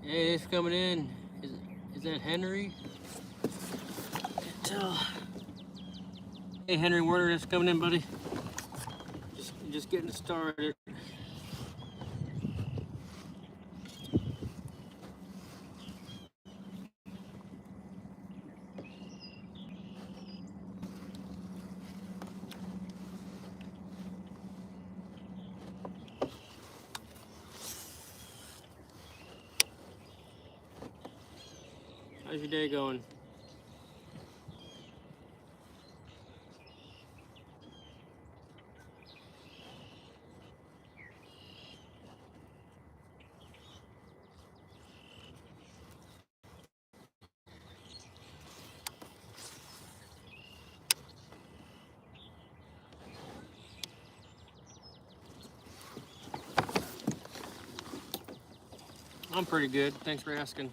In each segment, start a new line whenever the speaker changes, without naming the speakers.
Hey, it's coming in. Is that Henry? Can't tell. Hey, Henry Werner, it's coming in, buddy. Just getting started. How's your day going? I'm pretty good. Thanks for asking.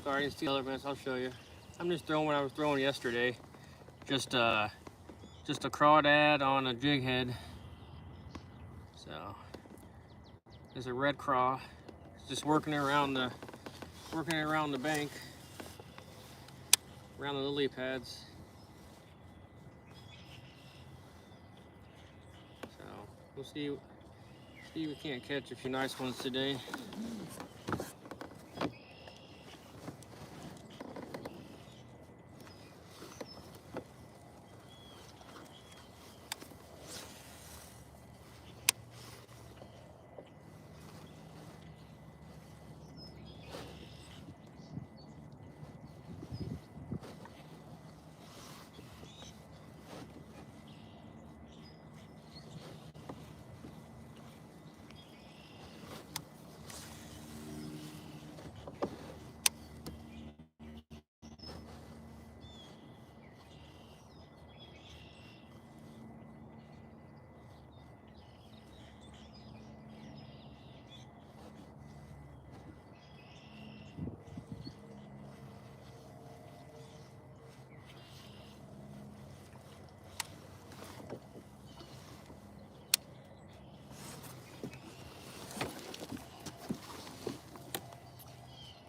Sorry, I didn't steal elements. I'll show you. I'm just throwing what I was throwing yesterday. Just a crawdad on a jig head. So there's a red craw. It's just working it around the bank, around the lily pads. So we'll see if we can't catch a few nice ones today.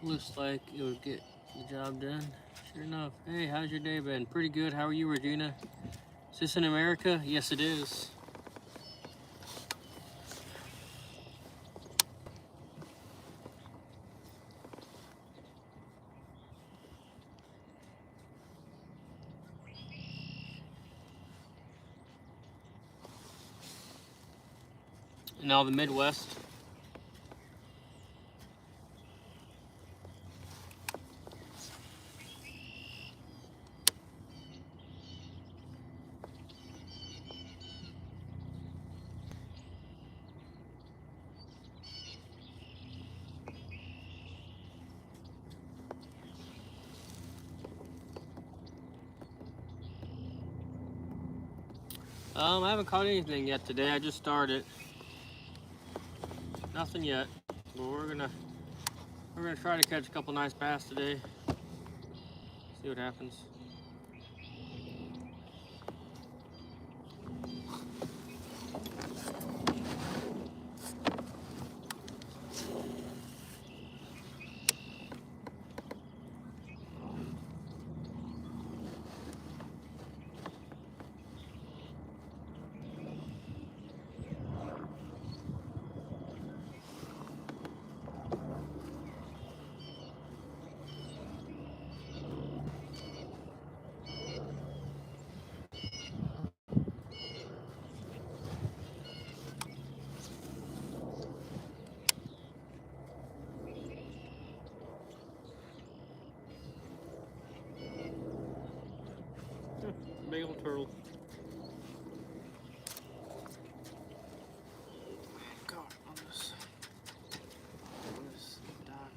Looks like it would get the job done. Sure enough. Hey, how's your day been? Pretty good. How are you, Regina? Is this in America? Yes, it is. Now the Midwest. I haven't caught anything yet today. I just started. Nothing yet, but we're gonna try to catch a couple nice bass today. See what happens. big old turtle. God, on this dock.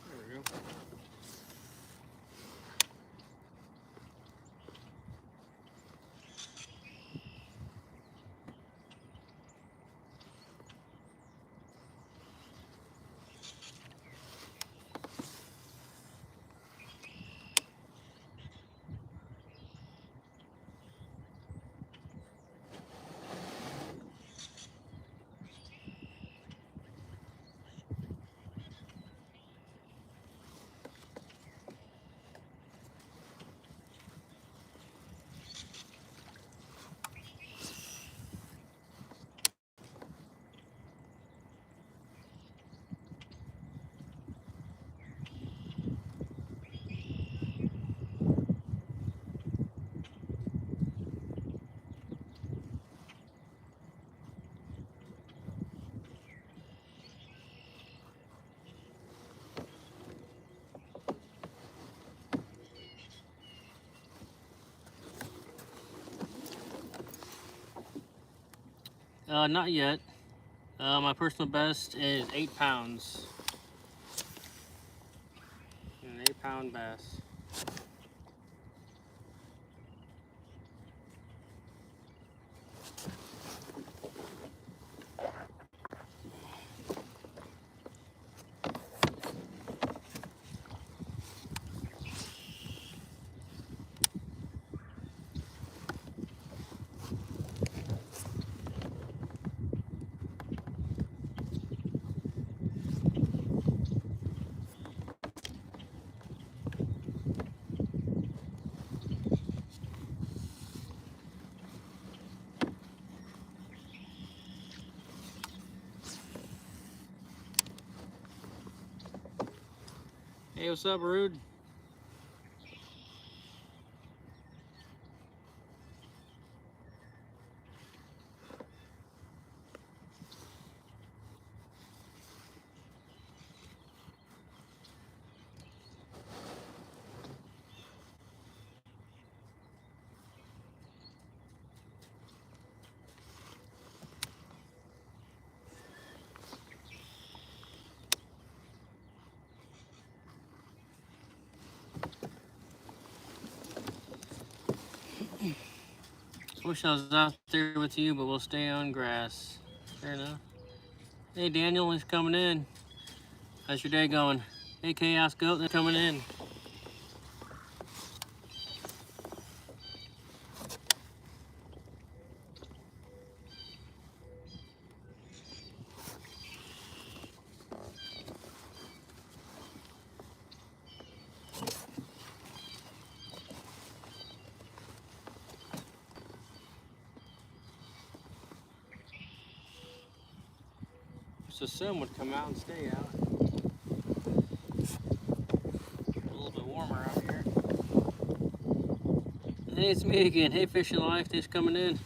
There we go. Not yet. My personal best is 8 pounds. An 8-pound bass. Hey, what's up, Rude? Wish I was out there with you, but we'll stay on grass. Fair enough. Hey, Daniel, he's coming in. How's your day going? Hey, Chaos Goat, they're coming in. So some would come out and stay out. A little bit warmer out here. Hey, it's me again. Hey, Fishing Life, thanks for coming in.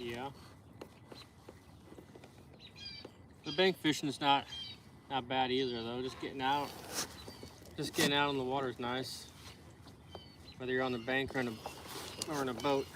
Yeah. The bank fishing is not bad either though. Just getting out on the water is nice. Whether you're on the bank or in a boat.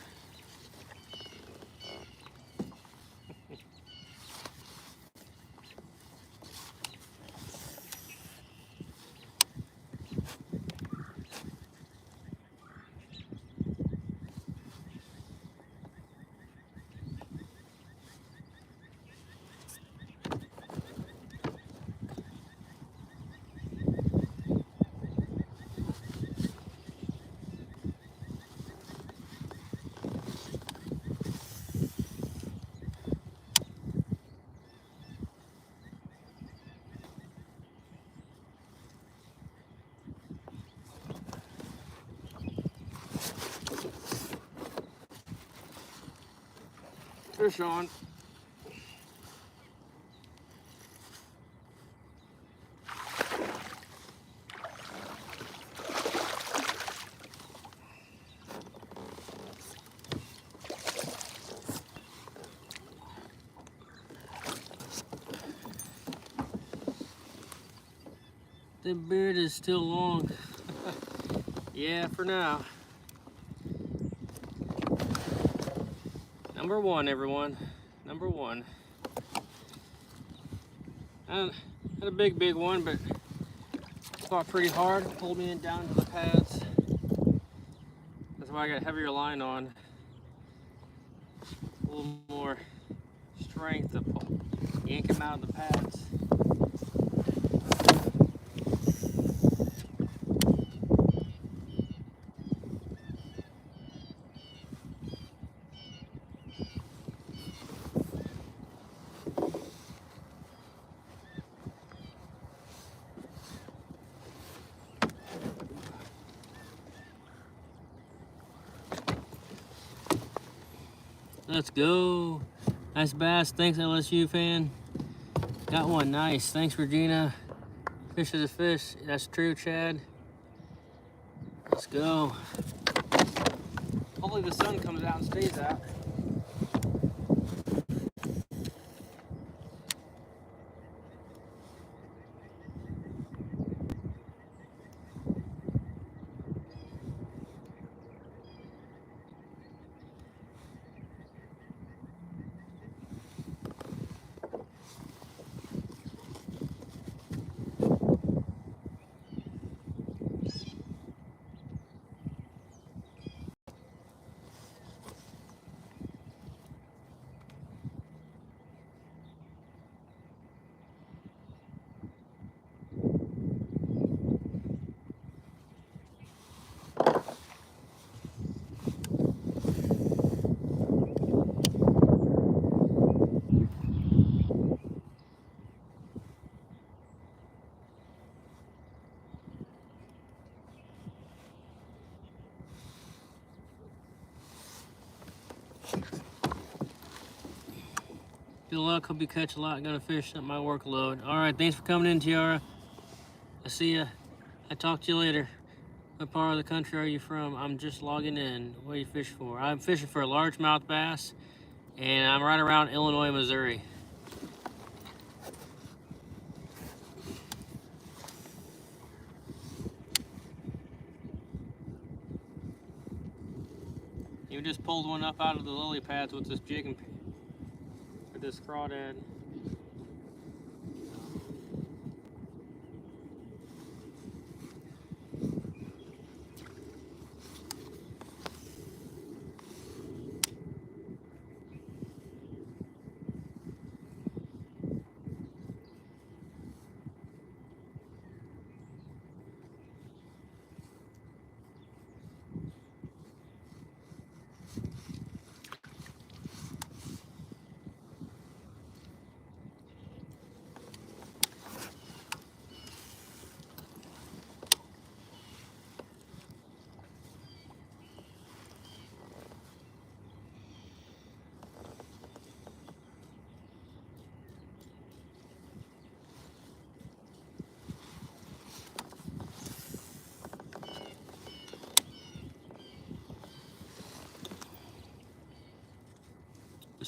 Fish on. The beard is still long. Yeah, for now. Number one, everyone. Number one. I had a big one, but fought pretty hard. Pulled me down to the pads. That's why I got heavier line on. A little more strength to yank him out of the pads. Let's go. Nice bass. Thanks, LSU fan. Got one. Nice. Thanks, Regina. Fish is a fish. That's true, Chad. Let's go. Hopefully the sun comes out and stays out. Good luck. Hope you catch a lot. Gonna fish up my workload. All right. Thanks for coming in, Tiara. I see ya. I talk to you later. What part of the country are you from? I'm just logging in. What are you fishing for? I'm fishing for a largemouth bass, and I'm right around Illinois, Missouri. You just pulled one up out of the lily pads with this jig and with this crawdad.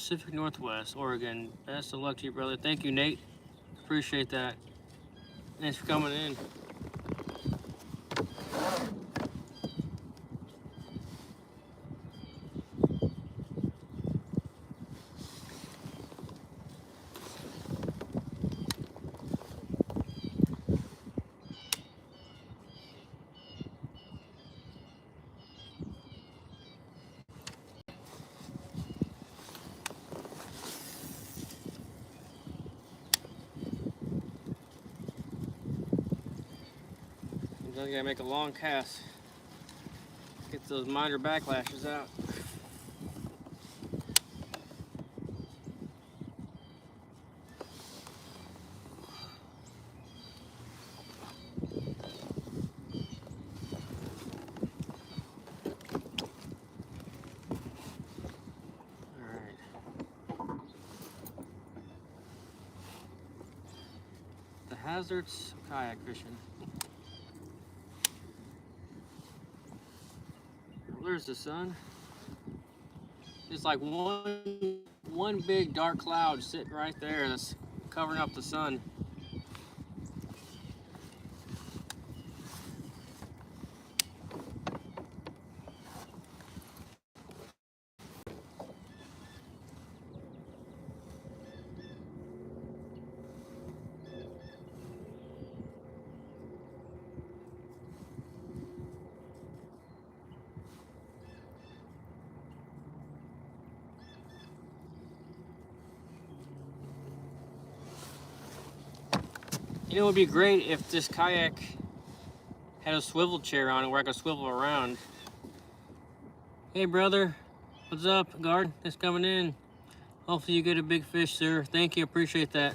Pacific Northwest, Oregon. Best of luck to you, brother. Thank you, Nate. Appreciate that. Thanks for coming in. I gotta make a long cast. Get those minor backlashes out. Alright. The hazards of kayak fishing. There's the sun. It's like one big dark cloud sitting right there that's covering up the sun. You know, it would be great if this kayak had a swivel chair on it where I could swivel around. Hey brother, what's up? Guard, thanks for coming in. Hopefully you get a big fish, sir. Thank you, appreciate that.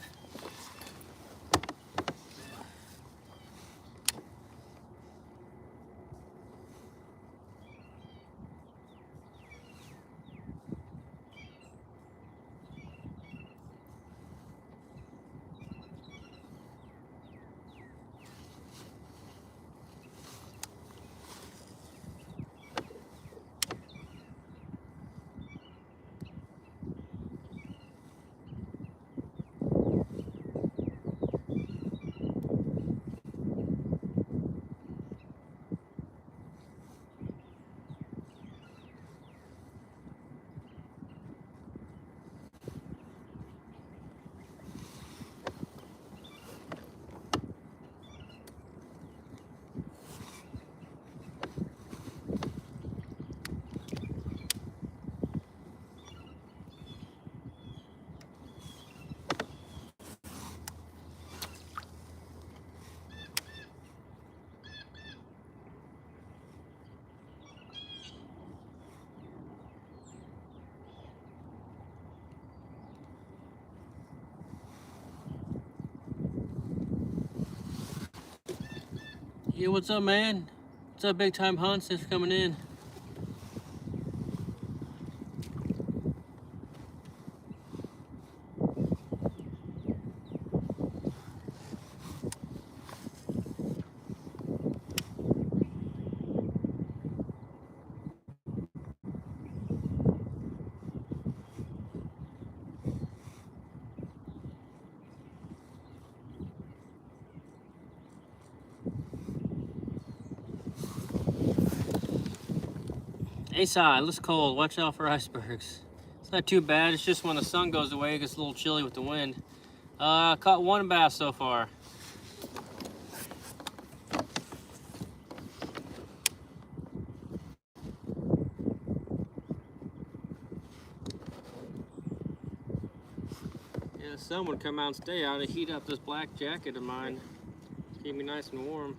Yeah, what's up, man? What's up, Big Time Hunts? Thanks for coming in. A-side, looks cold. Watch out for icebergs. It's not too bad. It's just when the sun goes away, it gets a little chilly with the wind. Caught one bass so far. Yeah, the sun would come out and stay out and heat up this black jacket of mine. Keep me nice and warm.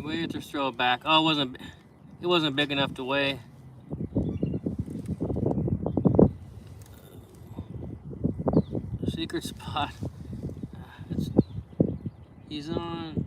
weigh it or throw it back. Oh, it wasn't big enough to weigh. Secret spot. He's on.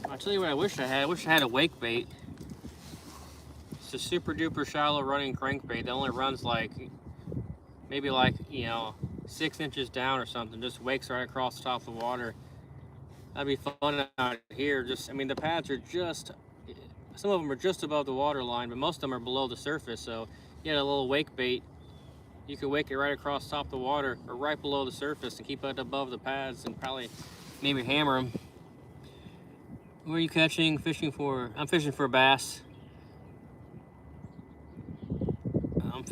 I'll tell you what I wish I had. I wish I had a wake bait. It's a super duper shallow running crankbait that only runs like, maybe like, 6 inches down or something. Just wakes right across the top of the water. That'd be fun out here. The pads are just, some of them are just above the water line, but most of them are below the surface. So you had a little wake bait, you could wake it right across the top of the water or right below the surface and keep it above the pads and probably maybe hammer them. What are you catching, fishing for? I'm fishing for bass. I'm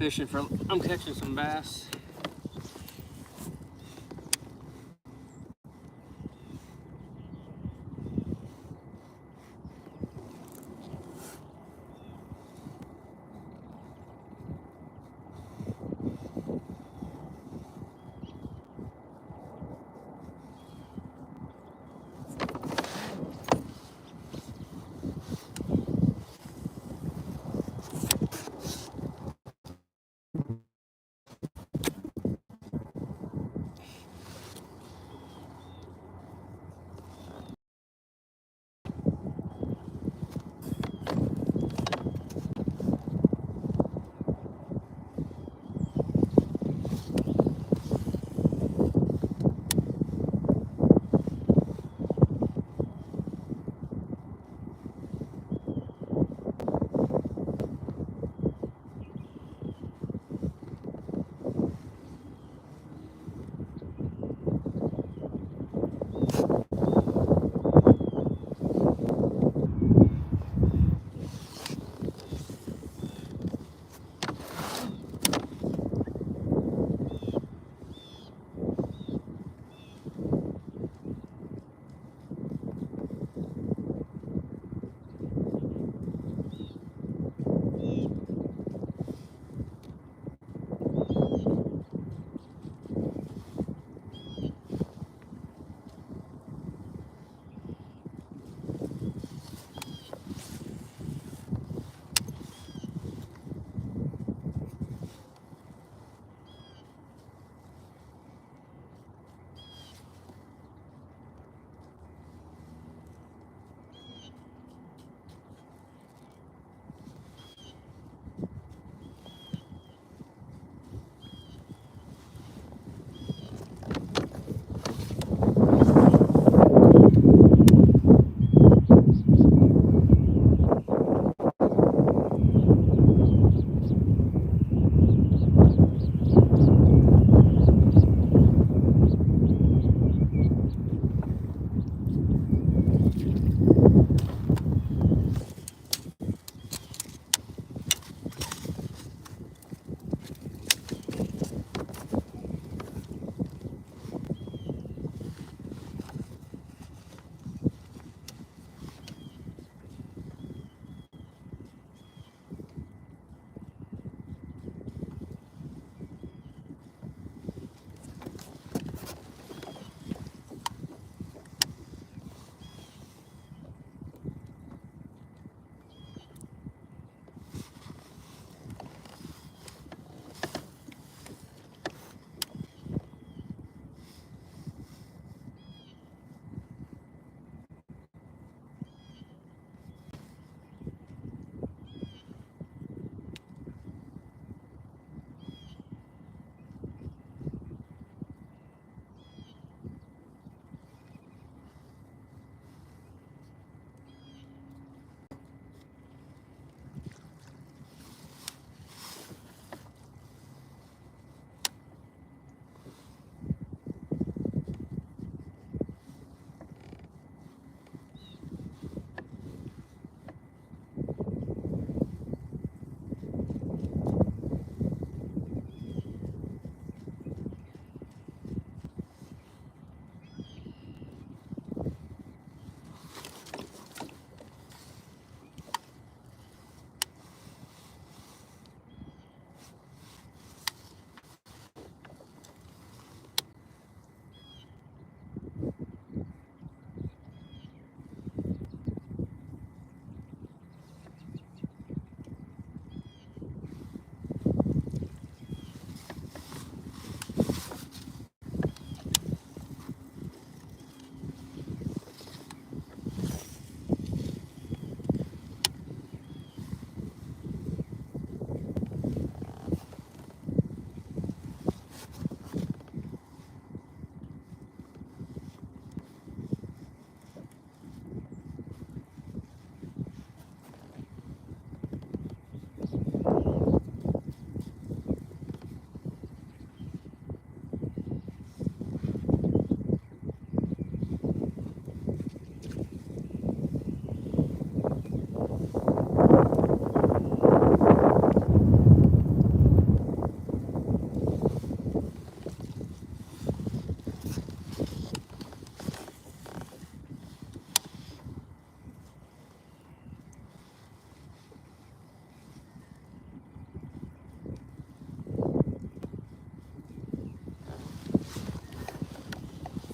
catching some bass.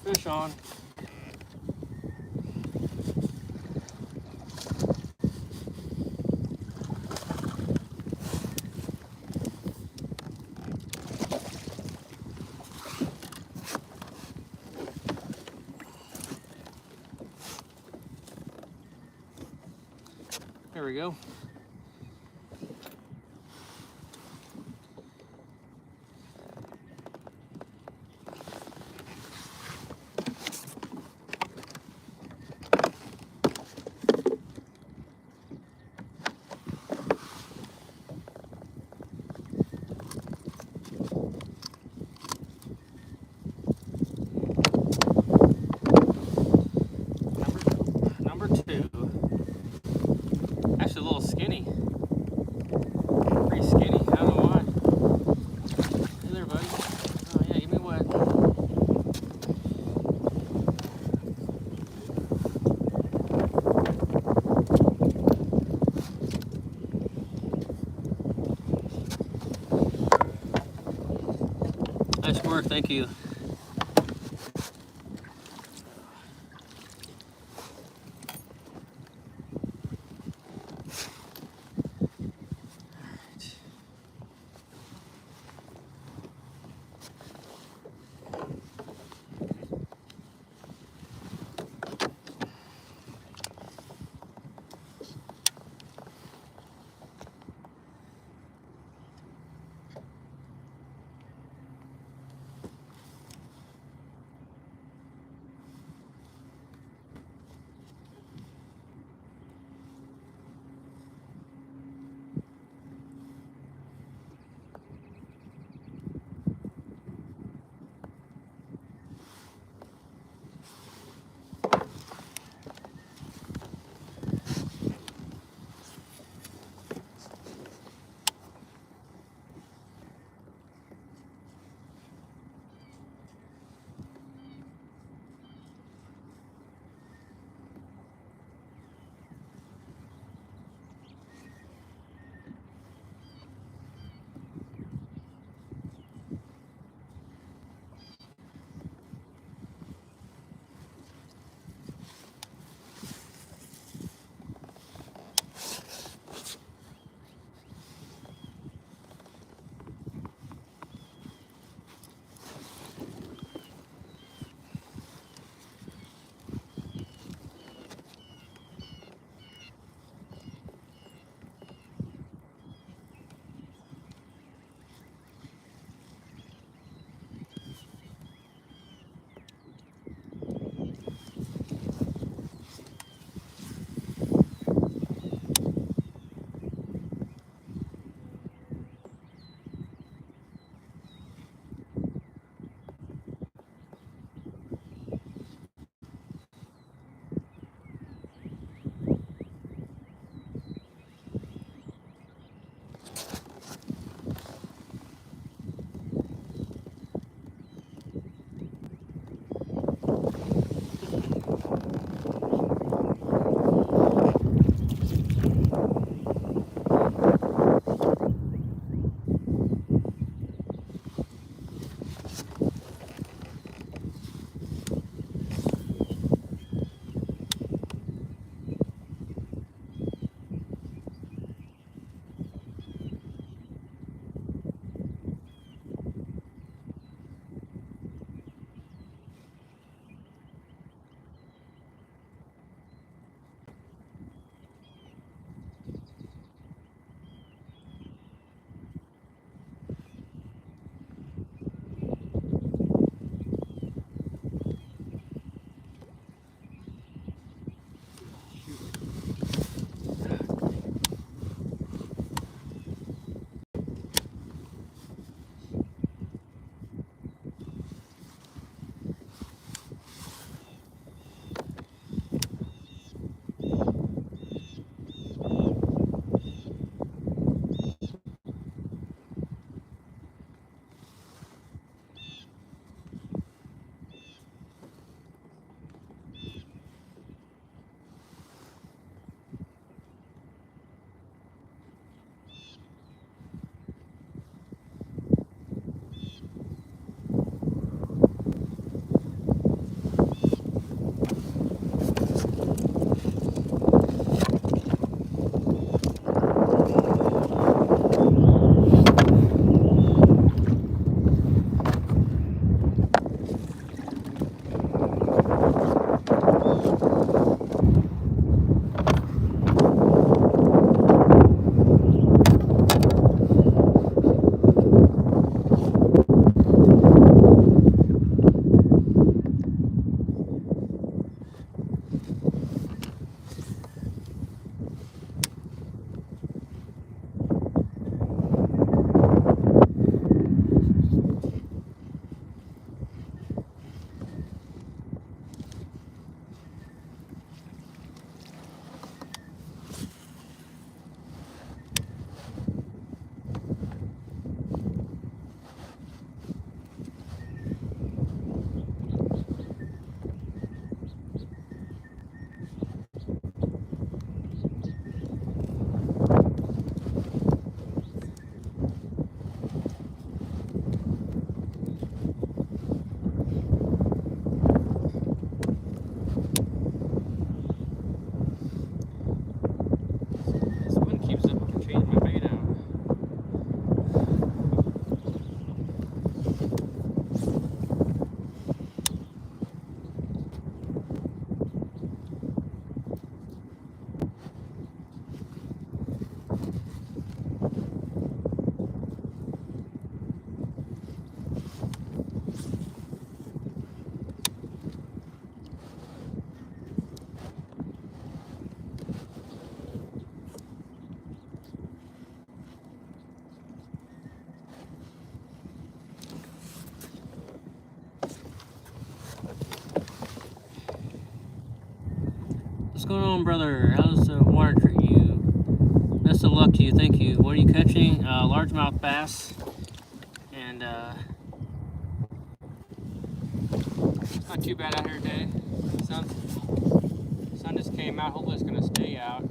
fish on. There we go. Number two. Actually a little skinny. Pretty skinny. I don't know why. Hey there, buddy. Oh yeah, give me wet. Nice work, thank you. going on, brother? How's the water treat you? Best of luck to you. Thank you. What are you catching? Largemouth bass. And it's not too bad out here today. The sun just came out. Hopefully it's going to stay out.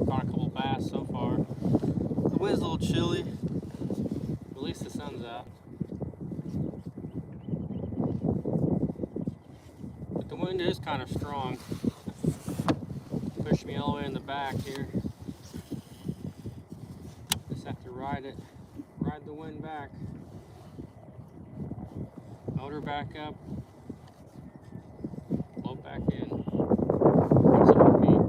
Caught a couple bass so far. The wind's a little chilly. At least the sun's out. But the wind is kind of strong. Pushed me all the way in the back here. Just have to ride the wind back. Motor back up. Float back in. Rinse it with feet.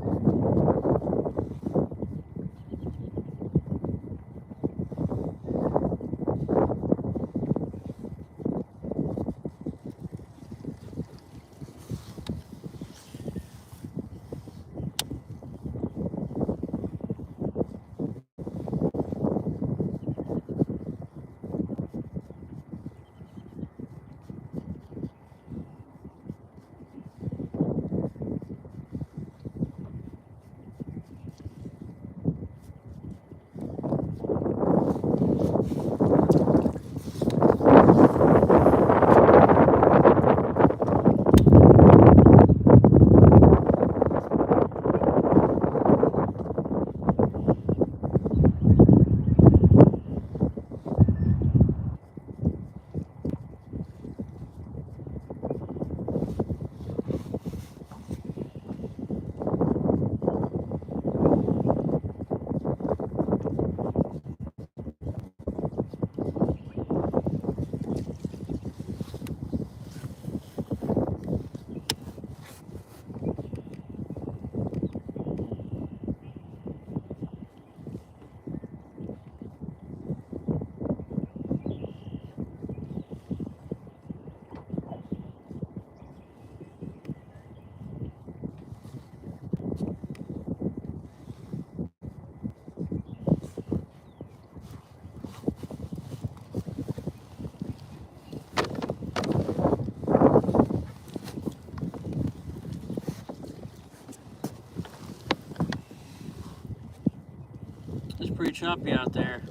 It's pretty choppy out there.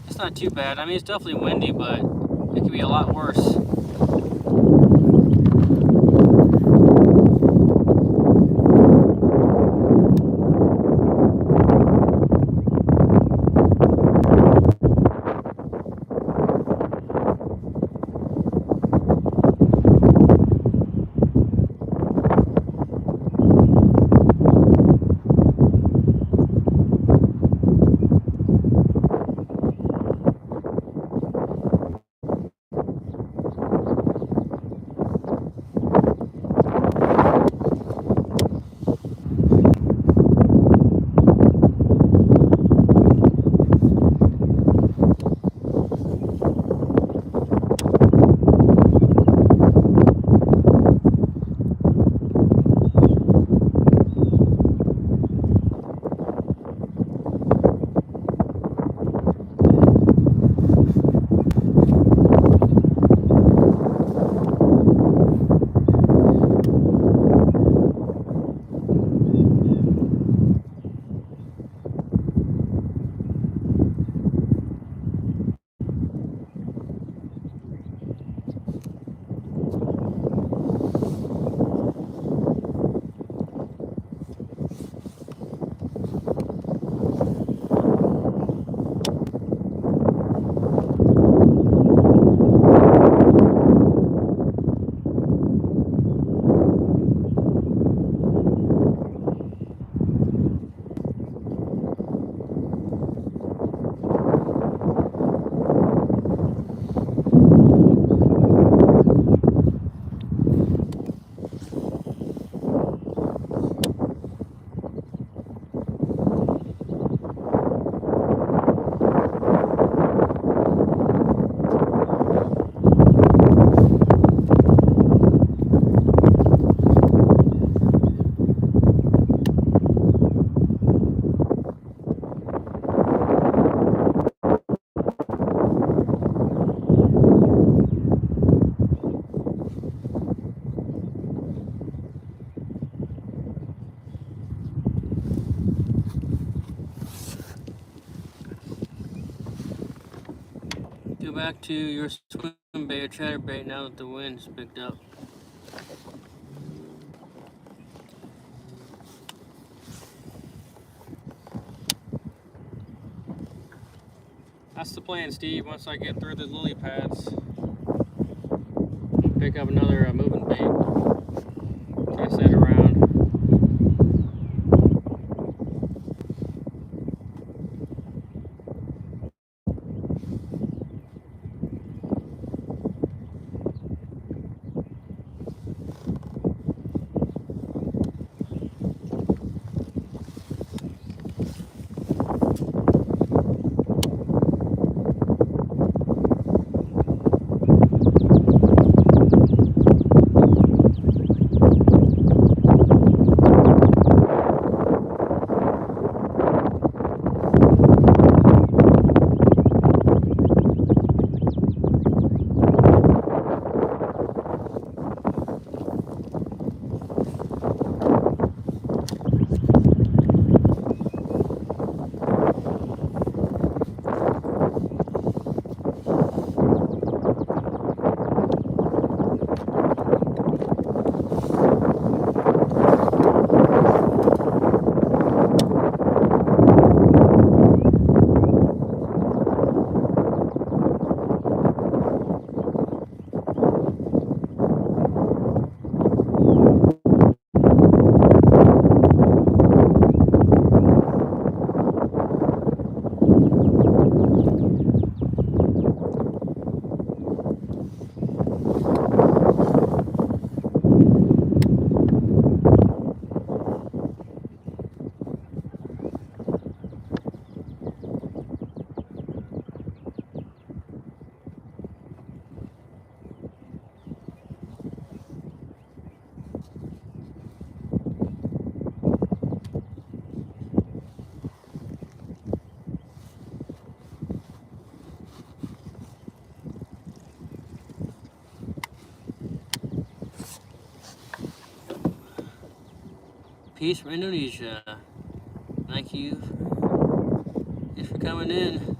It's not too bad. I mean, it's definitely windy, but it could be a lot worse. Go back to your swim bait or chatterbait now that the wind's picked up. That's the plan, Steve. Once I get through the lily pads, I'll pick up another moving bait. Test that around. Peace from Indonesia. Thank you. Thanks for coming in.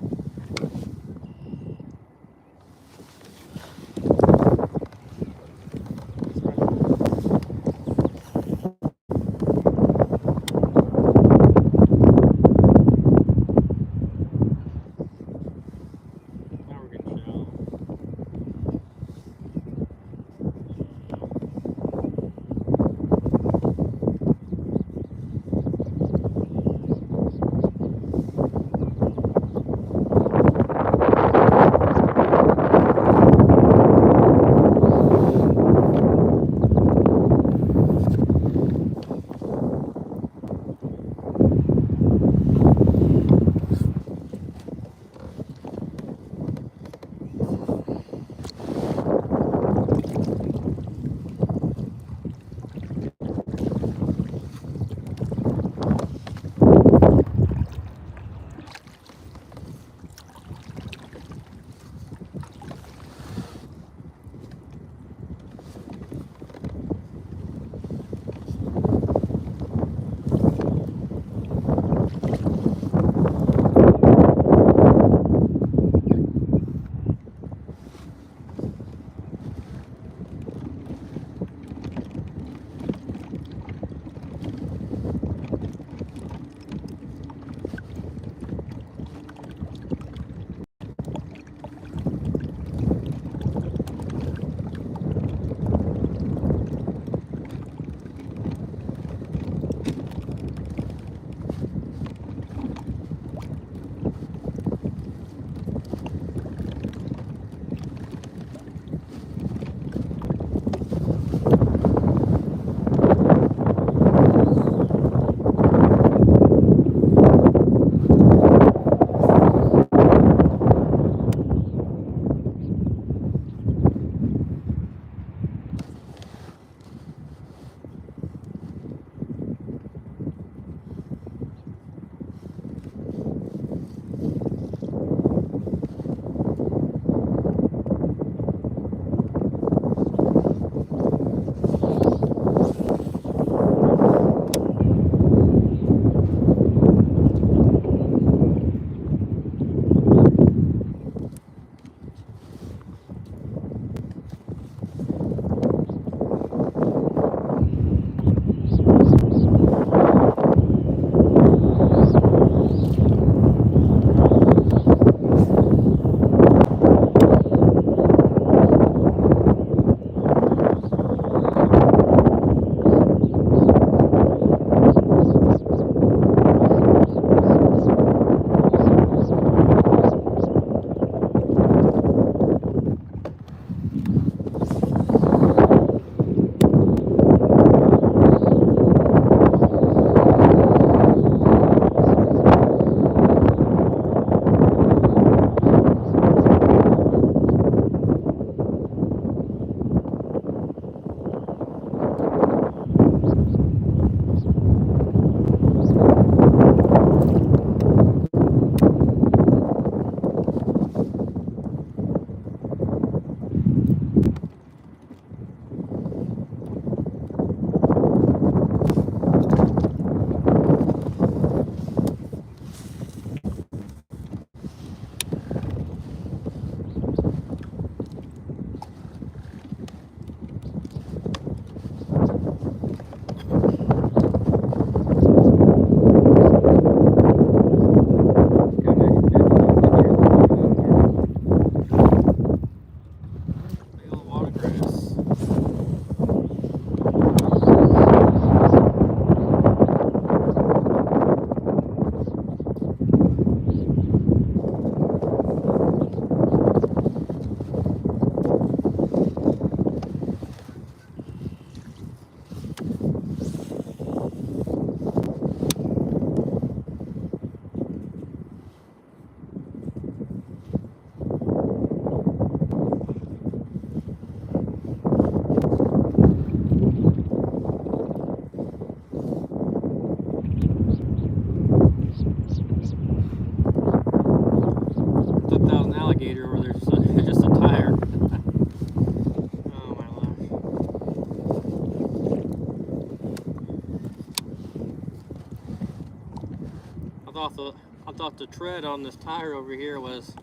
thought the tread on this tire over here was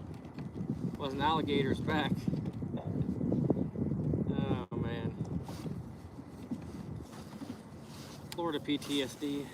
an alligator's back. Oh man. Florida PTSD.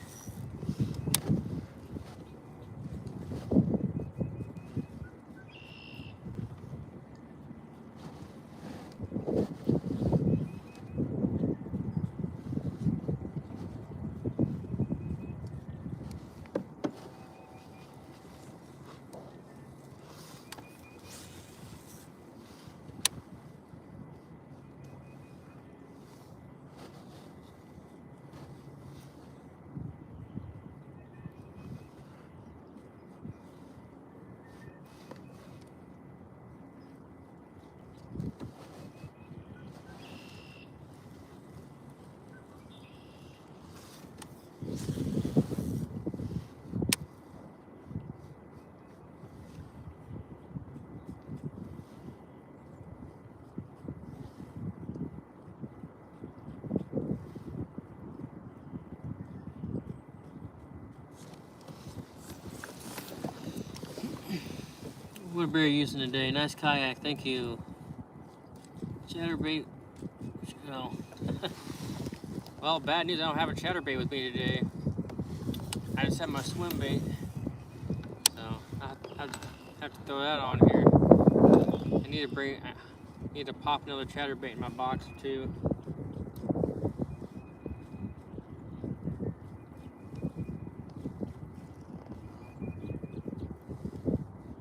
What beer are you using today? Nice kayak, thank you. Chatterbait. Oh. Well, bad news, I don't have a chatterbait with me today. I just have my swim bait. So I have to throw that on here. I need to pop another chatterbait in my box too.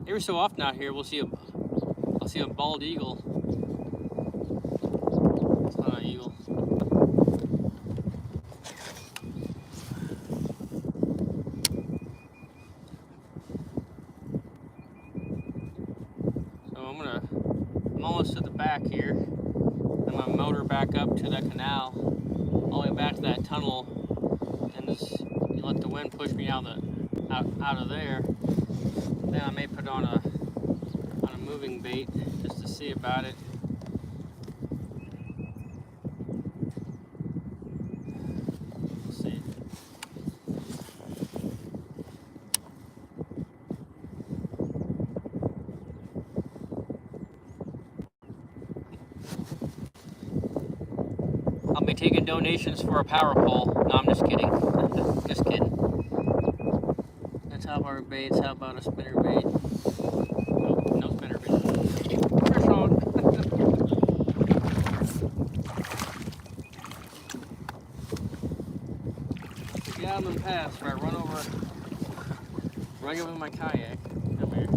Every so often out here, I'll see a bald eagle. It's not an eagle. So I'm almost to the back here. I'm gonna motor back up to that canal, all the way back to that tunnel, and just let the wind push me out of there. Then I may put on a moving bait just to see about it. Let's see. I'll be taking donations for a power pole. No, I'm just kidding. Just kidding. That's how about our baits. How about a spinner bait? Nope, no spinner bait. Fish on. The Galman Pass where I run over my kayak. Come here.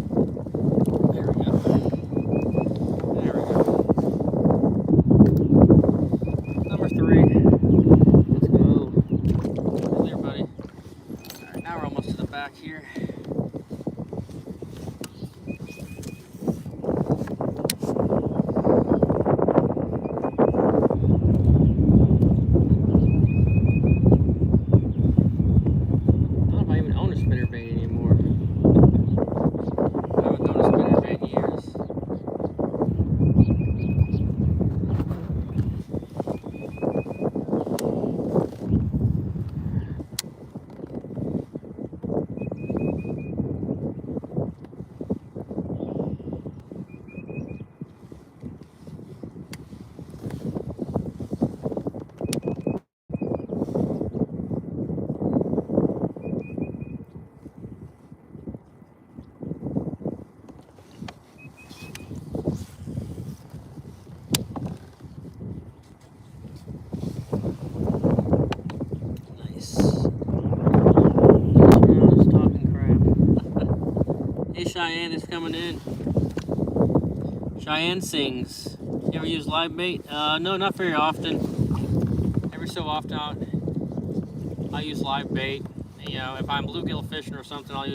There we go. There we go. Number 3. Let's go. Hey there, buddy. Alright, now we're almost to the back here. Cheyenne is coming in. Cheyenne sings. You ever use live bait? No, not very often. Every so often I use live bait. You know, if I'm bluegill fishing or something, I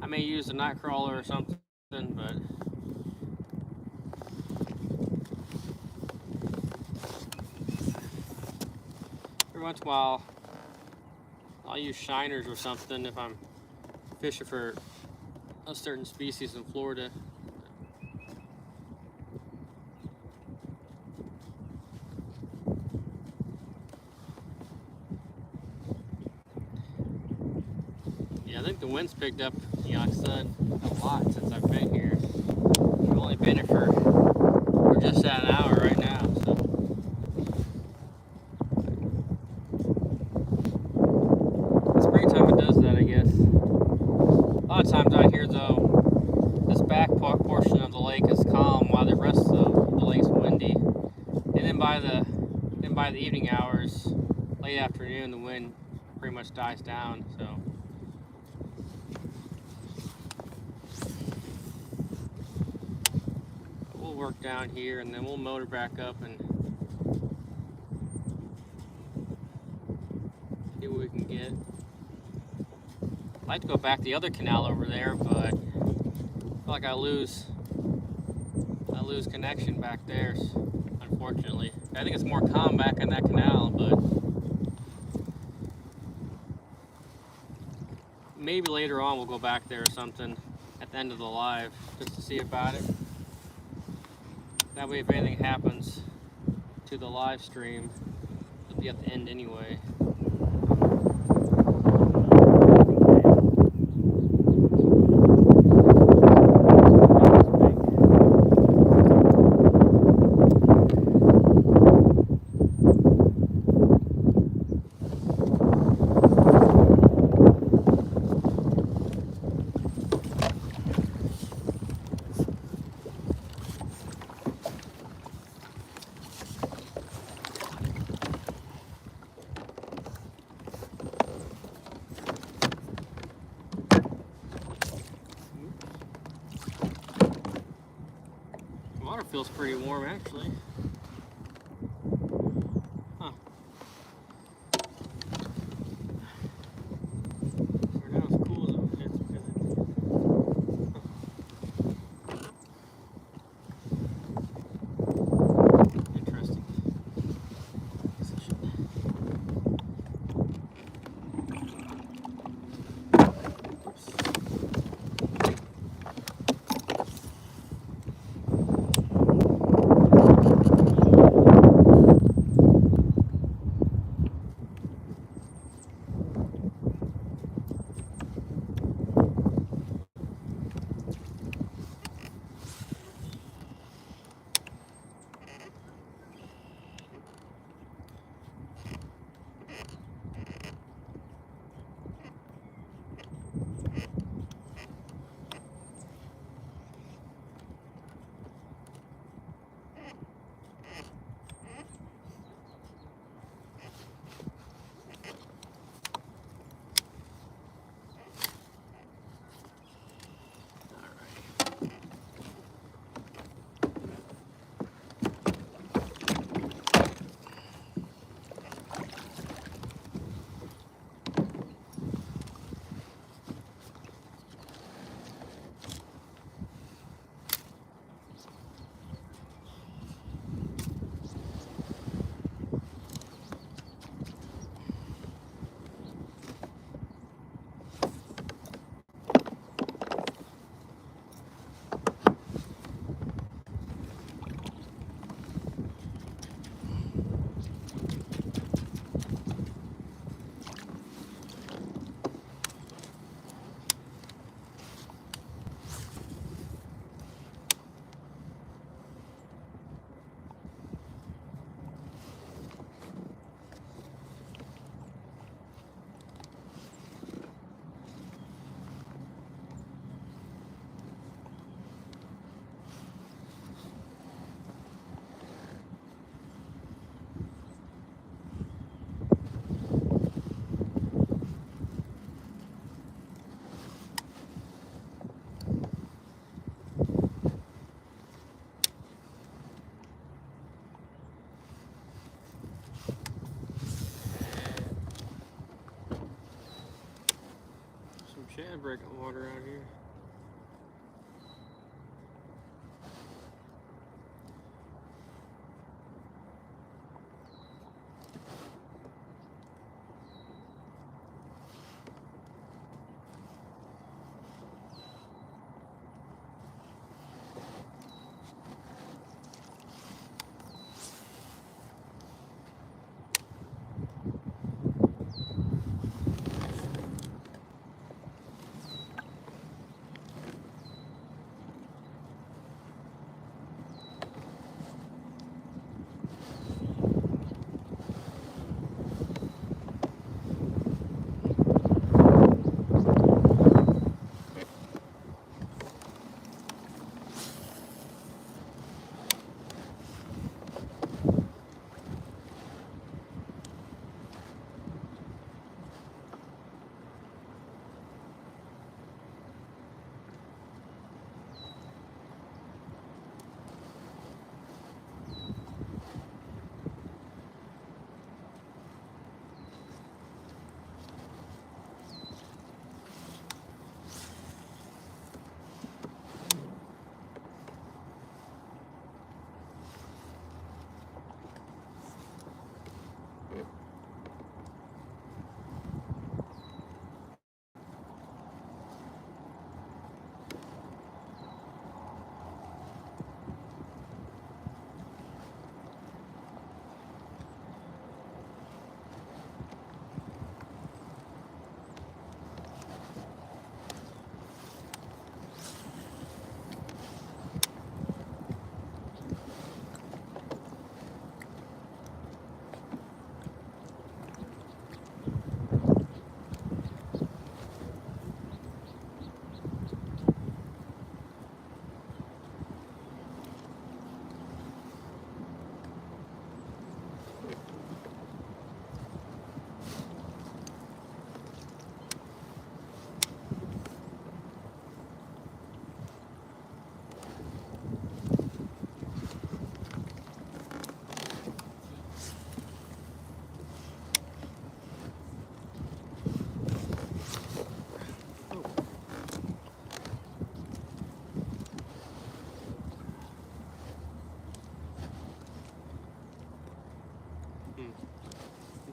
may use a night crawler or something, but every once in a while I'll use shiners or something if I'm fishing for a certain species in Florida. Yeah, I think the wind's picked up, you know, like I said, a lot since I've been here. I've only been here for just at an hour right now, so. Springtime it does that, I guess. A lot of times out here, though, this back portion of the lake is calm while the rest of the lake's windy. And then by the evening hours, late afternoon, the wind pretty much dies down, so. We'll work down here and then we'll motor back up and see what we can get. I'd like to go back the other canal over there, but I feel like I lose connection back there, unfortunately. I think it's more calm back in that canal, but maybe later on we'll go back there or something at the end of the live just to see about it. That way if anything happens to the live stream, it'll be at the end anyway. Water feels pretty warm actually. Huh. For now it's cool though. It's interesting. Shad breaking water out here.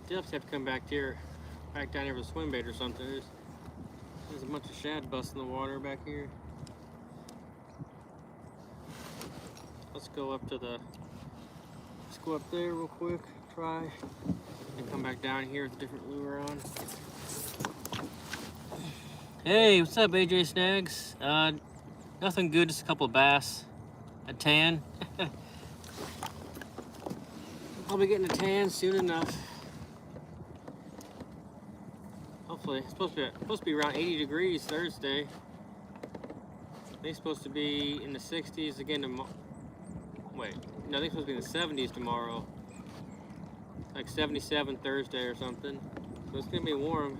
Just have to come back down here with a swim bait or something. There's a bunch of shad busting the water back here. Let's go up there real quick, try, and come back down here with a different lure on. Hey, what's up, AJ Snags? Nothing good, just a couple of bass, a tan. I'll be getting a tan soon enough. Hopefully, it's supposed to be around 80 degrees Thursday. They're supposed to be in the 60s again tomorrow. Wait, no, they're supposed to be in the 70s tomorrow. Like 77 Thursday or something. So it's gonna be warm.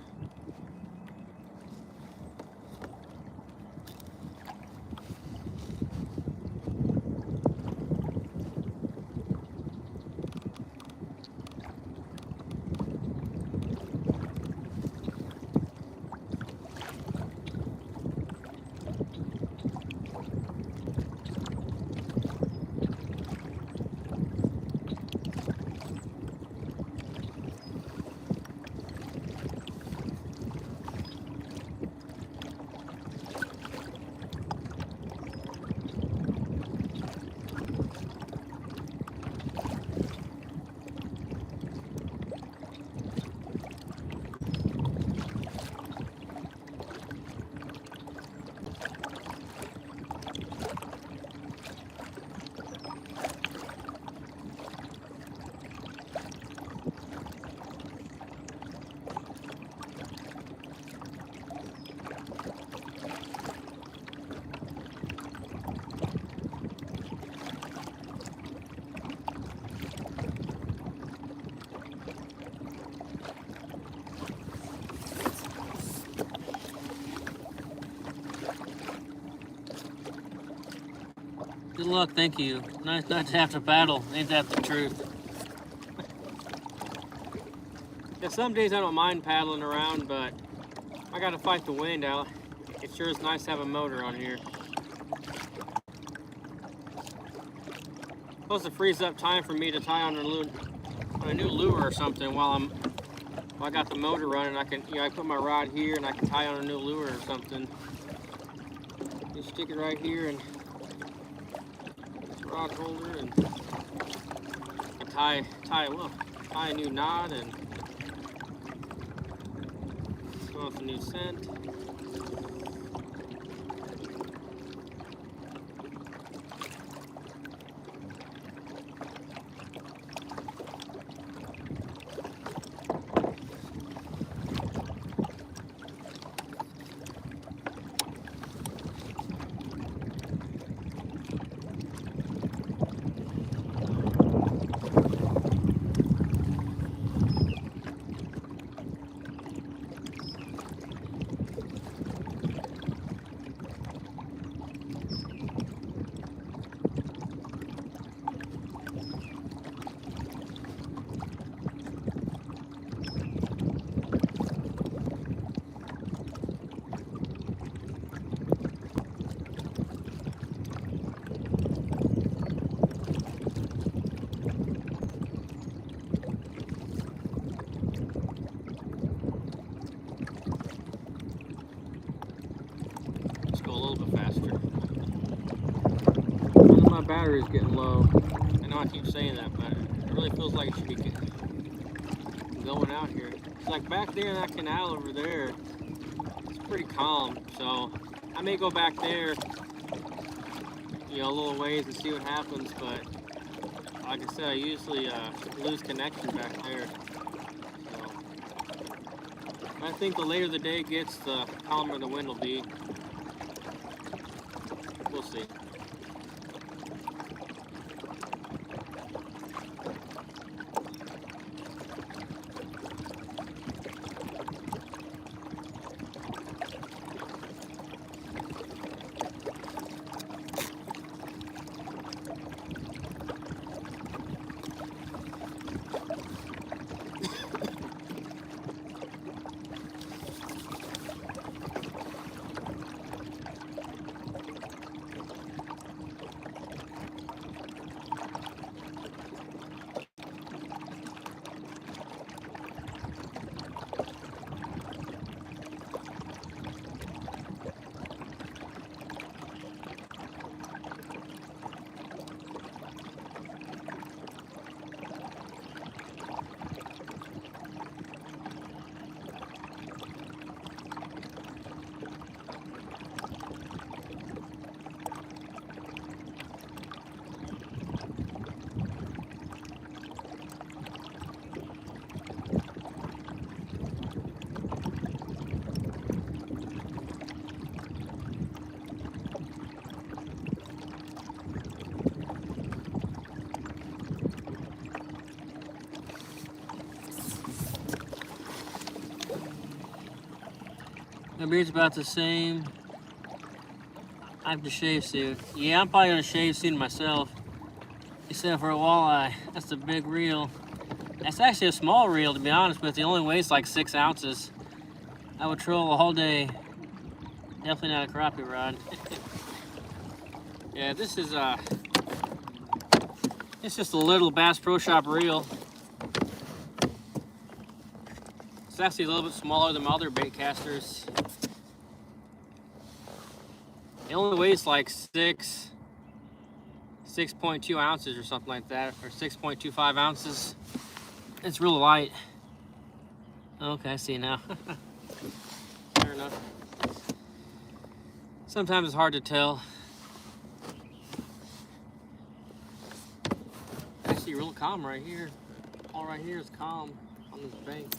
Good luck, thank you. Nice not to have to paddle, ain't that the truth? Yeah, some days I don't mind paddling around, but I gotta fight the wind out. It sure is nice to have a motor on here. Supposed to freeze up time for me to tie on a new lure or something while I got the motor running. I can, I put my rod here and I can tie on a new lure or something. You stick it right here and rod holder and tie a new knot and come off a new scent. Battery's getting low. I know I keep saying that, but it really feels like it should be going out here. It's like back there in that canal over there, it's pretty calm, so I may go back there, a little ways and see what happens, but like I said, I usually lose connection back there. So I think the later the day gets, the calmer the wind will be. We'll see. My beard's about the same. I have to shave soon. Yeah, I'm probably gonna shave soon myself. Except for a walleye. That's a big reel. That's actually a small reel, to be honest, but it only weighs like 6 ounces. I would troll a whole day. Definitely not a crappie rod. Yeah, this is it's just a little Bass Pro Shop reel. It's actually a little bit smaller than my other bait casters. It only weighs like 6.2 ounces or something like that, or 6.25 ounces. It's real light. Okay, I see now. Fair enough. Sometimes it's hard to tell. Actually, real calm right here. All right here is calm on this bank.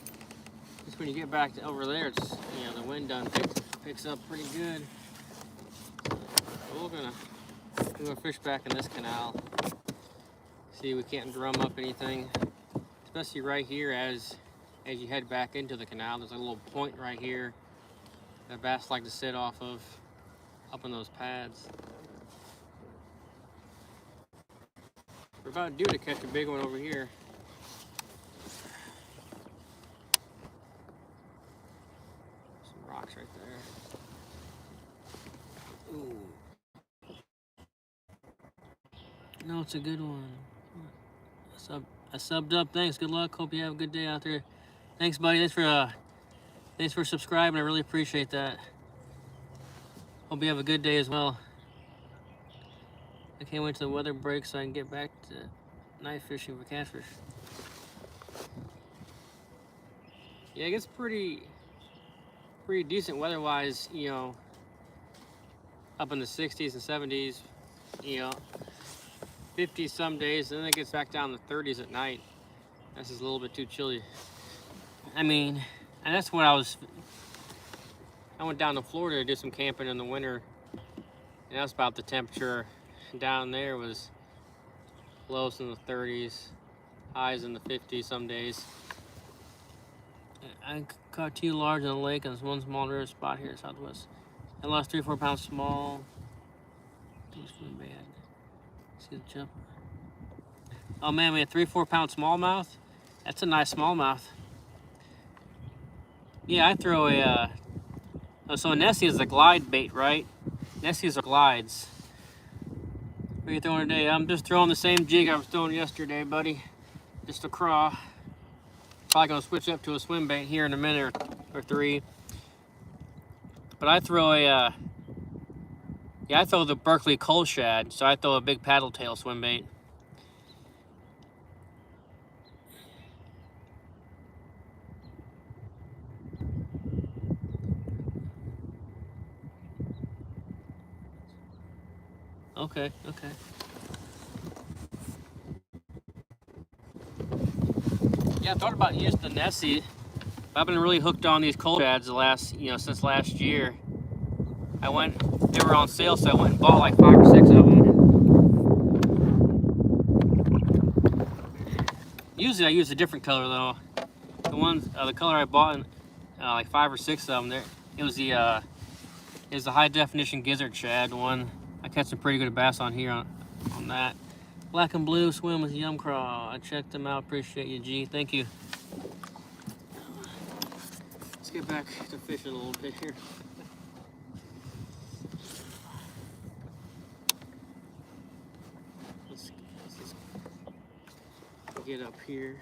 Just when you get back to over there, it's, you know, the wind done picks up pretty good. So we're gonna fish back in this canal. See, we can't drum up anything, especially right here as you head back into the canal. There's a little point right here that bass like to sit off of, up in those pads. We're about due to catch a big one over here. Some rocks right there. Ooh. No, it's a good one. I subbed up. Thanks. Good luck. Hope you have a good day out there. Thanks, buddy. Thanks for subscribing. I really appreciate that. Hope you have a good day as well. I can't wait till the weather breaks so I can get back to night fishing for catfish. Yeah, it gets pretty decent weather-wise, you know, up in the 60s and 70s, you know, 50s some days, and then it gets back down to the 30s at night. That's just a little bit too chilly. I mean, and that's when I went down to Florida to do some camping in the winter, and that's about the temperature down there. Was lows in the 30s, highs in the 50s some days. I caught 2 large in the lake and there's 1 small river spot here southwest. I lost 3-4 pounds small. It's really bad. See the jump. Oh man, we had 3-4 pound smallmouth. That's a nice smallmouth. Yeah, I throw a so a Nessie is a glide bait, right? Nessies are glides. What are you throwing today? I'm just throwing the same jig I was throwing yesterday, buddy. Just a craw. Probably gonna switch up to a swim bait here in a minute or 3. But I throw I throw the Berkeley coal shad, so I throw a big paddle tail swim bait. Okay. Yeah, I thought about using the Nessie. I've been really hooked on these coal shads since last year. They were on sale, so I went and bought like 5 or 6 of them. Usually I use a different color though. The color I bought, like 5 or 6 of them. It was the high definition gizzard shad one. I catch some pretty good bass on here on that. Black and blue swim with yum craw. I checked them out. Appreciate you, G. Thank you. Let's get back to fishing a little bit here. Let's get up here.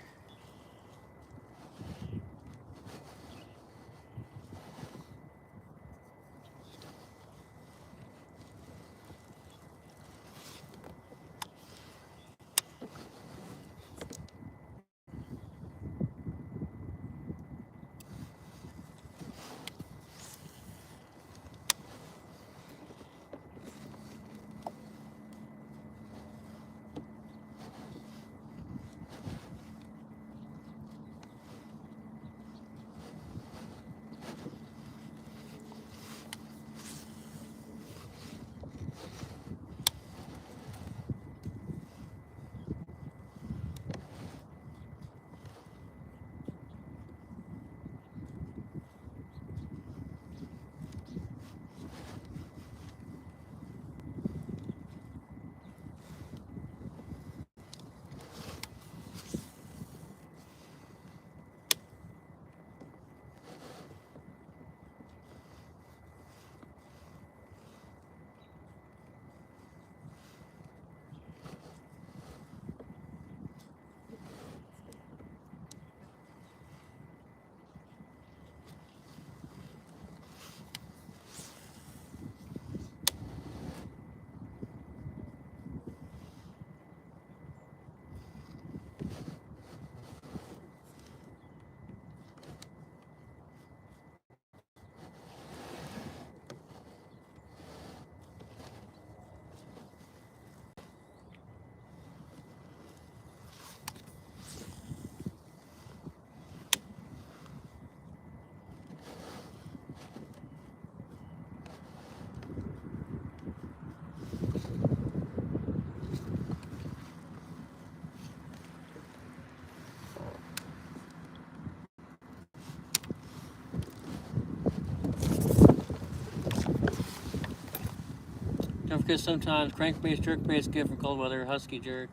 because sometimes crankbaits, jerkbaits good for cold weather, husky jerk.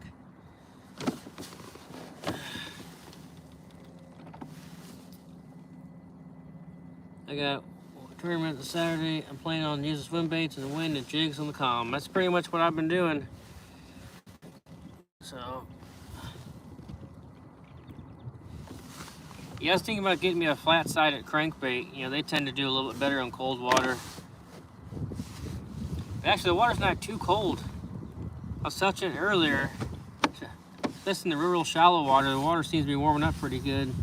I got a tournament this Saturday. I'm planning on using swim baits and wind and jigs on the calm. That's pretty much what I've been doing. So, yeah, I was thinking about getting me a flat-sided crankbait. You know, they tend to do a little bit better on cold water. Actually, the water's not too cold. I was touching it earlier. This in the real shallow water, the water seems to be warming up pretty good.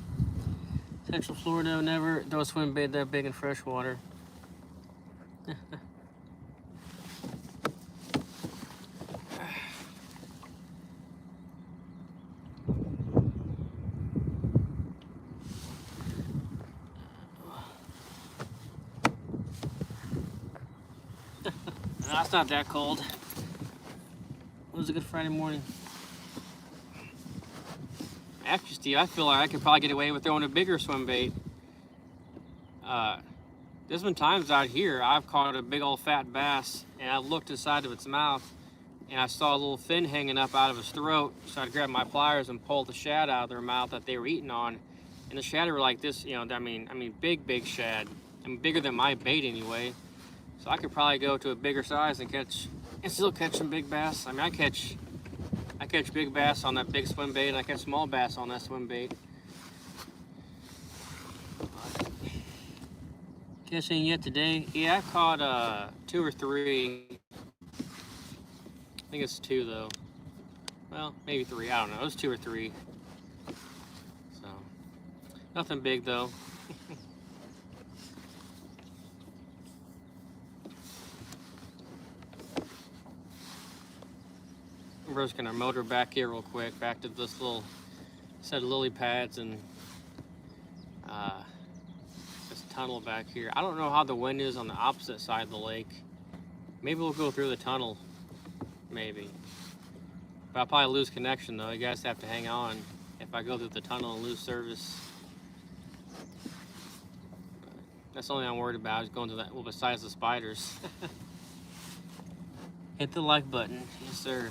Central Florida, never throw a swim bait that big in fresh water. No, it's not that cold. It was a good Friday morning. Actually, Steve, I feel like I could probably get away with throwing a bigger swim bait. There's been times out here I've caught a big old fat bass and I looked inside of its mouth and I saw a little fin hanging up out of his throat. So I grabbed my pliers and pulled the shad out of their mouth that they were eating on. And the shad were like this, you know, I mean, big shad. I mean, bigger than my bait anyway. So I could probably go to a bigger size and still catch some big bass. I mean, I catch big bass on that big swim bait, and I catch small bass on that swim bait. Catching yet today? Yeah, I caught 2 or 3. I think it's 2 though. Well, maybe 3. I don't know. It was 2 or 3. So nothing big though. We're just gonna motor back here real quick, back to this little set of lily pads and this tunnel back here. I don't know how the wind is on the opposite side of the lake. Maybe we'll go through the tunnel, maybe. But I'll probably lose connection though. You guys have to hang on if I go through the tunnel and lose service. But that's the only thing I'm worried about, is going to that, well, besides the spiders. Hit the like button, yes sir.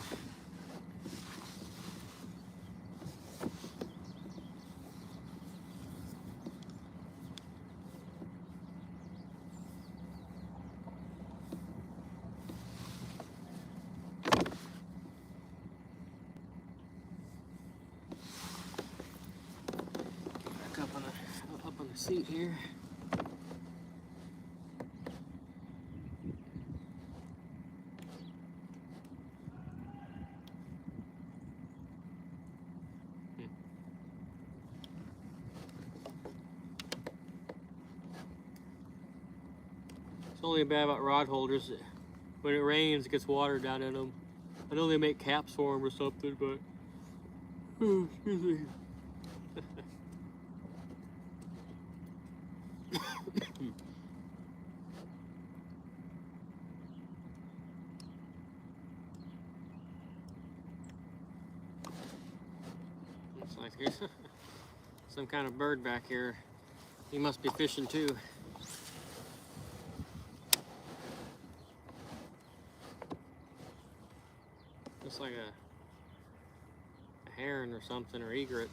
Up on the seat here. It's only bad about rod holders. When it rains, it gets water down in them. I know they make caps for them or something, but excuse me. Looks like there's some kind of bird back here. He must be fishing too. Looks like a heron or something, or egret.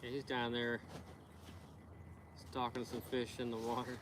Yeah, he's down there stalking some fish in the water.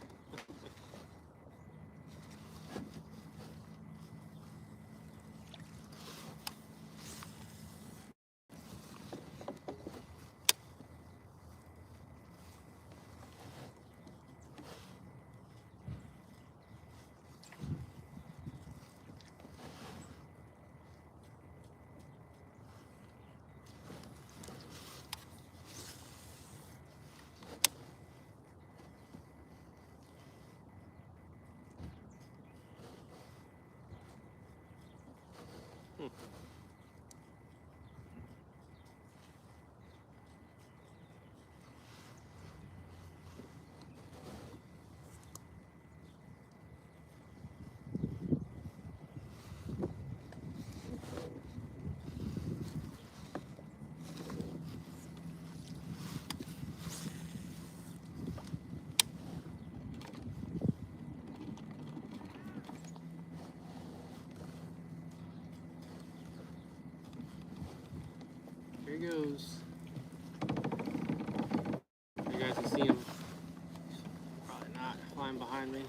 he goes. You guys can see him. Probably not flying behind me.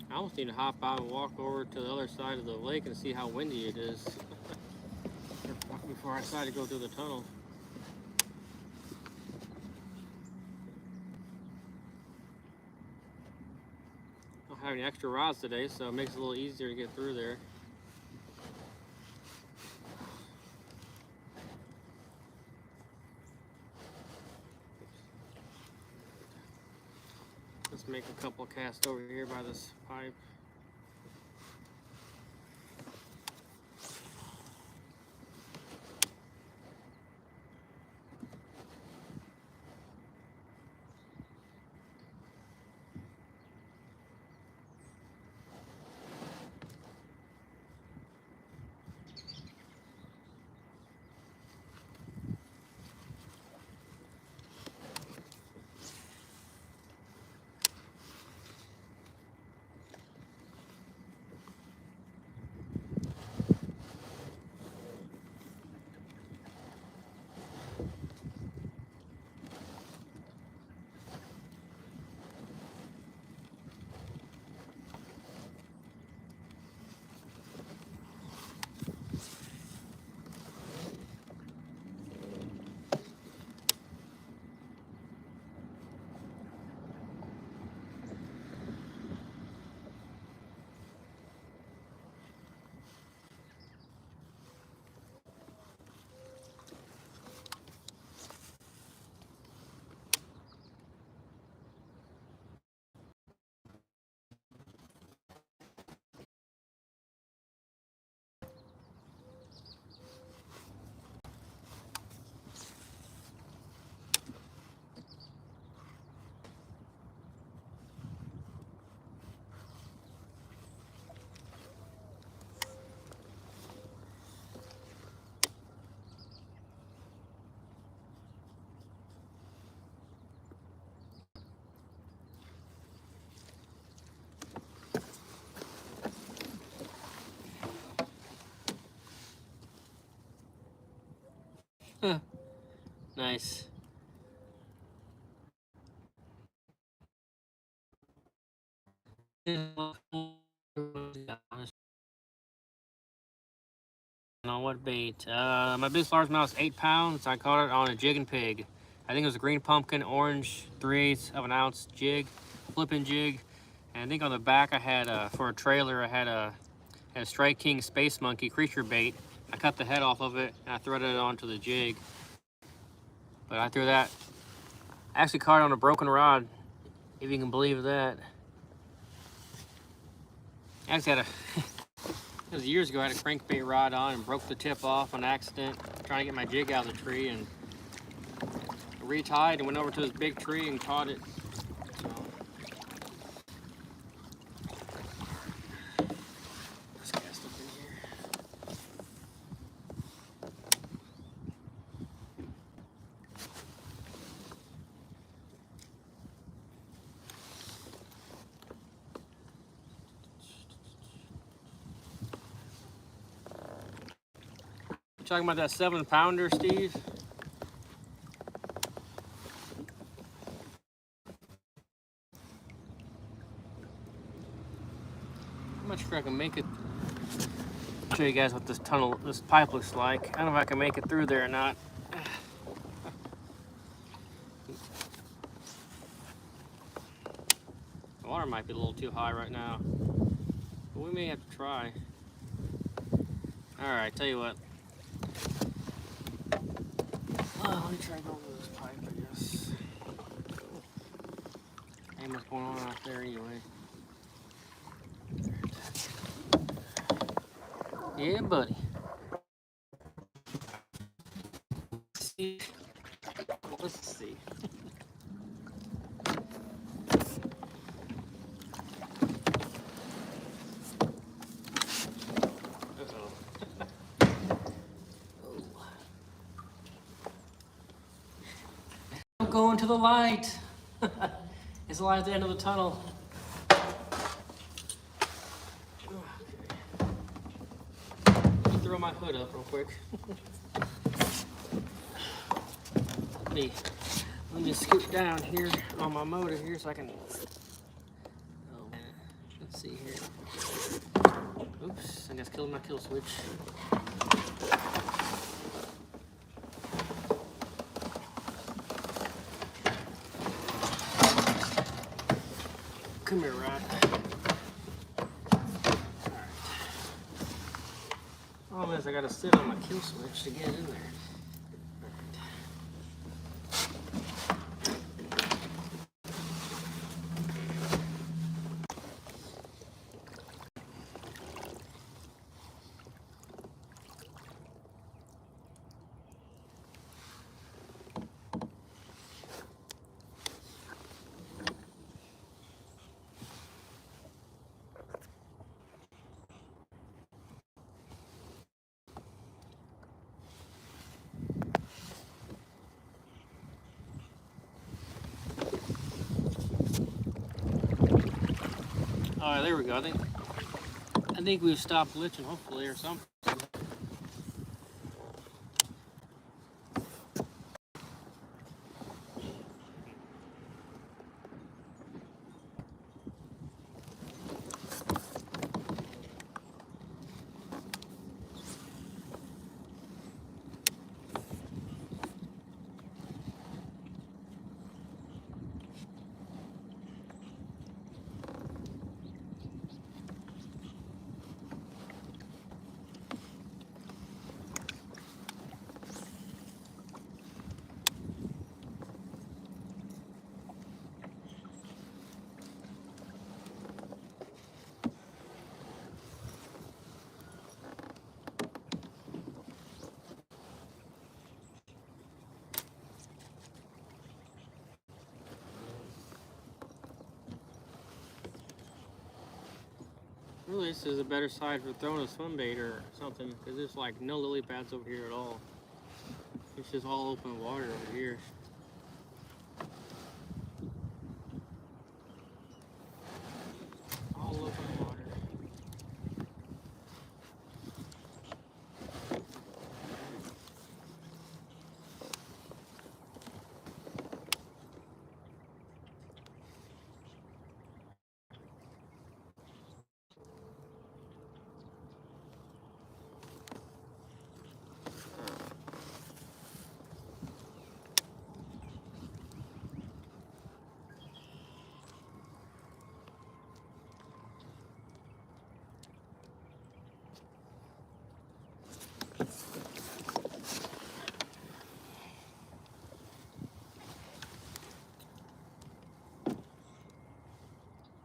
I almost need to hop out and walk over to the other side of the lake and see how windy it is before I decide to go through the tunnel. I don't have any extra rods today, so it makes it a little easier to get through there. Let's make a couple casts over here by this pipe. Nice. On what bait? My biggest largemouth is 8 pounds. I caught it on a jig and pig. I think it was a green pumpkin, orange, 3/8 of an ounce jig, flipping jig. And I think on the back I had, for a trailer, I had a Strike King Space Monkey creature bait. I cut the head off of it and I threaded it onto the jig. But I threw that. I actually caught it on a broken rod, if you can believe that. I actually had it was years ago, I had a crankbait rod on and broke the tip off on accident, trying to get my jig out of the tree, and retied and went over to this big tree and caught it. So, let's cast up in here. Talking about that 7-pounder, Steve? I'm not sure I can make it. I'll show you guys what this pipe looks like. I don't know if I can make it through there or not. The water might be a little too high right now, but we may have to try. All right, tell you what. Let me try going over this pipe, I guess. Ain't much going on out there anyway. Yeah, buddy. Let's see. I'm going to the light. It's the light at the end of the tunnel. Let me throw my hood up real quick. Let me scoot down here on my motor here so I can. Oh man, let's see here. Oops, I just killed my kill switch. Come here, Rod. Problem is I gotta sit on my kill switch to get in there. All right, there we go. I think we've stopped glitching, hopefully, or something. Really, this is a better side for throwing a swim bait or something, because there's like no lily pads over here at all. It's just all open water over here. All open water.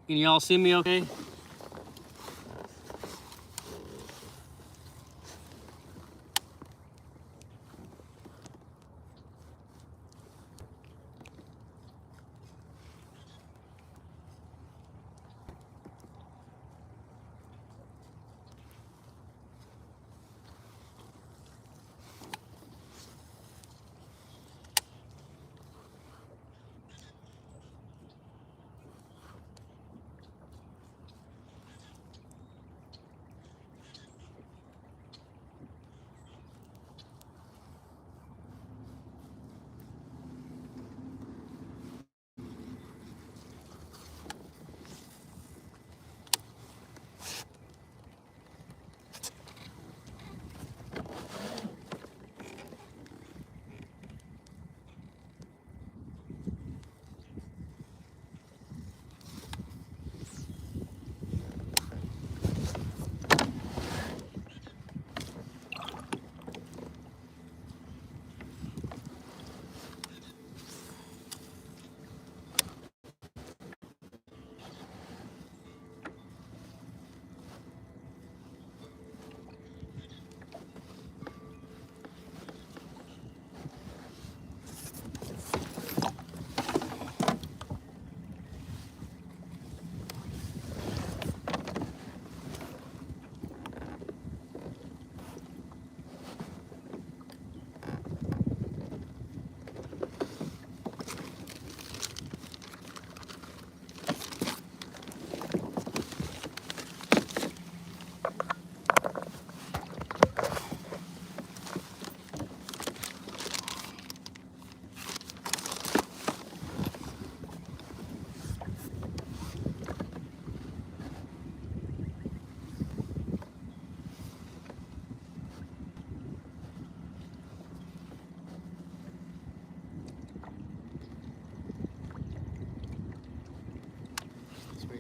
Can y'all see me okay?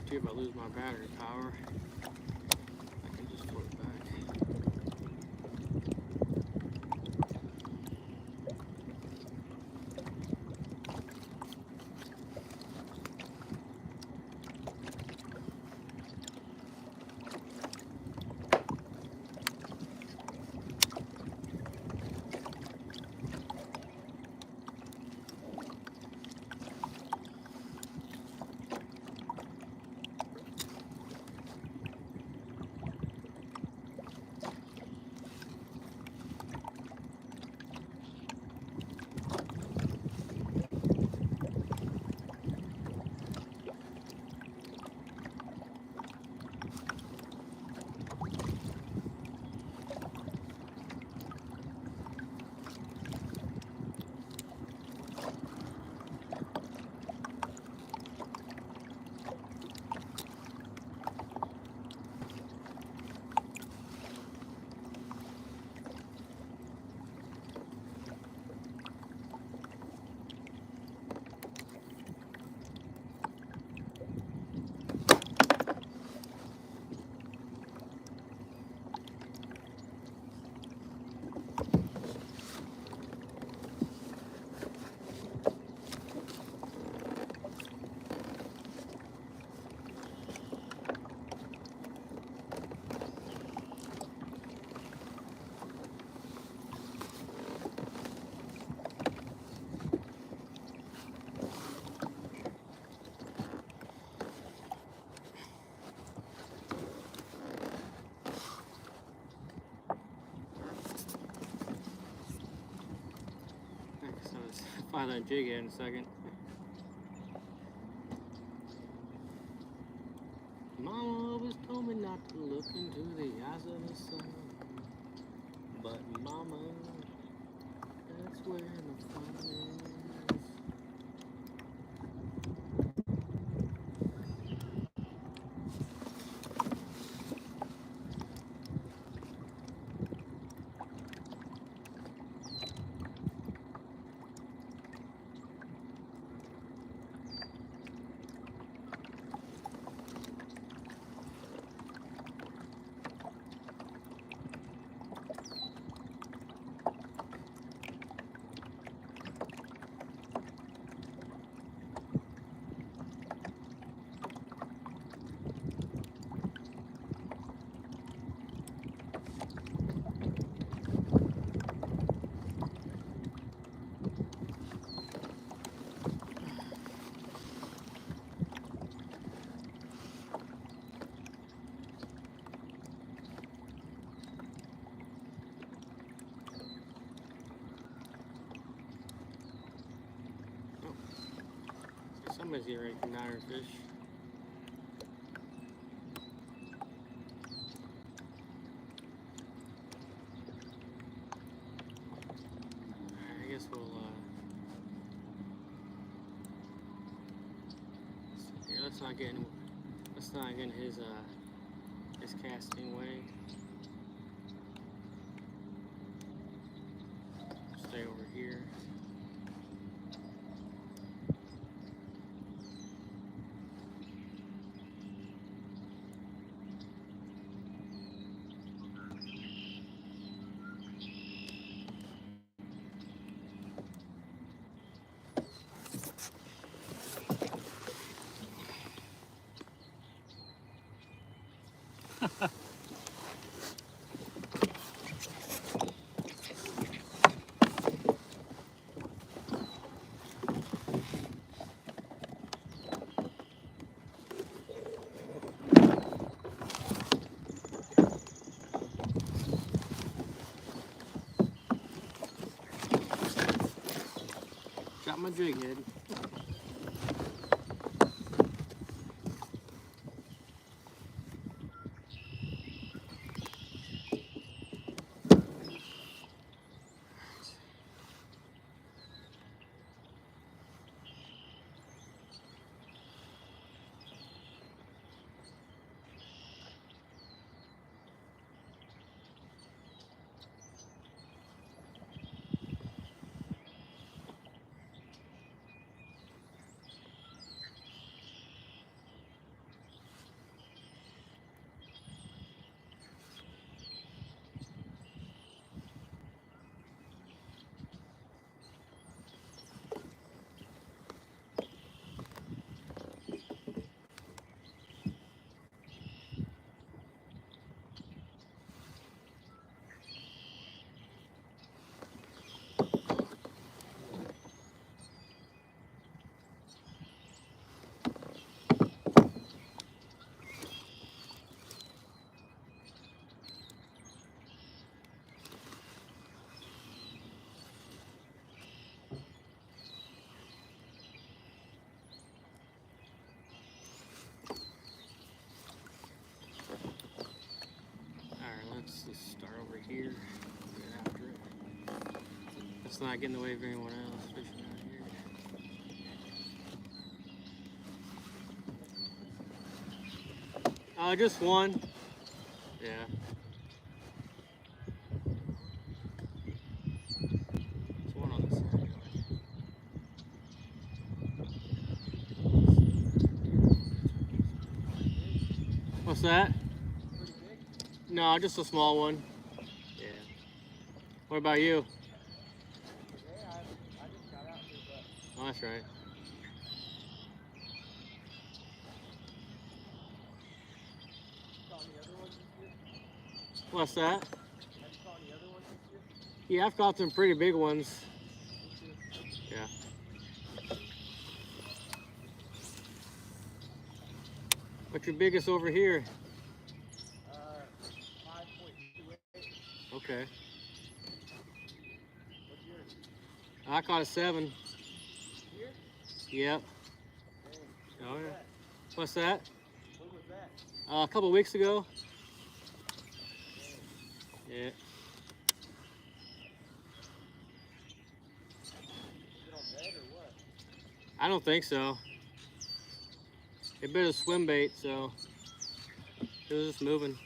too if I lose my battery power. I can just flip back. So let's find that jig head in a second. Mama always told me not to look into the eyes of the sun, but Mama, that's where the fun is. Somebody's getting ready to nine or fish. I guess we'll here, let's not get in his casting way. Stay over here. Got my jig head. Let's not get in the way of anyone else fishing out here. Just one. Yeah. There's one on this side. What's that? No, just a small one. Yeah. What about you? Oh, that's right. What's that? Yeah, I've caught some pretty big ones. Yeah. What's your biggest over here? 5.28. Okay. What's yours? I caught a 7. Here? Yep. Dang. Oh yeah. What's that? When was that? A couple weeks ago. Dang. Yeah. Is it on bed or what? I don't think so. It bit a swim bait, so it was just moving.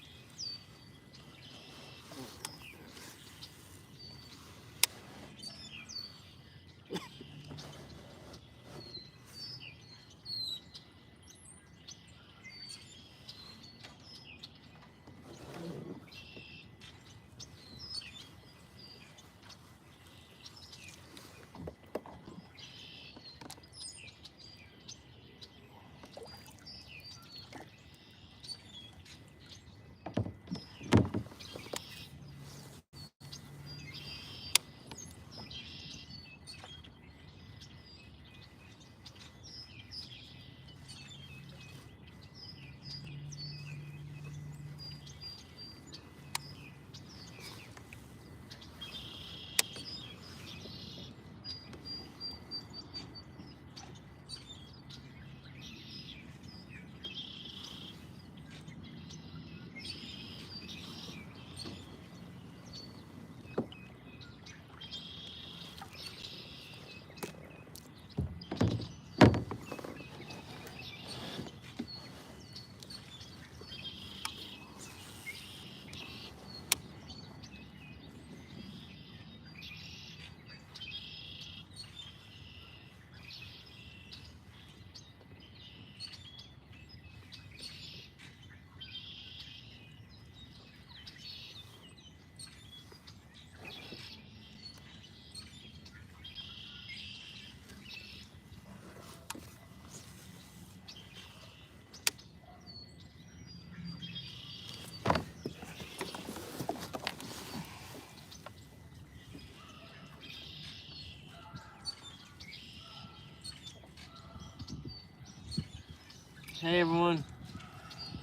Hey everyone.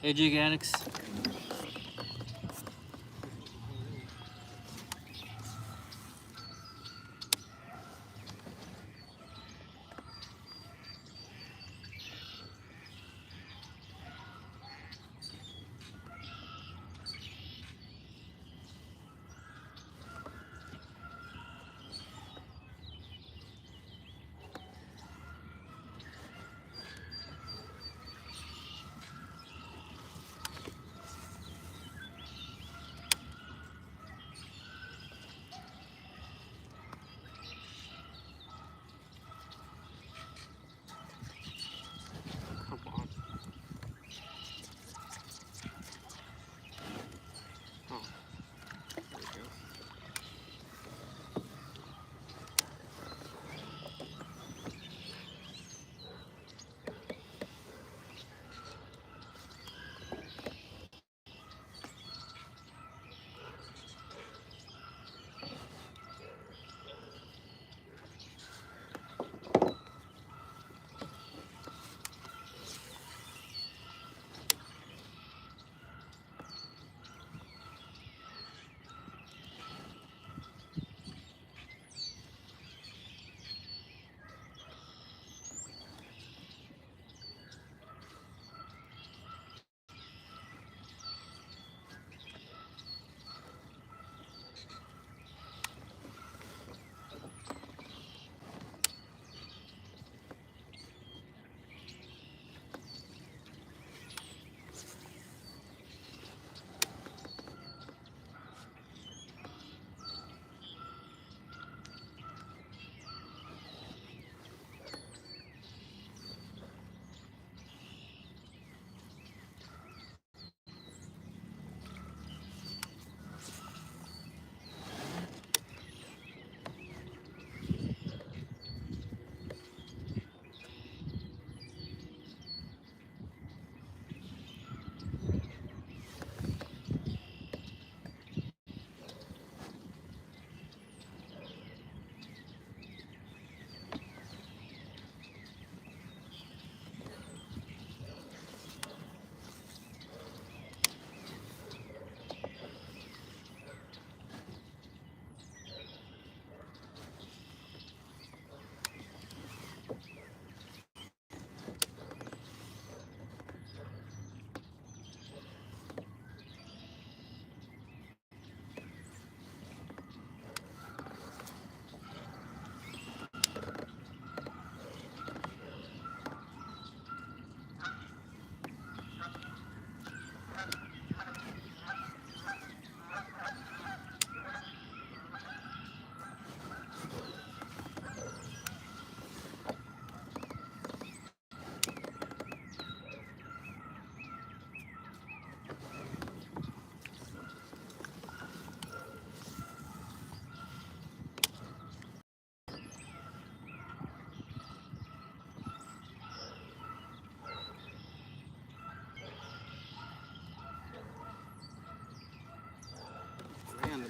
Hey jig addicts.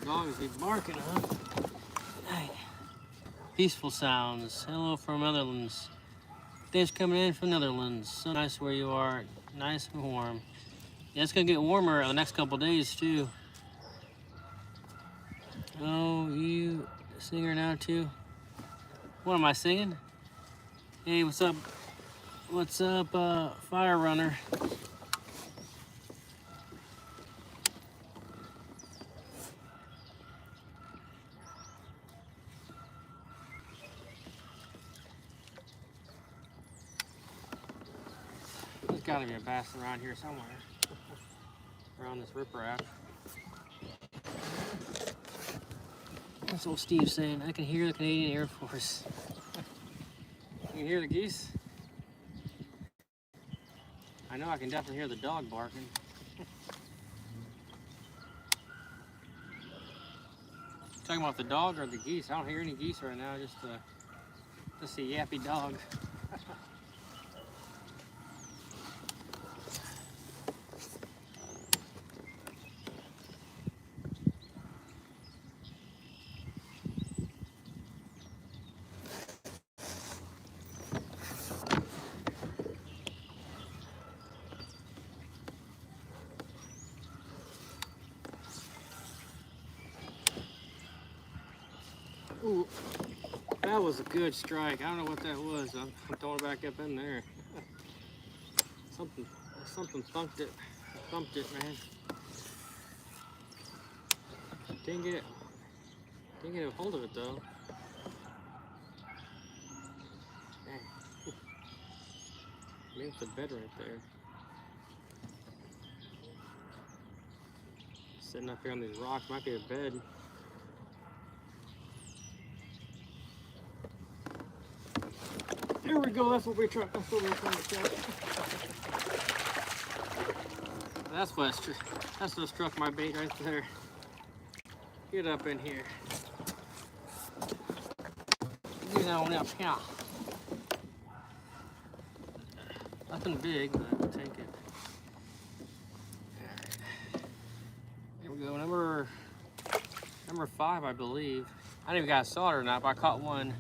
Dogs be barking, huh? Hey. Peaceful sounds. Hello from Netherlands. Days coming in from Netherlands. So nice where you are. Nice and warm. Yeah, it's gonna get warmer the next couple days too. Oh, you a singer now too? What am I singing? Hey, what's up? What's up, Fire Runner? There's gotta be a bass around here somewhere. Around this riprap. That's what Steve's saying. I can hear the Canadian Air Force. You can hear the geese? I know I can definitely hear the dog barking. Talking about the dog or the geese? I don't hear any geese right now, just a yappy dog. Ooh, that was a good strike. I don't know what that was. I'm throwing it back up in there. Something thumped it. Thumped it, man. Didn't get a hold of it though. Dang. Maybe it's a bed right there. Sitting up here on these rocks might be a bed. There we go. That's what we're trying to catch. That's what struck my bait right there. Get up in here. Get on up here. Nothing big, but I'll take it. Alright. Here we go. Number 5, I believe. I don't even got a solder or not, but I caught one.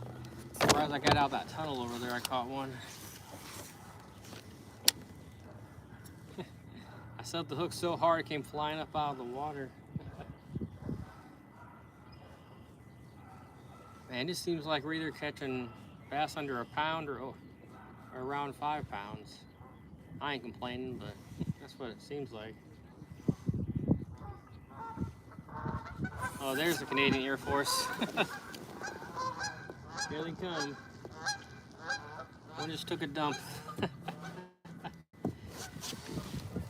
Right as I got out that tunnel over there, I caught one. I set the hook so hard it came flying up out of the water. Man, it just seems like we're either catching bass under a pound or around 5 pounds. I ain't complaining, but that's what it seems like. Oh, there's the Canadian Air Force. Here they come. One just took a dump.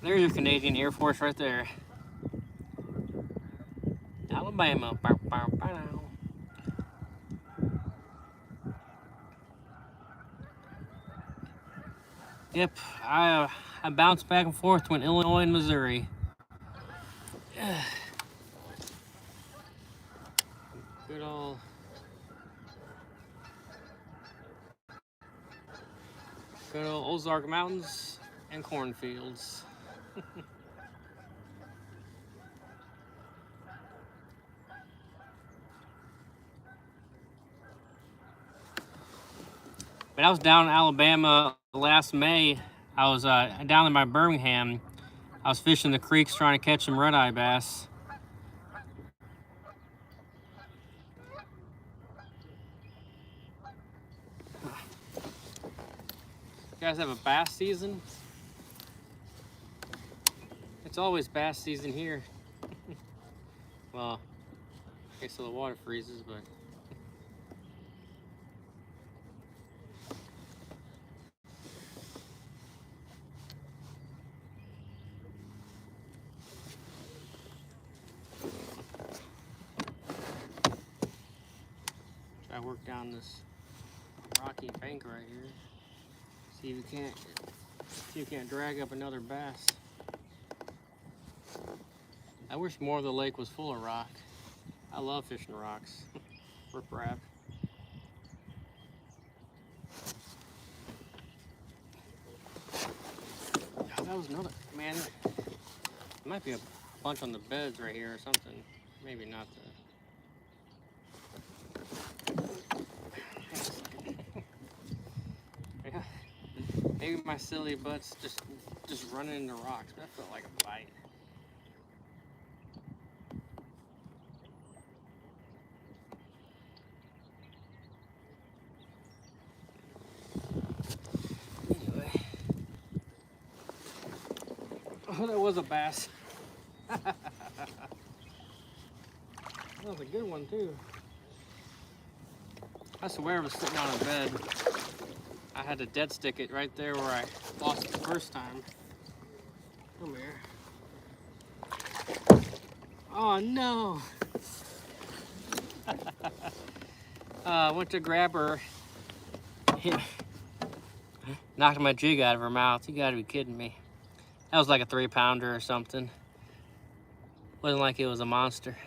There's your Canadian Air Force right there. Alabama. Yep, I bounced back and forth between Illinois and Missouri. Good old Ozark Mountains and cornfields. When I was down in Alabama last May, I was down in my Birmingham. I was fishing the creeks trying to catch some red-eye bass. You guys have a bass season? It's always bass season here. Well, okay, so the water freezes, but I work down this rocky bank right here. See if you can't drag up another bass. I wish more of the lake was full of rock. I love fishing rocks. Riprap. Oh, that was another, man. There might be a bunch on the beds right here or something. Maybe not the Maybe my silly butt's just running into rocks, but that felt like a bite. Anyway. Oh, that was a bass. That was a good one too. I swear I was sitting on a bed. I had to dead stick it right there where I lost it the first time. Come here. Oh no! I went to grab her. Knocked my jig out of her mouth. You gotta be kidding me. That was like a 3-pounder or something. Wasn't like it was a monster.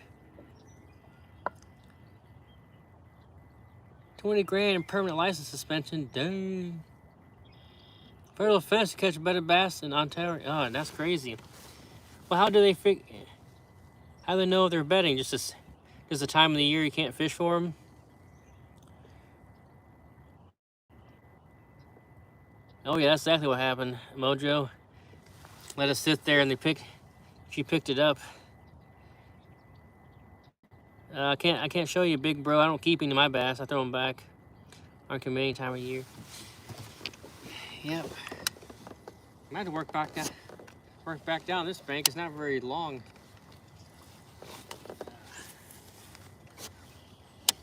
20 grand in permanent license suspension. Dang. Federal offense to catch a better bass in Ontario. Oh, that's crazy. Well, how do they how do they know if they're betting? Just the time of the year you can't fish for them? Oh yeah, that's exactly what happened. Mojo let us sit there and she picked it up. I can't show you, big bro. I don't keep any of my bass. I throw them back. Aren't come any time of year. Yep. I had to work back down this bank. It's not very long.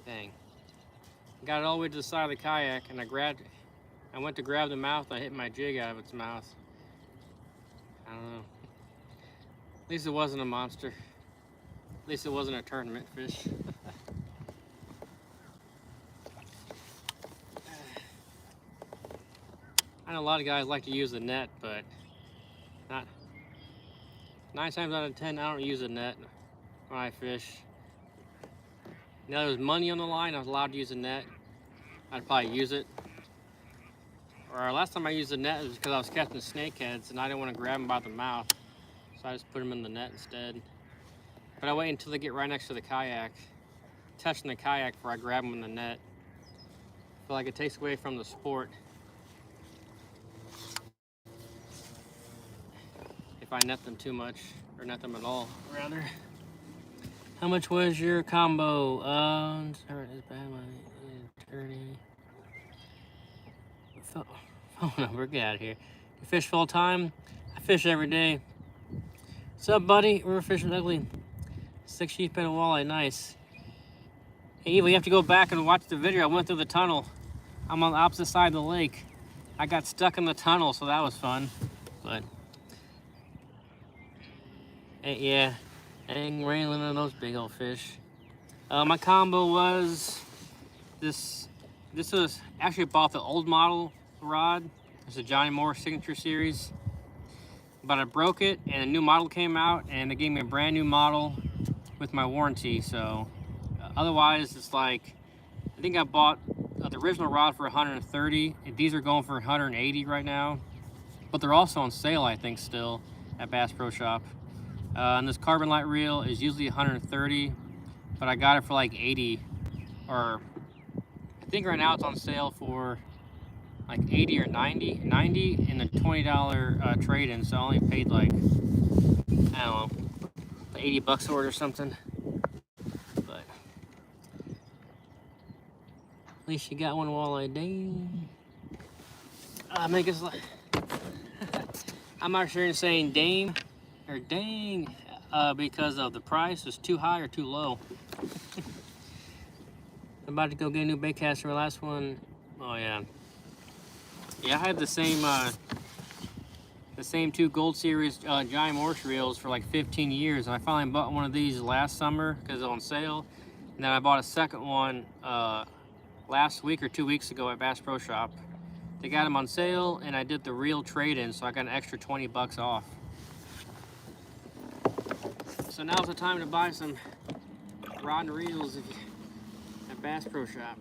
Dang. Got it all the way to the side of the kayak, and I went to grab the mouth, and I hit my jig out of its mouth. I don't know. At least it wasn't a monster. At least it wasn't a tournament fish. I know a lot of guys like to use the net, but not 9 times out of 10, I don't use a net when I fish. Now there's money on the line, I was allowed to use a net, I'd probably use it. Or last time I used the net was because I was catching snakeheads and I didn't want to grab them by the mouth, so I just put them in the net instead. But I wait until they get right next to the kayak, touching the kayak before I grab them in the net. I feel like it takes away from the sport if I net them too much, or net them at all, rather. How much was your combo? Attorney. Phone number, get out of here. You fish full time? I fish every day. What's up, buddy? We're fishing ugly. 6 sheep and a walleye, nice. Hey, Eva, you have to go back and watch the video. I went through the tunnel. I'm on the opposite side of the lake. I got stuck in the tunnel, so that was fun. But hey, yeah, ain't railing on those big old fish. My combo was this. This was actually bought the old model rod. It's a Johnny Moore Signature Series. But I broke it, and a new model came out, and they gave me a brand new model with my warranty. So otherwise, it's like, I think I bought the original rod for 130. These are going for 180 right now, but they're also on sale, I think, still at Bass Pro Shop. And this carbon light reel is usually 130, but I got it for like 80, or I think right now it's on sale for like 80 or 90 in the $20 trade-in, so I only paid like, I don't know, 80 bucks for it or something. But at least you got one walleye. Dang. Make us like I'm not sure saying dang or dang because of the price is too high or too low. I'm about to go get a new bait caster. Last one, oh yeah. Yeah, I had the same 2 Gold Series Johnny Morse reels for like 15 years, and I finally bought one of these last summer because it was on sale. And then I bought a second one last week or 2 weeks ago at Bass Pro Shop. They got them on sale, and I did the reel trade-in, so I got an extra 20 bucks off. So now's the time to buy some rod and reels at Bass Pro Shop.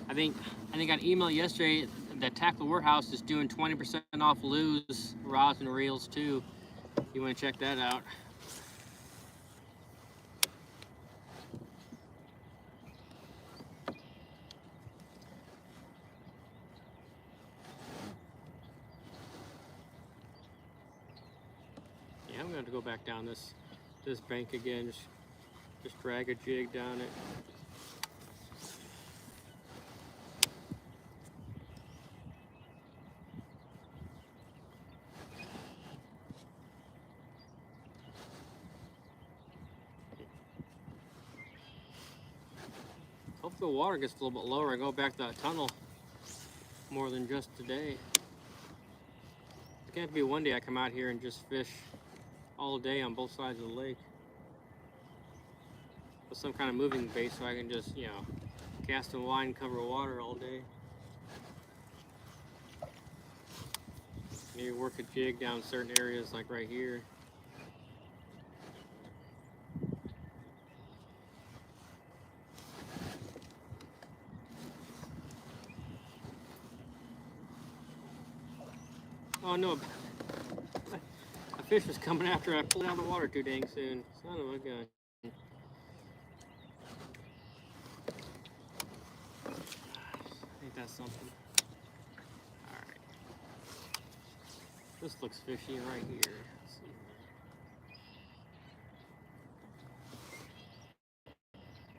I think I got an email yesterday that Tackle Warehouse is doing 20% off Lew's rods and reels too. You want to check that out. gonna have to go back down this bank again. Just drag a jig down it. Hopefully the water gets a little bit lower. I go back to that tunnel more than just today. It can't be one day I come out here and just fish all day on both sides of the lake with some kind of moving bait, so I can just, you know, cast and line, cover water all day. Maybe work a jig down certain areas like right here. Oh no, a fish was coming after I pulled out of the water too dang soon. Son of a gun. Ain't that something? Alright. This looks fishy right here. Let's see.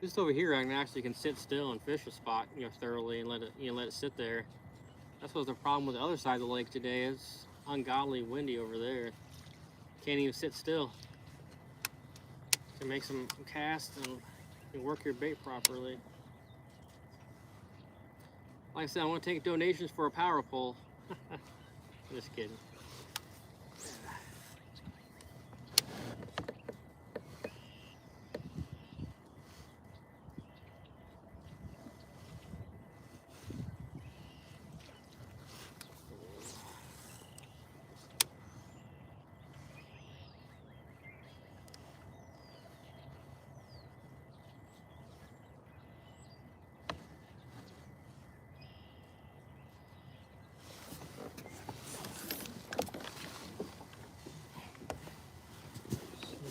Just over here I can sit still and fish a spot, you know, thoroughly and let it sit there. That's what's the problem with the other side of the lake today. It's ungodly windy over there. Can't even sit still to make some casts and work your bait properly. Like I said, I want to take donations for a power pole. Just kidding.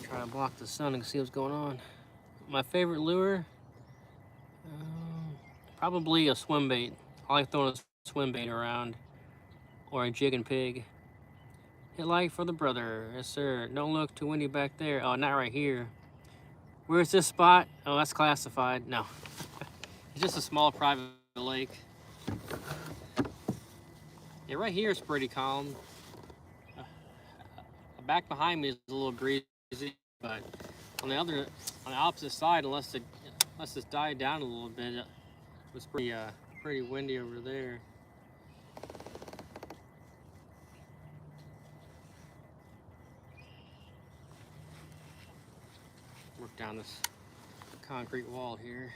Try to block the sun and see what's going on. My favorite lure, probably a swim bait. I like throwing a swim bait around, or a jig and pig. Hit like for the brother, yes sir. Don't look too windy back there. Oh, not right here. Where's this spot? Oh, that's classified. No, it's just a small private lake. Yeah, right here is pretty calm. Back behind me is a little breezy, but on the opposite side, unless it's died down a little bit, it was pretty windy over there. Work down this concrete wall here.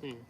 Hmm.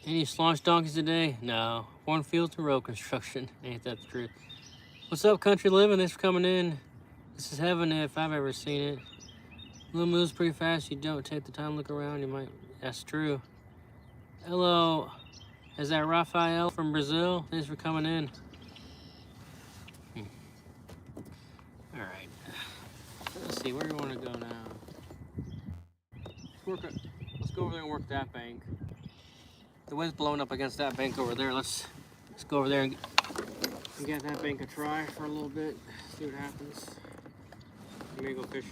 Any slaunch donkeys today? No. Cornfields and road construction. Ain't that the truth? What's up, country living? Thanks for coming in. This is heaven if I've ever seen it. Little moves pretty fast. You don't take the time to look around. You might. That's true. Hello. Is that Rafael from Brazil? Thanks for coming in. All right. Let's see. Where do you want to go now? Let's go over there and work that bank. The wind's blowing up against that bank over there. Let's go over there and get that bank a try for a little bit. See what happens. Maybe go fish.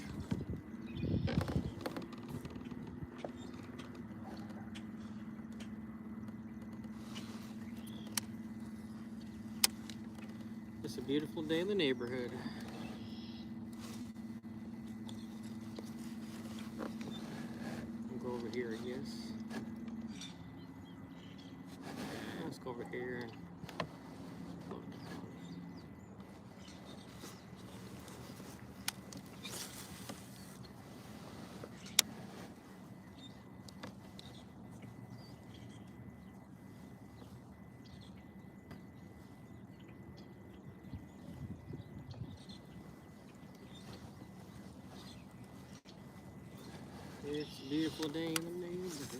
It's a beautiful day in the neighborhood. We'll go over here, I guess. Let's go over here and it's a beautiful day in the neighborhood.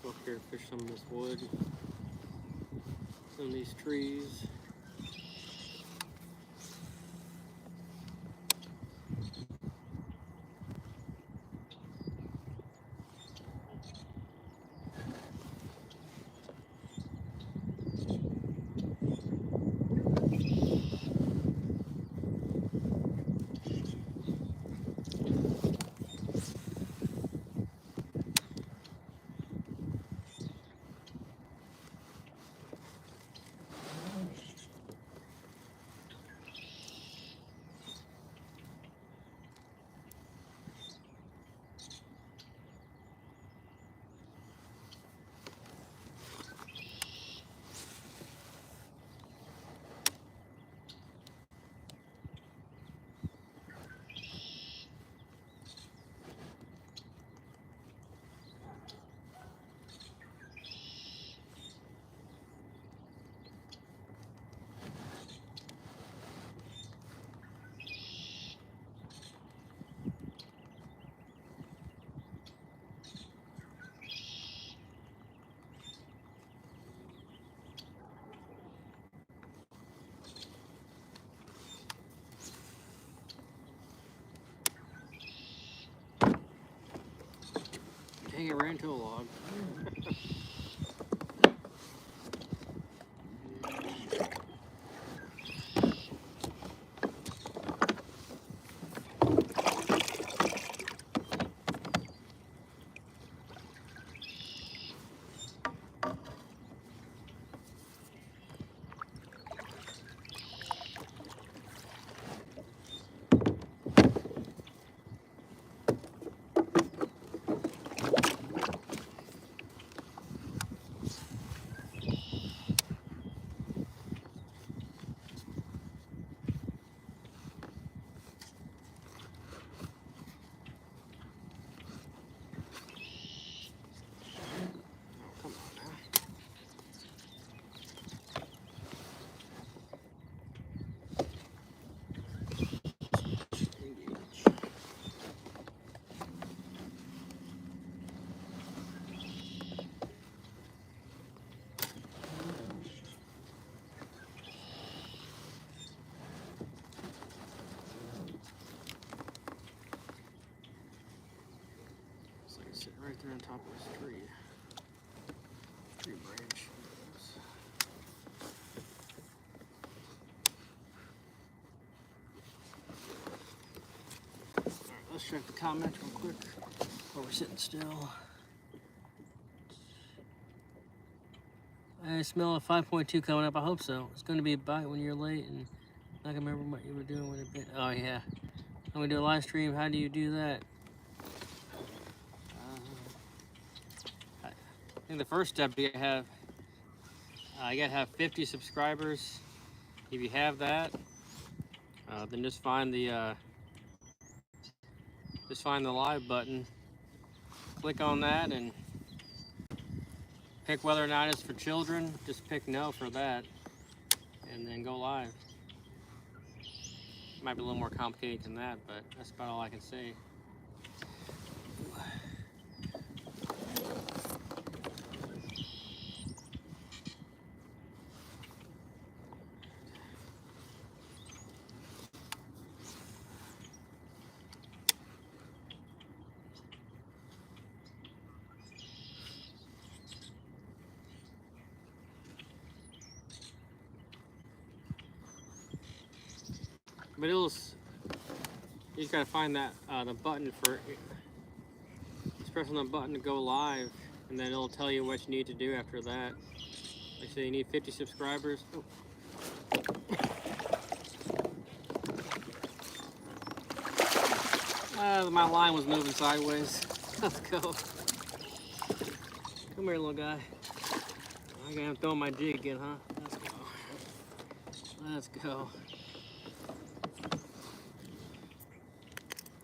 Go up here, fish some of this wood, some of these trees. Dang, it ran into a log. Sitting right there on top of this tree branch. Alright, let's check the comments real quick while we're sitting still. I I smell a 5.2 coming up. I hope so. It's going to be a bite when you're late, and I can remember what you were doing when it bit. Oh yeah. I'm gonna do a live stream. How do you do that? I think the first step you gotta have 50 subscribers. If you have that, then just find the live button. Click on that and pick whether or not it's for children. Just pick no for that, and then go live. Might be a little more complicated than that, but that's about all I can say. But you just gotta find that the button for. Just press on the button to go live, and then it'll tell you what you need to do after that. Like I say, you need 50 subscribers. Oh. My line was moving sideways. Let's go. Come here, little guy. I'm throwing my jig again, huh? Let's go. Let's go.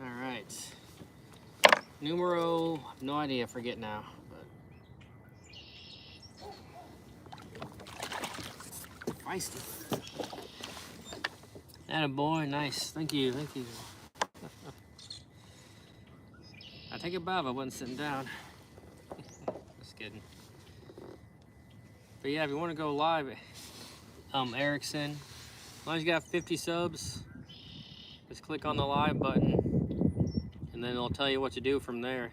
All right. Numero, no idea, forget now. But feisty. Attaboy, nice. Thank you, thank you. I take it back if I wasn't sitting down. Just kidding. But yeah, if you want to go live, Erickson, as long as you got 50 subs, just click on the live button, and then it'll tell you what to do from there,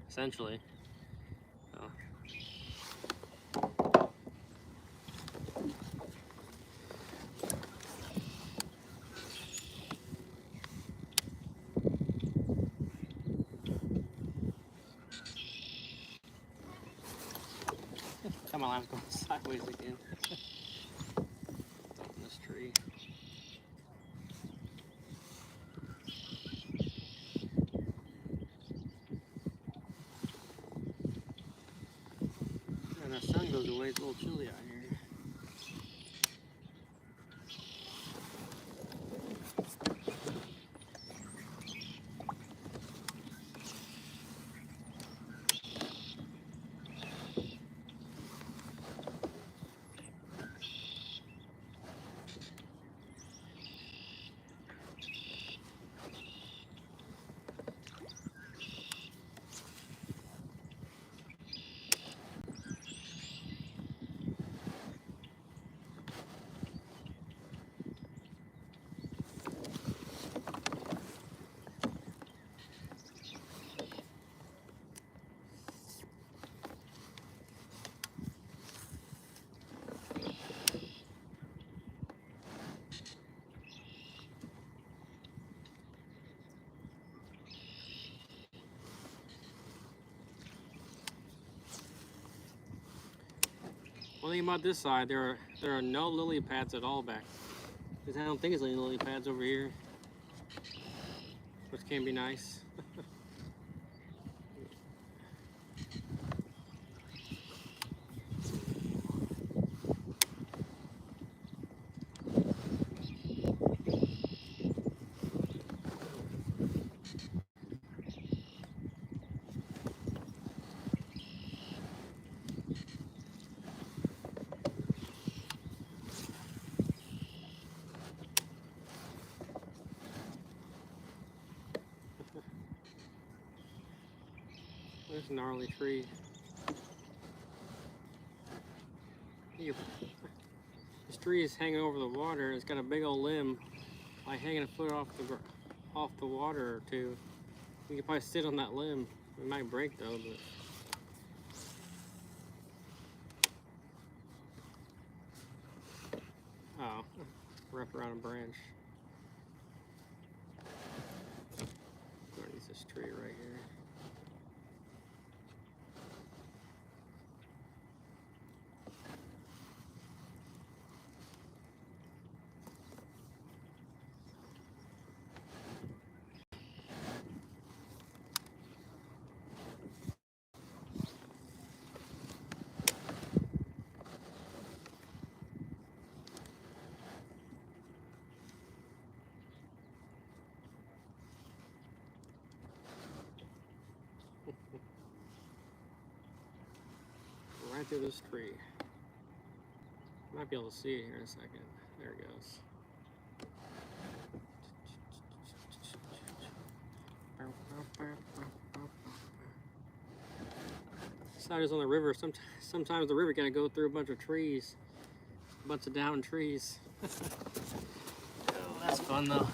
essentially. So. My line's going sideways again. Up in this tree. And the sun goes away, it's a little chilly out here. One thing about this side, there are no lily pads at all back. Because I don't think there's any lily pads over here, which can be nice. There's a gnarly tree. This tree is hanging over the water. It's got a big old limb, like hanging a foot off the water or two. You could probably sit on that limb. It might break though, but. Oh, wrap around a branch. Underneath this tree right here. right through this tree. Might be able to see it here in a second. There it goes. Side is on the river. Sometimes the river gotta go through a bunch of trees, a bunch of downed trees. Oh, that's fun though.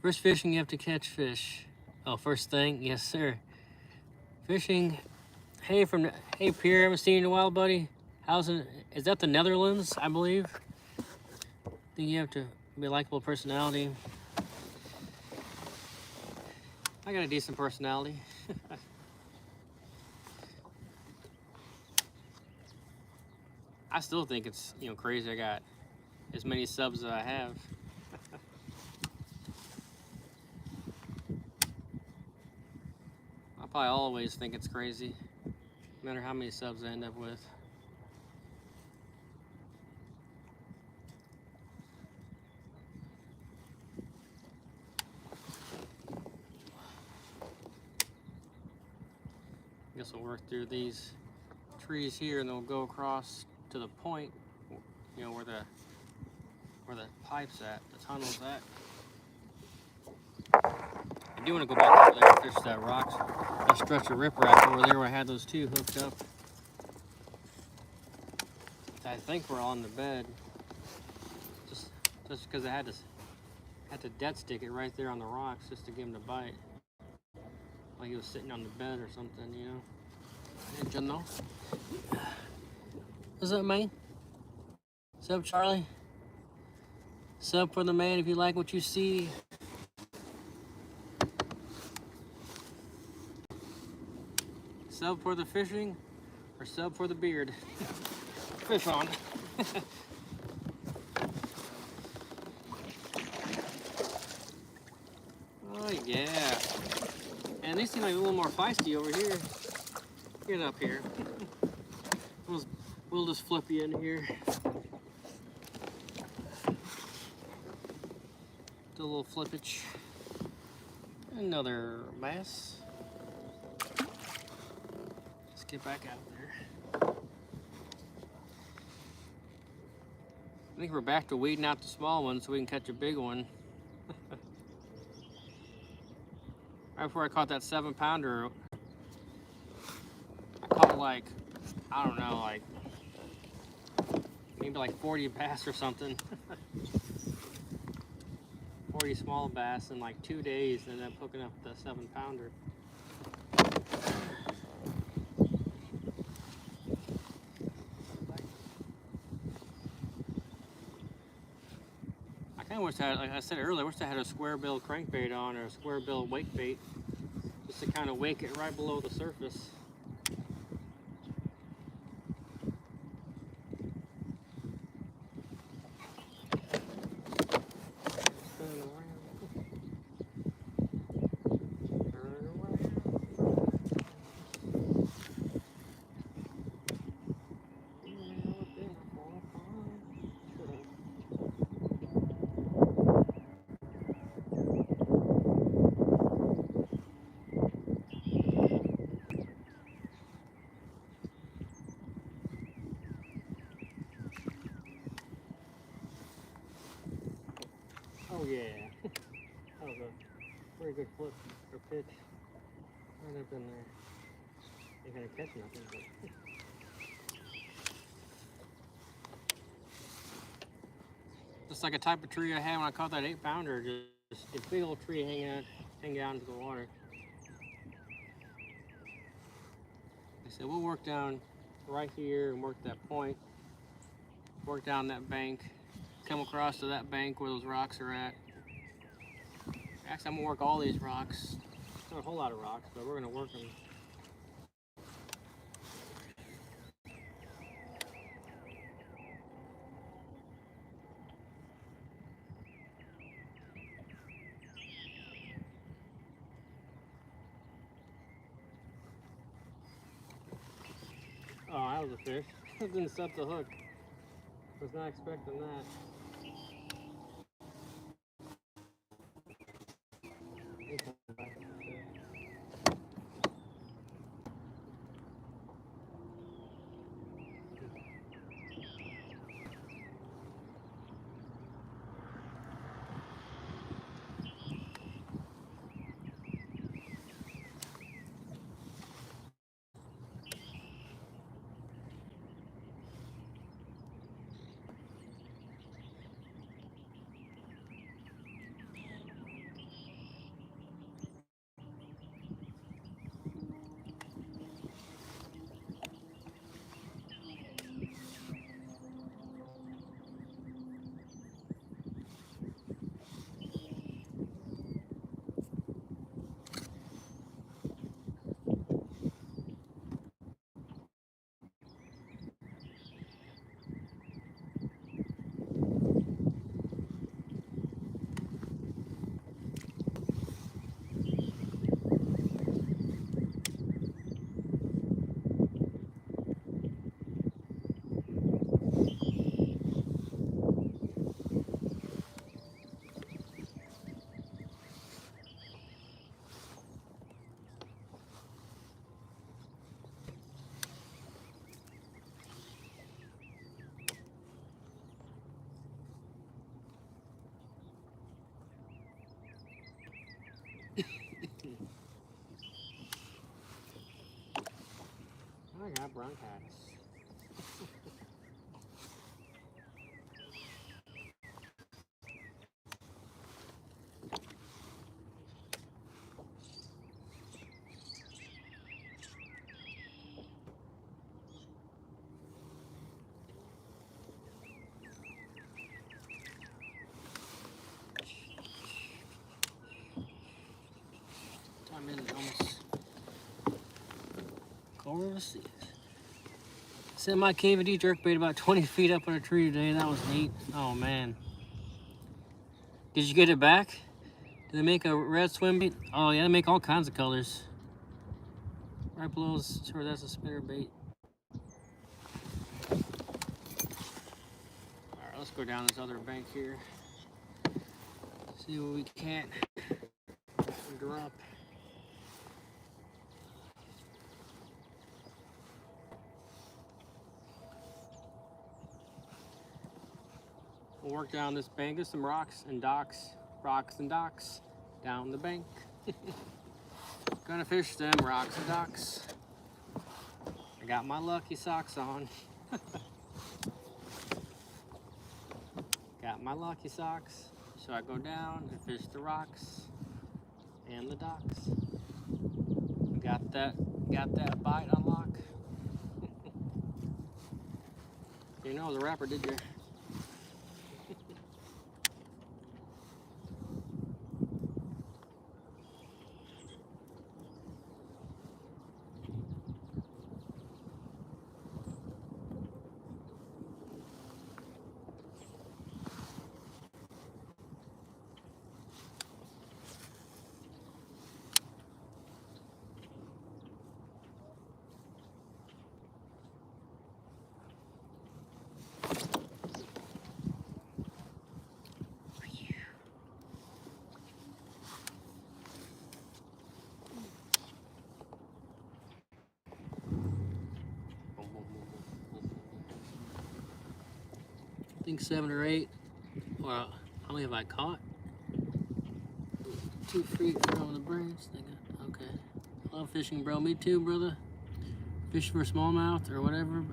First fishing, you have to catch fish. Oh, first thing, yes sir. Fishing. Hey Pierre, haven't seen you in a while, buddy. How's it? Is that the Netherlands, I believe? I think you have to be a likable personality. I got a decent personality. I still think it's, you know, crazy I got as many subs as I have. I probably always think it's crazy, no matter how many subs I end up with. Guess we'll work through these trees here and then we'll go across to the point, you know, where the pipe's at, the tunnel's at. I do want to go back over there and fish that rocks, that stretch of riprap over there where I had those two hooked up. I think we're on the bed, just because I had to dead stick it right there on the rocks just to give him the bite. Like he was sitting on the bed or something, you know. Hey, John, no. What's up, man? What's up, Charlie? Sub for the man if you like what you see. Sub for the fishing or sub for the beard? Fish on. Oh yeah. And these seem like a little more feisty over here. Get up here. We'll just flip you in here. Do a little flippage. Another bass. Let's get back out there. I think we're back to weeding out the small ones so we can catch a big one. Right before I caught that 7-pounder, I caught like, I don't know, like maybe like 40 bass or something. 40 small bass in like 2 days, and then hooking up the 7-pounder. I kind of wish I had, like I said earlier, I wish I had a square bill crankbait on or a square bill wake bait, just to kind of wake it right below the surface. Oh yeah, that was a very good flip or pitch. Right up in there. Ain't gonna catch nothing, but just like a type of tree I had when I caught that 8-pounder, just a big old tree hanging out into the water. I said we'll work down right here and work that point, work down that bank, come across to that bank where those rocks are at. Actually, I'm gonna work all these rocks. Not a whole lot of rocks, but we're gonna work them. Oh, that was a fish. Didn't set the hook. Was not expecting that. got bronchitis. Time is almost quarter of 6. Set my KVD jerkbait about 20 feet up on a tree today. That was neat. Oh man. Did you get it back? Did they make a red swim bait? Oh yeah, they make all kinds of colors. Right below is sure that's a spinner bait. Alright, let's go down this other bank here. See what we can't drop. We'll work down this bank. There's some rocks and docks down the bank. Gonna fish them rocks and docks. I got my lucky socks on. Got my lucky socks. So I go down and fish the rocks and the docks. Got that bite on lock. You know the rapper, did you? I think 7 or 8. Well, how many have I caught? 2 feet from the branch. Okay. Love fishing, bro. Me too, brother. Fishing for smallmouth or whatever.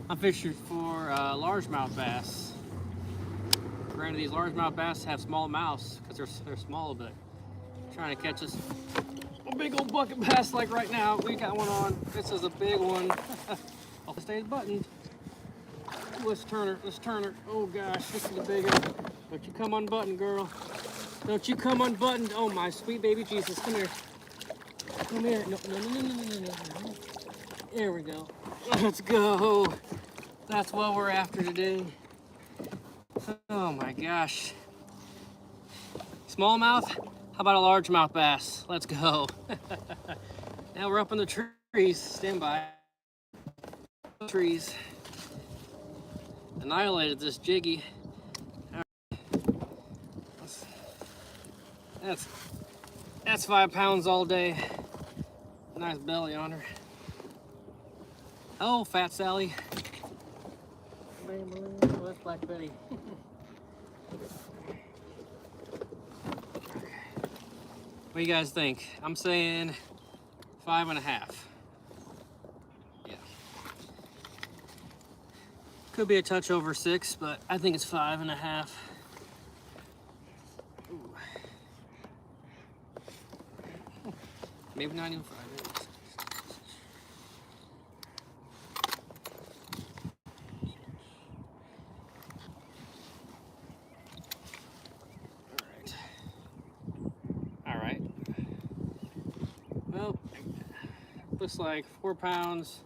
I'm fishing for largemouth bass. Granted, these largemouth bass have small mouths because they're small, but trying to catch us a big old bucket bass like right now. We got one on. This is a big one. Hope it stays buttoned. Let's turn her. Oh gosh, this is a big one. Don't you come unbuttoned, girl. Don't you come unbuttoned. Oh my sweet baby Jesus, come here. Come here. No. There we go. Let's go. That's what we're after today. Oh my gosh. Smallmouth? How about a largemouth bass? Let's go. Now we're up in the trees. Stand by. Trees. Annihilated this jiggy. That's 5 pounds all day. Nice belly on her. Oh, Fat Sally. Oh, that's Black Betty. What do you guys think? I'm saying 5.5. Yeah. Could be a touch over 6, but I think it's 5.5. Ooh. Maybe not even 5. All right. Well, looks like 4 pounds,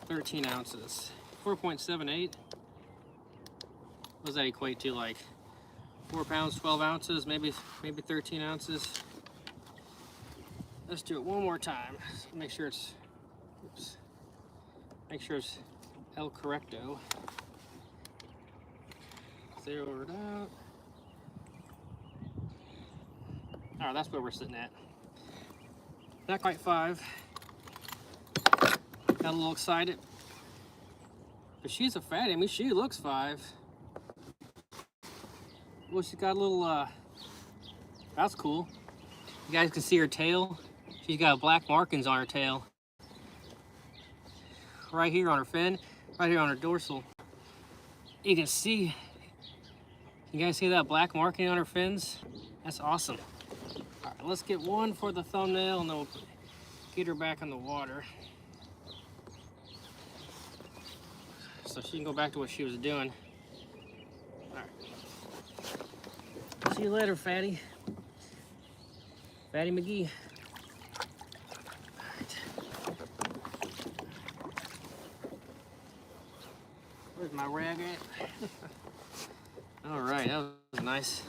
13 ounces. 4.78. What does that equate to? Like 4 pounds, 12 ounces, maybe 13 ounces. Let's do it one more time. Make sure it's, oops. Make sure it's El Correcto. Zero it out. All right, that's where we're sitting at. Not quite 5. Got a little excited. But she's a fatty. I mean, she looks 5. Well, she's got a little, that's cool. You guys can see her tail. She's got black markings on her tail. right here on her fin, right here on her dorsal. You can see, you guys see that black marking on her fins? That's awesome. All right, let's get one for the thumbnail and then we'll get her back in the water. So she can go back to what she was doing. All right. See you later, Fatty. Fatty McGee. All right. Where's my rag at? All right, that was nice.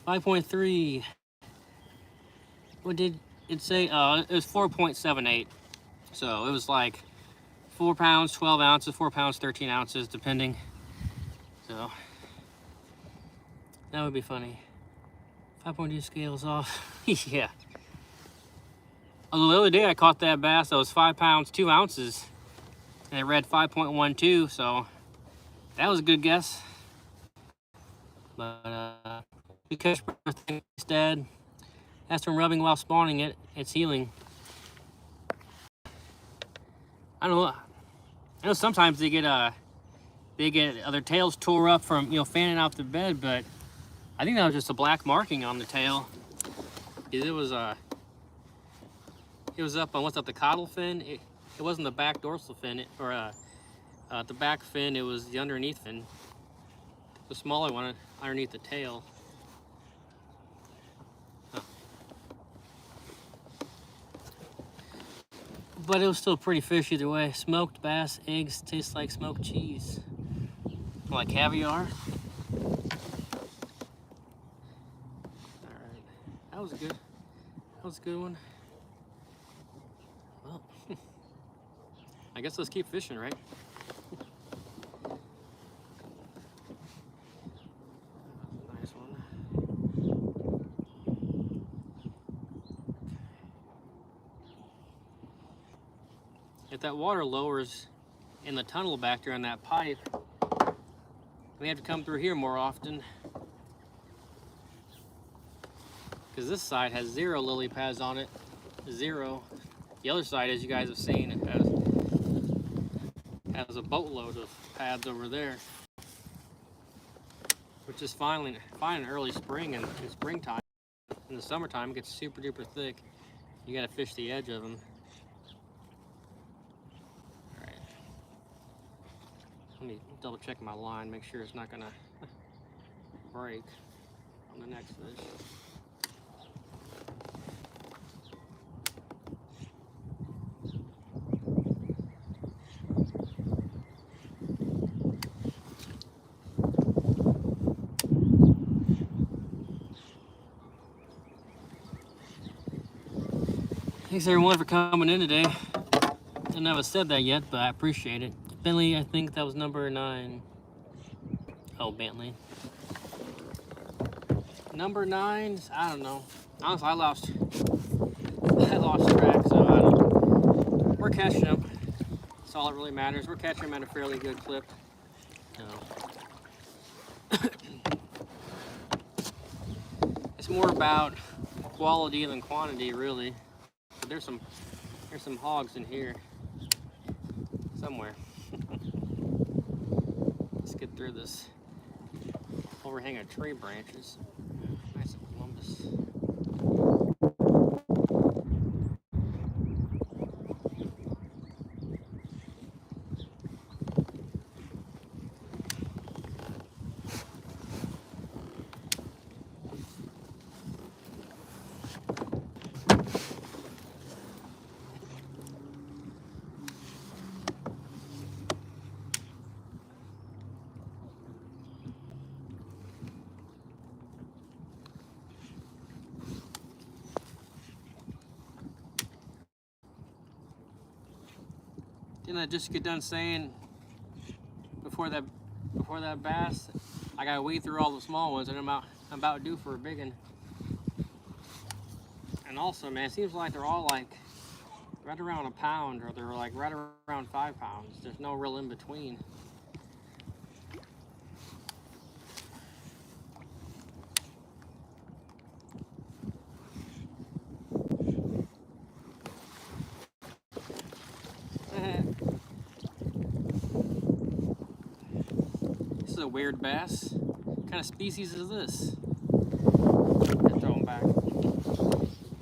5.3. What did it say? It was 4.78. So it was like 4 pounds, 12 ounces, 4 pounds, 13 ounces, depending. So that would be funny. 5.2 scales off. Yeah. Although the other day I caught that bass that was 5 pounds, 2 ounces. And it read 5.12, so that was a good guess. But because instead, that's from rubbing while spawning it, it's healing. I don't know. I know sometimes they get their tails tore up from fanning out the bed, but I think that was just a black marking on the tail. It was up on what's up the caudal fin. It wasn't the back dorsal fin, the back fin. It was the underneath fin, the smaller one underneath the tail. But it was still pretty fish either way. Smoked bass eggs taste like smoked cheese. Like caviar. Alright. That was good. That was a good one. Well, I guess let's keep fishing, right? Nice one. If that water lowers in the tunnel back there on that pipe, we have to come through here more often. Because this side has 0 lily pads on it. 0. The other side, as you guys have seen, it has a boatload of pads over there. Which is fine in early spring and in springtime. In the summertime, it gets super duper thick. You gotta fish the edge of them. Let me double check my line, make sure it's not gonna break on the next fish. Thanks everyone for coming in today. I never said that yet, but I appreciate it. Bentley, I think that was number 9. Oh, Bentley. Number 9, I don't know. Honestly, I lost track, so I don't know. We're catching them. That's all that really matters. We're catching them at a fairly good clip. So. It's more about quality than quantity, really. But there's some hogs in here somewhere. Let's get through this overhang of tree branches. Nice Columbus. Didn't I just get done saying before that bass, I gotta wade through all the small ones, and I'm about due for a big one. And also, man, it seems like they're all like right around a pound, or they're like right around 5 pounds. There's no real in between. a weird bass. What kind of species is this? Let's throw him back.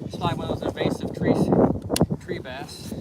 It's probably one of those invasive tree bass.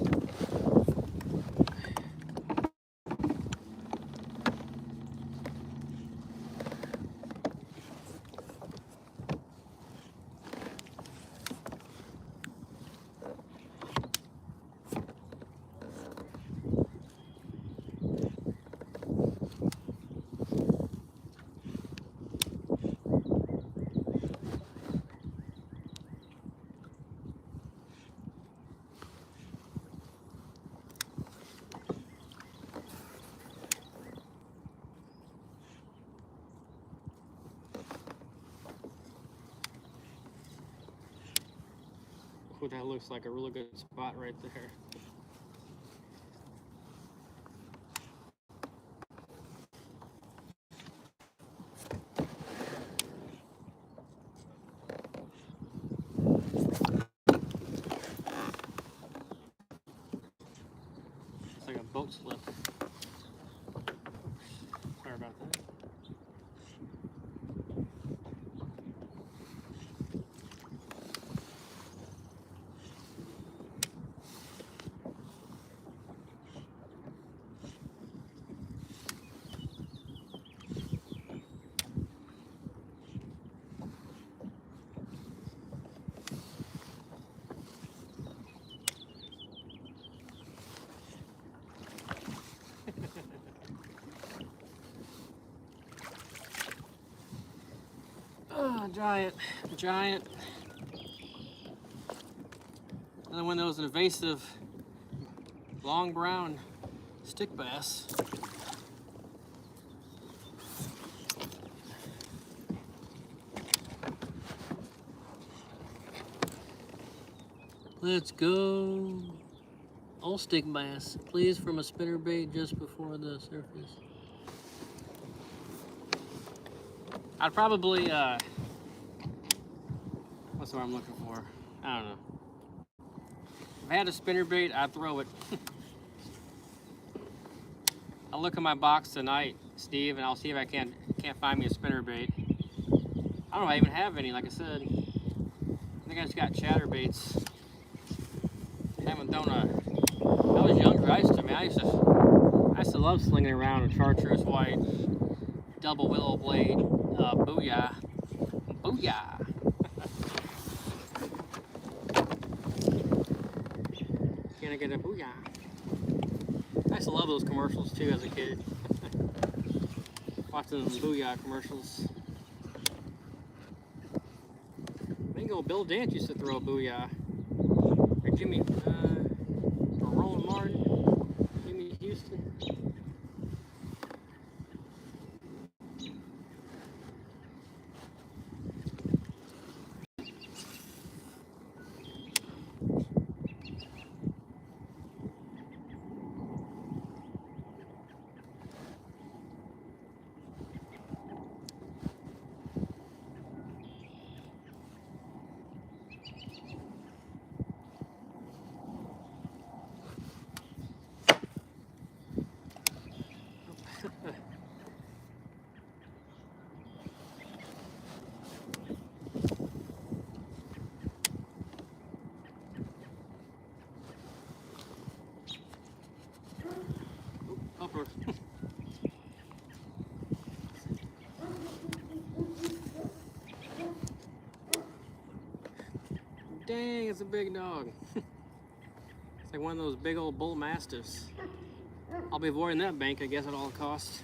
Ooh, that looks like a really good spot right there. It's like a boat slip. Sorry about that. Oh, giant. Another one of those invasive long brown stick bass. Let's go. Old stick bass, please, from a spinnerbait just before the surface. I'd probably, what's the word I'm looking for? I don't know. If I had a spinnerbait, I'd throw it. I'll look in my box tonight, Steve, and I'll see if I can't find me a spinnerbait. I don't know if I even have any, like I said. I think I just got chatterbaits. I haven't thrown a, I was younger, I used to love slinging around a chartreuse white, double willow blade, booyah. Booyah! Can I get a booyah? I used to love those commercials too as a kid. Watching those booyah commercials. I think old Bill Dance used to throw a booyah. Or Jimmy, or Roland Martin, Jimmy Houston. Upper. Dang, it's a big dog. It's like one of those big old bull mastiffs. I'll be avoiding that bank, I guess, at all costs.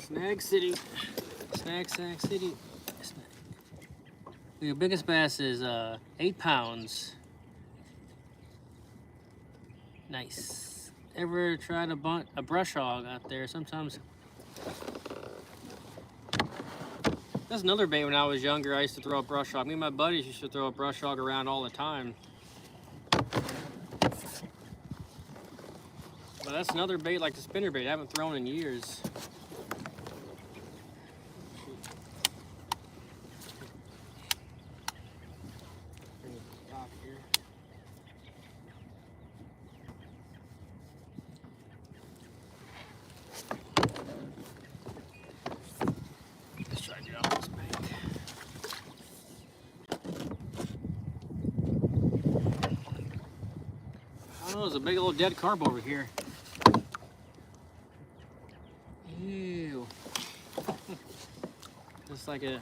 Snag City. Snag City. The biggest bass is 8 pounds. Nice. Ever tried a brush hog out there? Sometimes That's another bait. When I was younger, I used to throw a brush hog. Me and my buddies used to throw a brush hog around all the time. But that's another bait like the spinner bait I haven't thrown in years. Let's try to get off this bank. Oh, there's a big old dead carp over here. Ew. Just like a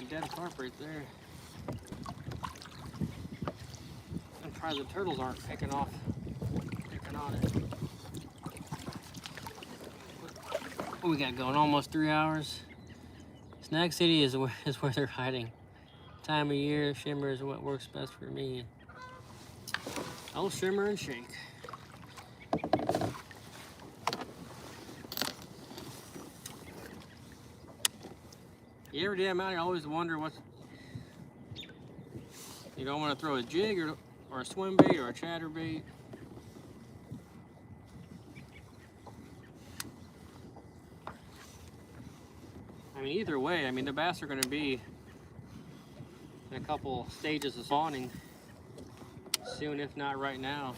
dead carp right there. I'm surprised the turtles aren't picking on it. What we got going? Almost 3 hours. Snag City is where they're hiding. Time of year, shimmer is what works best for me. I'll shimmer and shake. Every day I'm out here, I always wonder what's. You don't want to throw a jig or a swim bait or a chatterbait. I mean, either way, I mean, the bass are going to be in a couple stages of spawning soon, if not right now.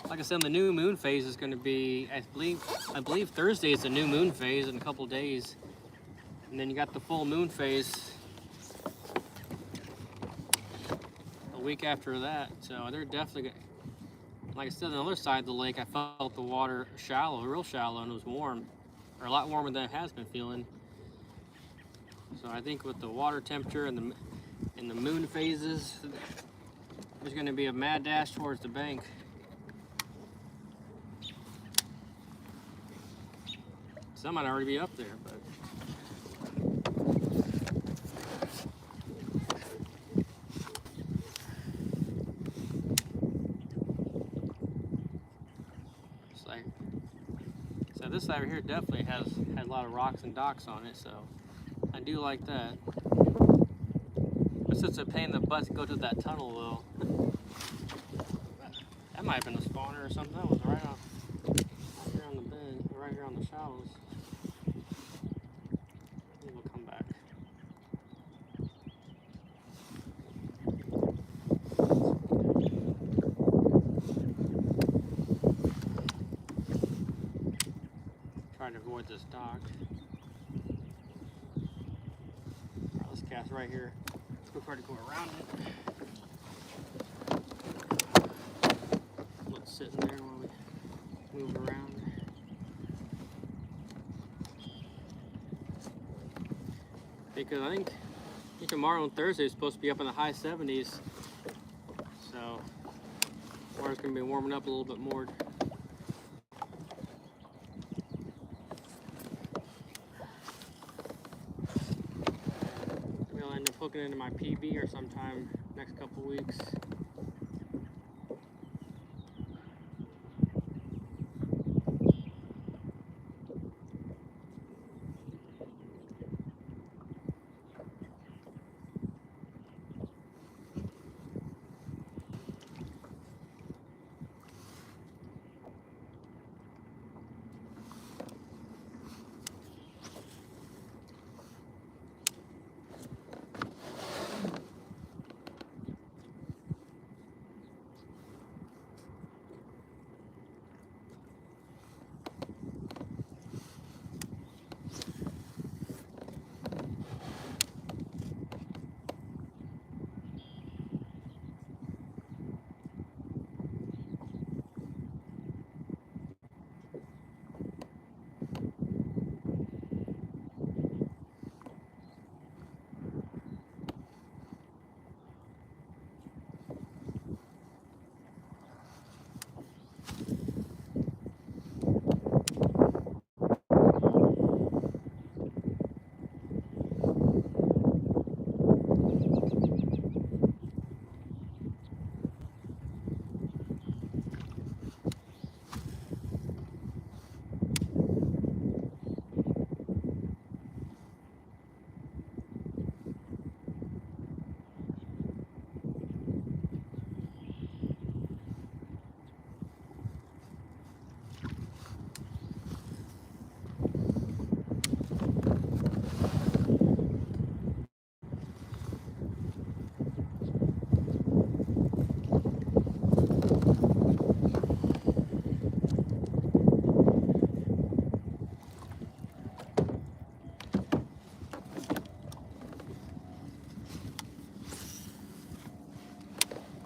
Like I said, the new moon phase is going to be, I believe Thursday is the new moon phase in a couple days, and then you got the full moon phase a week after that. So they're definitely, like I said, on the other side of the lake, I felt the water shallow, real shallow, and it was warm, or a lot warmer than it has been feeling. So I think with the water temperature and the moon phases, there's going to be a mad dash towards the bank. Some might already be up there, but it's like, so this side over here definitely has a lot of rocks and docks on it, so I do like that. It's just a pain in the butt to go through that tunnel though. That might have been a spawner or something. That was right here on the bend, right here on the shallows. We'll come back. Try to avoid this dock. Alright, let's cast right here. Let's try to go around it. Let's sit in there while we move around. Because I think tomorrow and Thursday is supposed to be up in the high 70s. So water's gonna be warming up a little bit more. Maybe I'll end up hooking into my PB or sometime next couple weeks.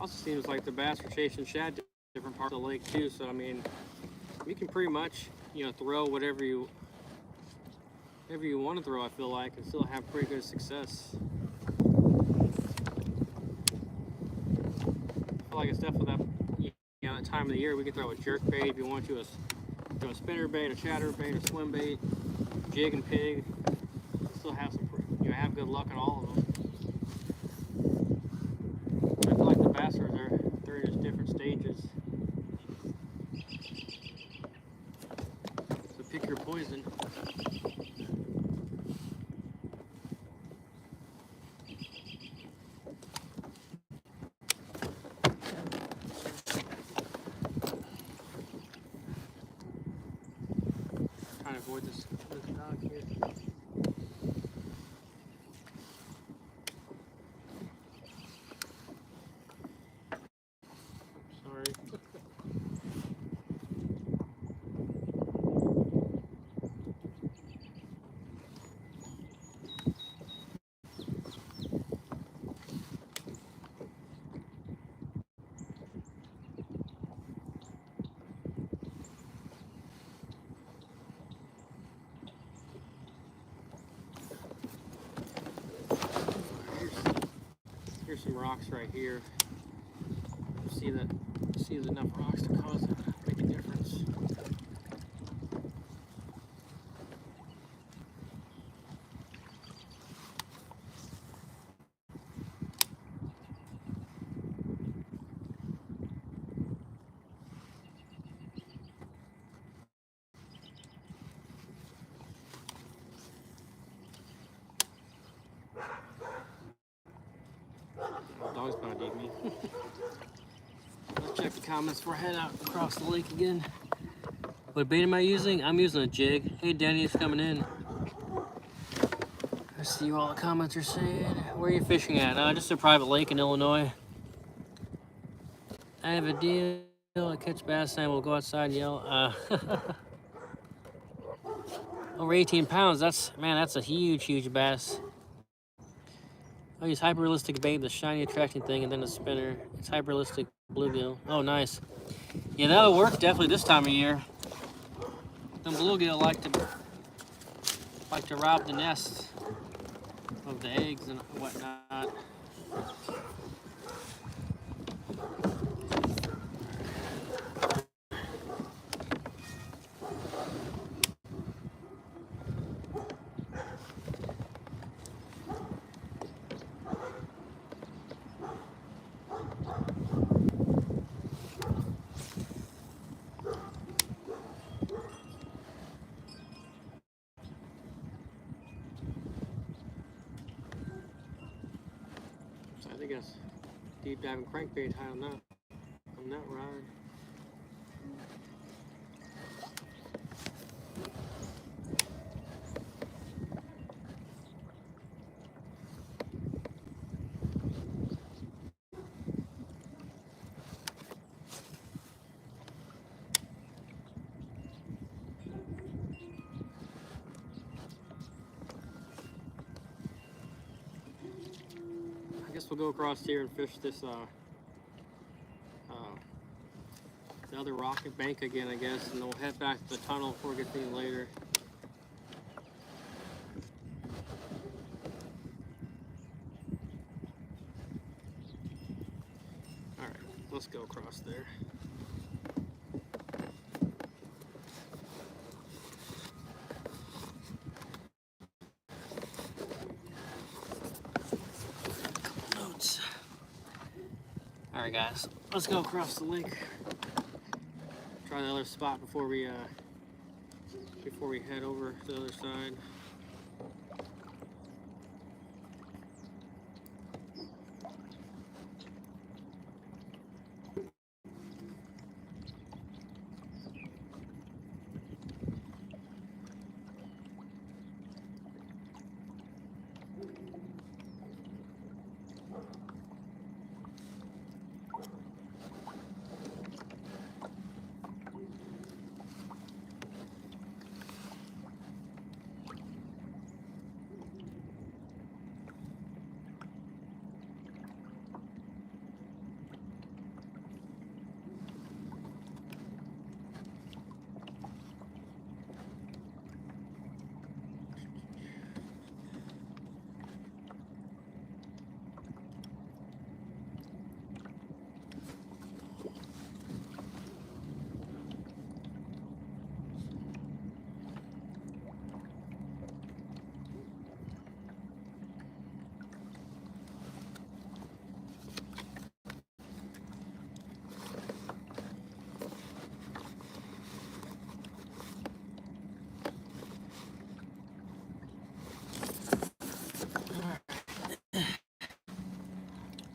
also seems like the bass are chasing shad different parts of the lake too. So I mean, you can pretty much, you know, throw whatever you want to throw. I feel like, and still have pretty good success. I feel like it's definitely that time of the year we can throw a jerk bait if you want to, a spinner bait, a chatter bait, a swim bait, jig and pig. Still have some, you know, have good luck on all of them. I feel like the bassers they're in just different stages. So pick your poison. Trying to avoid this dog here. Sorry. Here's some rocks right here. See there's enough rocks to cause it, make a difference. The dog's about to eat me. Let's check the comments before I head out across the lake again. What bait am I using? I'm using a jig. Hey, Denny's coming in. I see what all the comments are saying. Where are you fishing at? Just a private lake in Illinois. I have a deal. I catch bass and we'll go outside and yell. Over 18 pounds. That's a huge bass. I use hyper-realistic bait, the shiny attracting thing, and then a spinner. It's hyper-realistic bluegill. Oh, nice. Yeah, that'll work definitely this time of year. Them bluegill like to rob the nest of the eggs and whatnot. So I think that's deep diving crankbait high on that rod. I guess we'll go across here and fish this the other rocket bank again, I guess, and then we'll head back to the tunnel before we get to later. Alright, let's go across there. Notes. Alright guys, let's go across the lake. Try the other spot before we head over to the other side.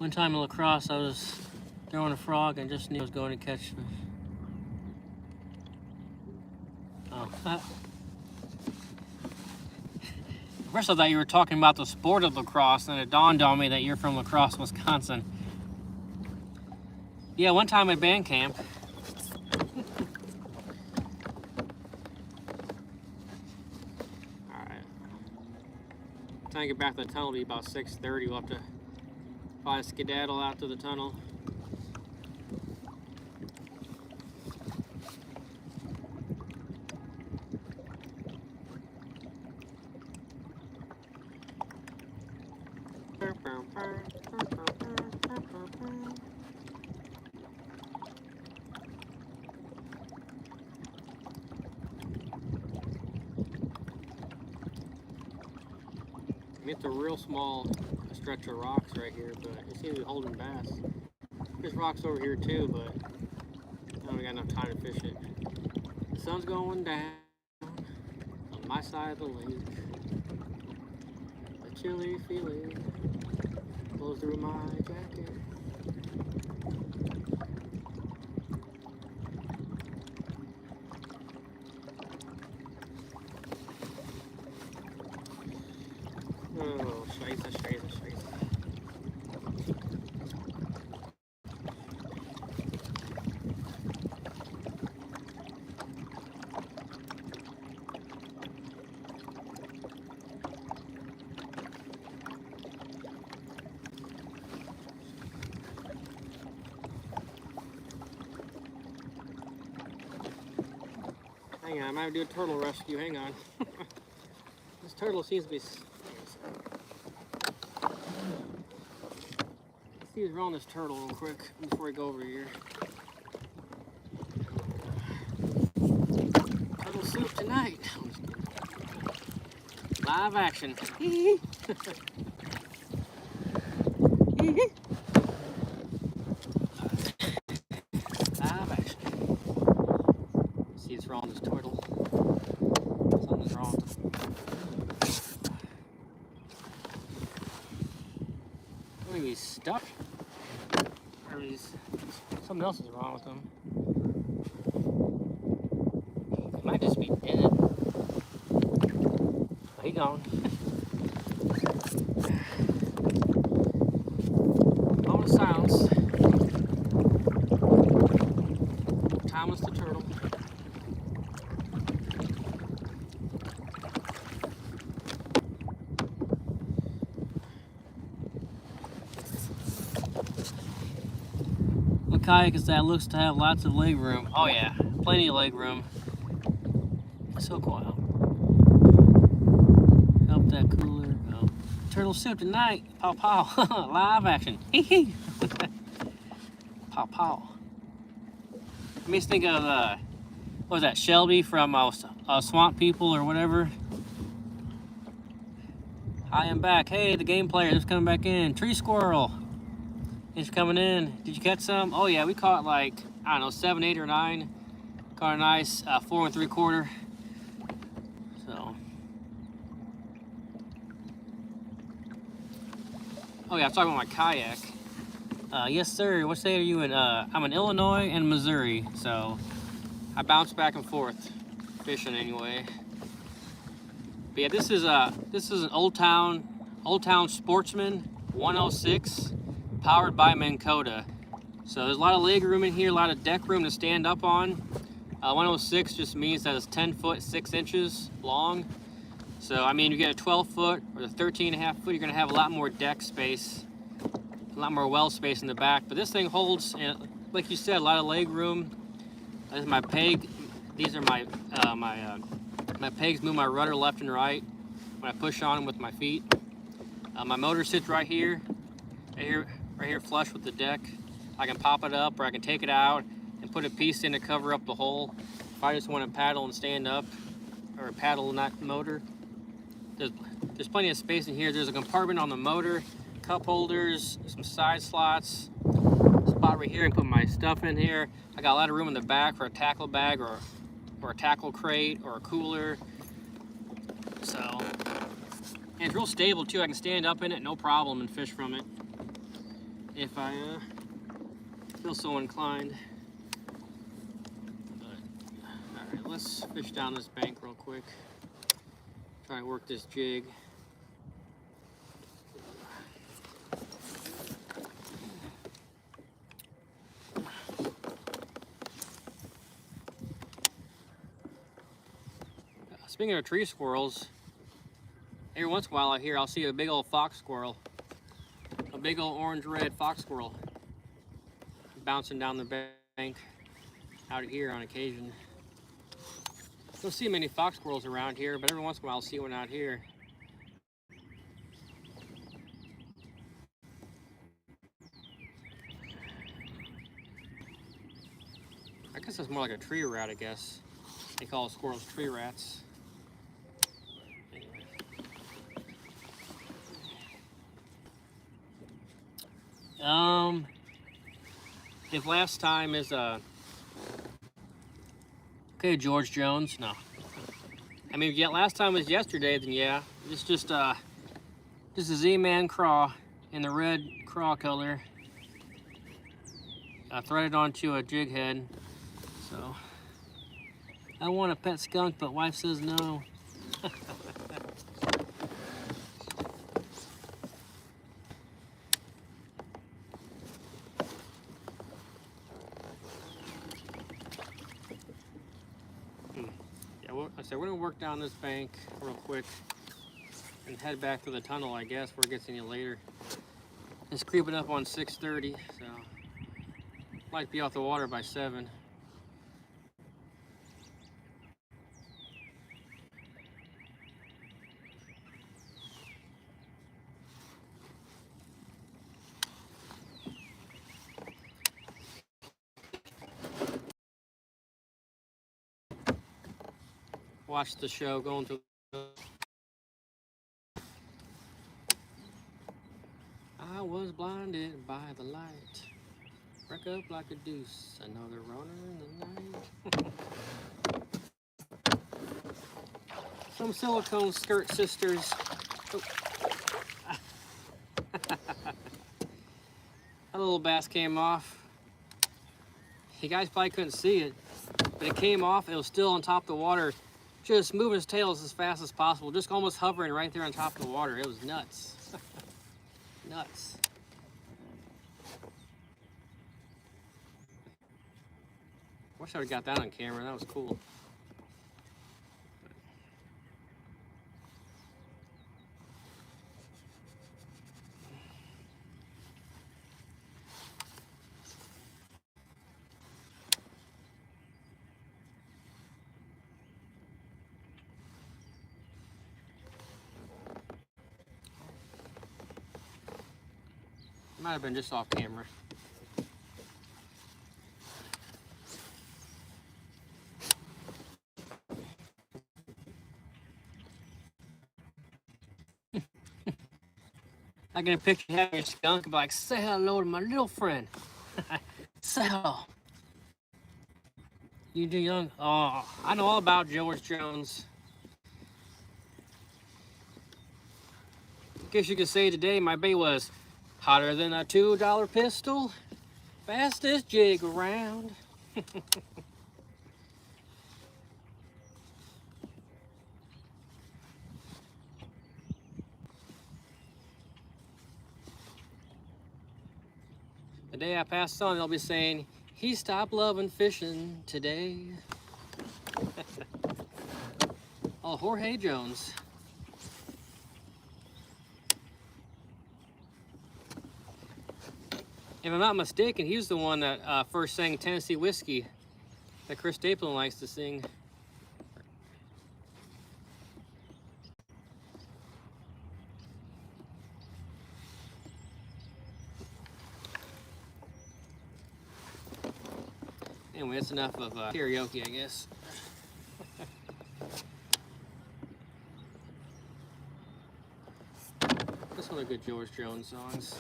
One time in lacrosse, I was throwing a frog and just knew I was going to catch fish. Oh. First I thought you were talking about the sport of lacrosse, and it dawned on me that you're from La Crosse, Wisconsin. Yeah, one time at band camp. Alright. Time to get back to the tunnel will be about 6:30. We'll have to probably skedaddle out to the tunnel. It's a real small stretch of rocks right here, but it seems to be holding bass. There's rocks over here too, but I don't got enough time to fish it. The sun's going down on my side of the lake. A chilly feeling blows through my jacket. Oh, scheiße, scheiße, scheiße. Hang on, I might do a turtle rescue. Hang on. This turtle seems to be... Let's see what's wrong with this turtle real quick before we go over here. Turtle soup tonight. Live action. Live action. See what's wrong with this turtle. Something's wrong. Maybe he's stuck. Or something else is wrong with him. He might just be dead. He gone. Moment of silence. Thomas the turtle. What kayak is that? Looks to have lots of leg room. Oh yeah, plenty of leg room. It's so quiet. Help that cooler. Oh. Turtle soup tonight. Pow pow. Live action. Pow pow. Let me just think of what was that, Shelby from Swamp People or whatever. I am back. Hey, the game player is coming back in. Tree squirrel. He's coming in. Did you catch some? Oh yeah, we caught like, I don't know, 7, 8, or 9. Caught a nice 4 3/4. So. Oh yeah, I was talking about my kayak. Yes sir, what state are you in? I'm in Illinois and Missouri, so I bounce back and forth fishing anyway. But yeah, this is an Old Town Sportsman 106. Powered by Minn Kota. So there's a lot of leg room in here, a lot of deck room to stand up on. 106 just means that it's 10 foot 6 inches long. So I mean, you get a 12 foot or the 13.5 foot, you're gonna have a lot more deck space, a lot more well space in the back. But this thing holds, like you said, a lot of leg room. This is my peg. These are my my pegs move my rudder left and right when I push on them with my feet. My motor sits right here. Right here flush with the deck. I can pop it up or I can take it out and put a piece in to cover up the hole. If I just want to paddle and stand up or paddle in that motor. There's plenty of space in here. There's a compartment on the motor, cup holders, some side slots, spot right here and put my stuff in here. I got a lot of room in the back for a tackle bag or a tackle crate or a cooler. So, and it's real stable too. I can stand up in it, no problem, and fish from it. if I feel so inclined. But, all right, let's fish down this bank real quick. Try to work this jig. Speaking of tree squirrels, every once in a while out here I'll see a big old fox squirrel. A big old orange-red fox squirrel bouncing down the bank out here on occasion. Don't see many fox squirrels around here, but every once in a while I'll see one out here. I guess that's more like a tree rat, I guess. They call squirrels tree rats. If last time is okay, George Jones, no. I mean, yeah, last time was yesterday, then yeah. It's just a Z-Man craw in the red craw color. I threaded onto a jig head. So I want a pet skunk, but wife says no. So we're gonna work down this bank real quick and head back to the tunnel, I guess, where it gets any later. It's creeping up on 6:30, so might be off the water by 7. Watch the show going through. I was blinded by the light. Wreck up like a deuce. Another runner in the night. Some silicone skirt sisters. Oh. That little bass came off. You guys probably couldn't see it, but it came off. It was still on top of the water, just moving his tails as fast as possible, just almost hovering right there on top of the water. It was nuts. Nuts. Wish I would have got that on camera. That was cool. Might have been just off camera. I can picture having a skunk and be like, say hello to my little friend. Say hello. You do young? Oh, I know all about George Jones. Guess you could say today my bait was hotter than a $2 pistol, fastest jig around. The day I pass on, they'll be saying, he stopped loving fishing today. Oh, Jorge Jones. If I'm not mistaken, he was the one that first sang Tennessee Whiskey that Chris Stapleton likes to sing. Anyway, that's enough of karaoke, I guess. That's one of the good George Jones songs.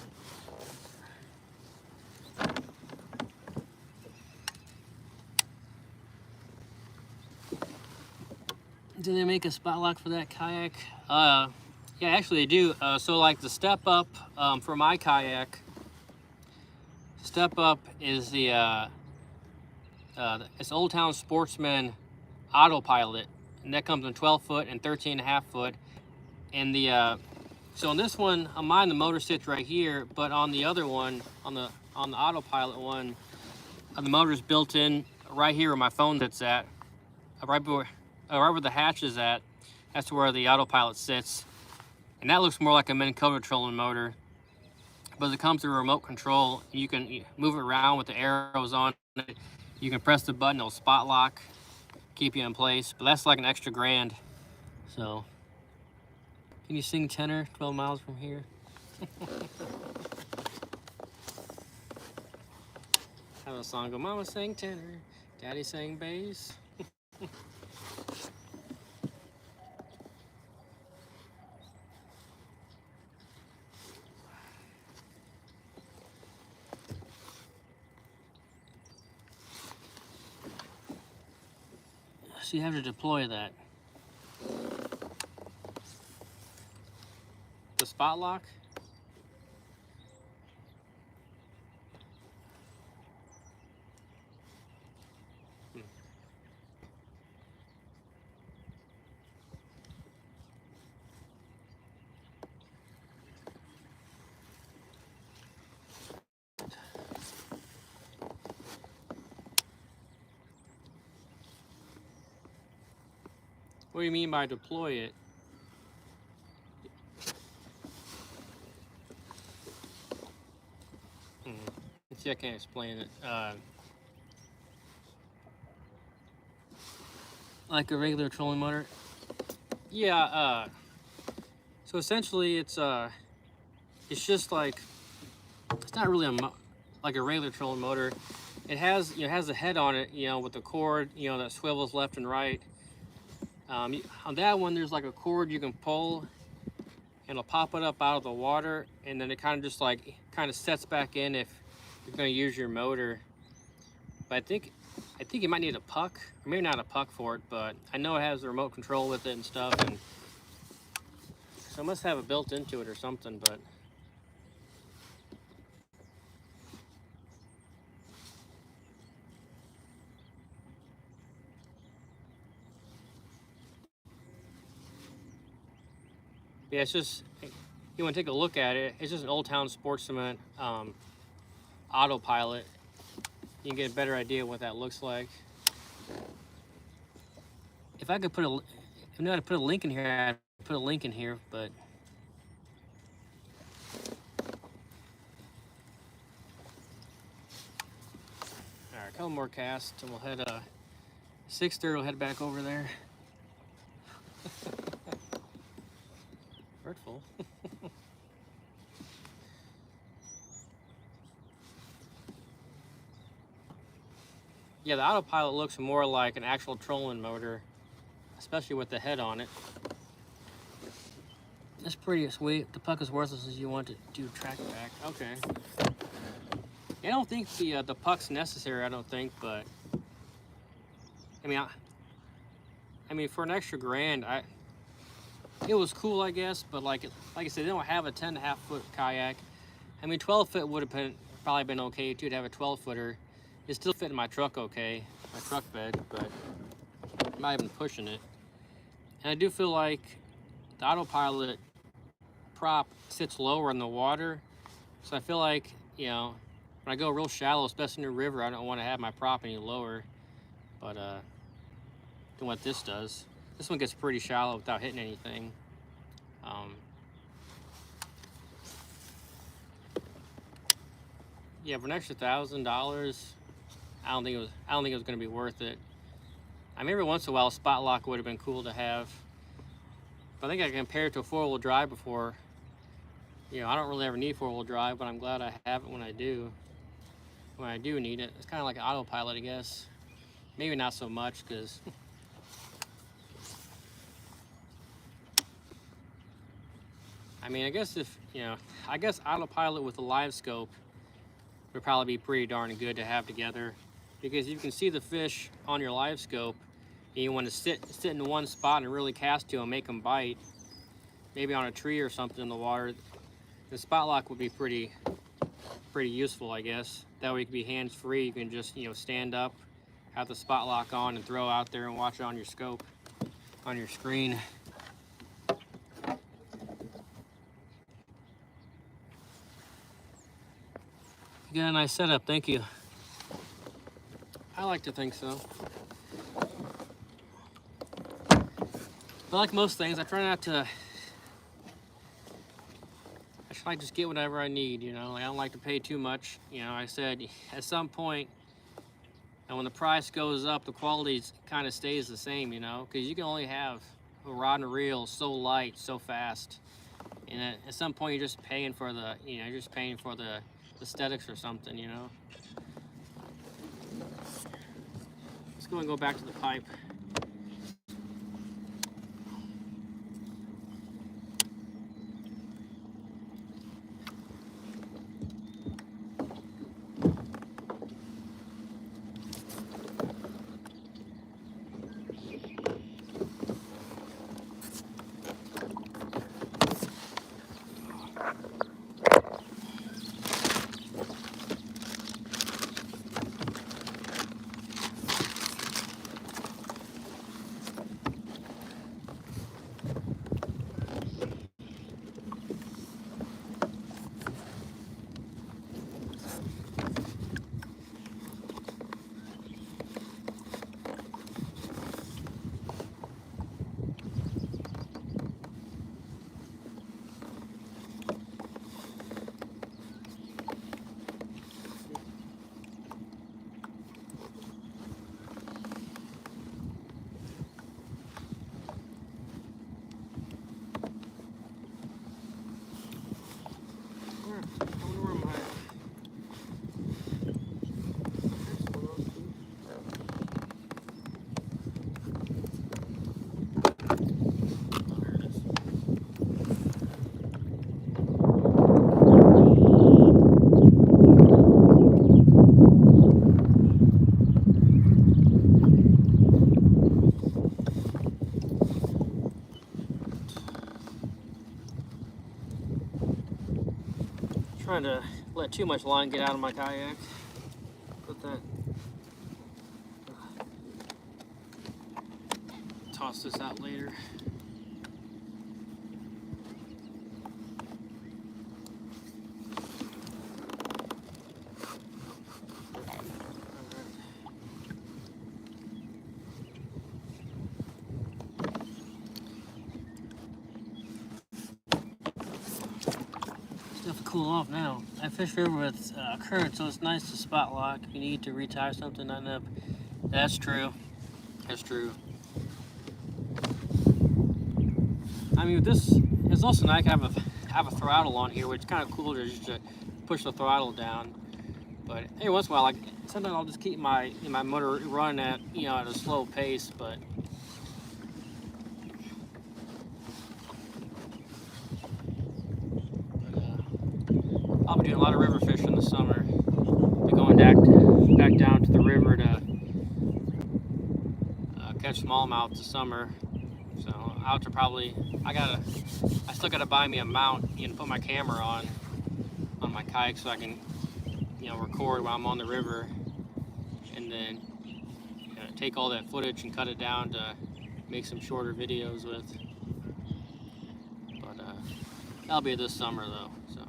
Do they make a spot lock for that kayak? Yeah, actually they do. So like the step up for my kayak, Step up is the it's Old Town Sportsman Autopilot, and that comes in 12 foot and 13.5 foot. And the so on this one, on mine, the motor sits right here, but on the other one, on the Autopilot one, the motor's built in right here where my phone sits at, right where the hatch is at. That's where the Autopilot sits, and that looks more like a Minn Kota trolling motor. But it comes through remote control. You can move it around with the arrows on it. You can press the button, it'll spot lock, keep you in place. But that's like an extra grand. So, can you sing tenor 12 miles from here? Have a song go, Mama sang tenor, Daddy sang bass. So you have to deploy that. The spot lock. What do you mean by deploy it? Let's see, I can't explain it. Like a regular trolling motor. Yeah. So essentially, it's just like, it's not really like a regular trolling motor. It has a head on it, with a cord, that swivels left and right. On that one, there's like a cord you can pull, and it'll pop it up out of the water, and then it kind of sets back in if you're going to use your motor. But I think you might need a puck, or maybe not a puck for it, but I know it has the remote control with it and stuff, and so it must have it built into it or something. But yeah, it's just, you want to take a look at it. It's just an Old Town Sportsman Autopilot. You can get a better idea of what that looks like. If I could if I knew how to put a link in here, I'd put a link in here, but all right, a couple more casts, and we'll head 6:30. We'll head back over there. Hurtful. Yeah, the Autopilot looks more like an actual trolling motor, especially with the head on it. That's pretty sweet. The puck is worthless as you want to do track back. Okay. Yeah, I don't think the puck's necessary. I don't think, but I mean, for an extra grand, it was cool, I guess. But like I said, they don't have a 10.5 foot kayak. I mean, 12 foot would have probably been okay too, to have a 12 footer. It still fit in my truck okay, my truck bed, but I'm not even pushing it. And I do feel like the Autopilot prop sits lower in the water, so I feel like, when I go real shallow, especially in the river, I don't want to have my prop any lower, but than what this does. This one gets pretty shallow without hitting anything. Yeah, for an extra $1,000, I don't think it was going to be worth it. I mean, every once in a while, a spot lock would have been cool to have. But I think I compared it to a 4-wheel drive before. I don't really ever need 4-wheel drive, but I'm glad I have it when I do. When I do need it, it's kind of like an Autopilot, I guess. Maybe not so much, because I mean, I guess I guess Autopilot with a live scope would probably be pretty darn good to have together, because you can see the fish on your live scope, and you want to sit in one spot and really cast to them, make them bite, maybe on a tree or something in the water. The spot lock would be pretty pretty useful, I guess. That way you can be hands-free. You can just, you know, stand up, have the spot lock on, and throw out there and watch it on your scope, on your screen. You got a nice setup, thank you. I like to think so. But like most things, I try not to. I try to just get whatever I need, you know. Like, I don't like to pay too much. You know, I said at some point, and when the price goes up, the quality kind of stays the same, you know, because you can only have a rod and reel so light, so fast. And at some point, you're just paying for the, you know, you're just paying for the aesthetics or something, you know. Let's go and go back to the pipe. Trying to let too much line get out of my kayak. Put that. Toss this out later. Cool off now. I fish river with current, so it's nice to spot lock. If you need to retie something on up. That's true. That's true. I mean, this is also nice to have a throttle on here, which is kind of cool to just push the throttle down. But every once in a while, like sometimes I'll just keep my motor running at, you know, at a slow pace, but. I'll be doing a lot of river fishing in the summer. Be going back down to the river to catch smallmouth this summer. So I'll have to probably, I still gotta buy me a mount, you know, put my camera on my kayak so I can, you know, record while I'm on the river, and then take all that footage and cut it down to make some shorter videos with. But that'll be this summer though. So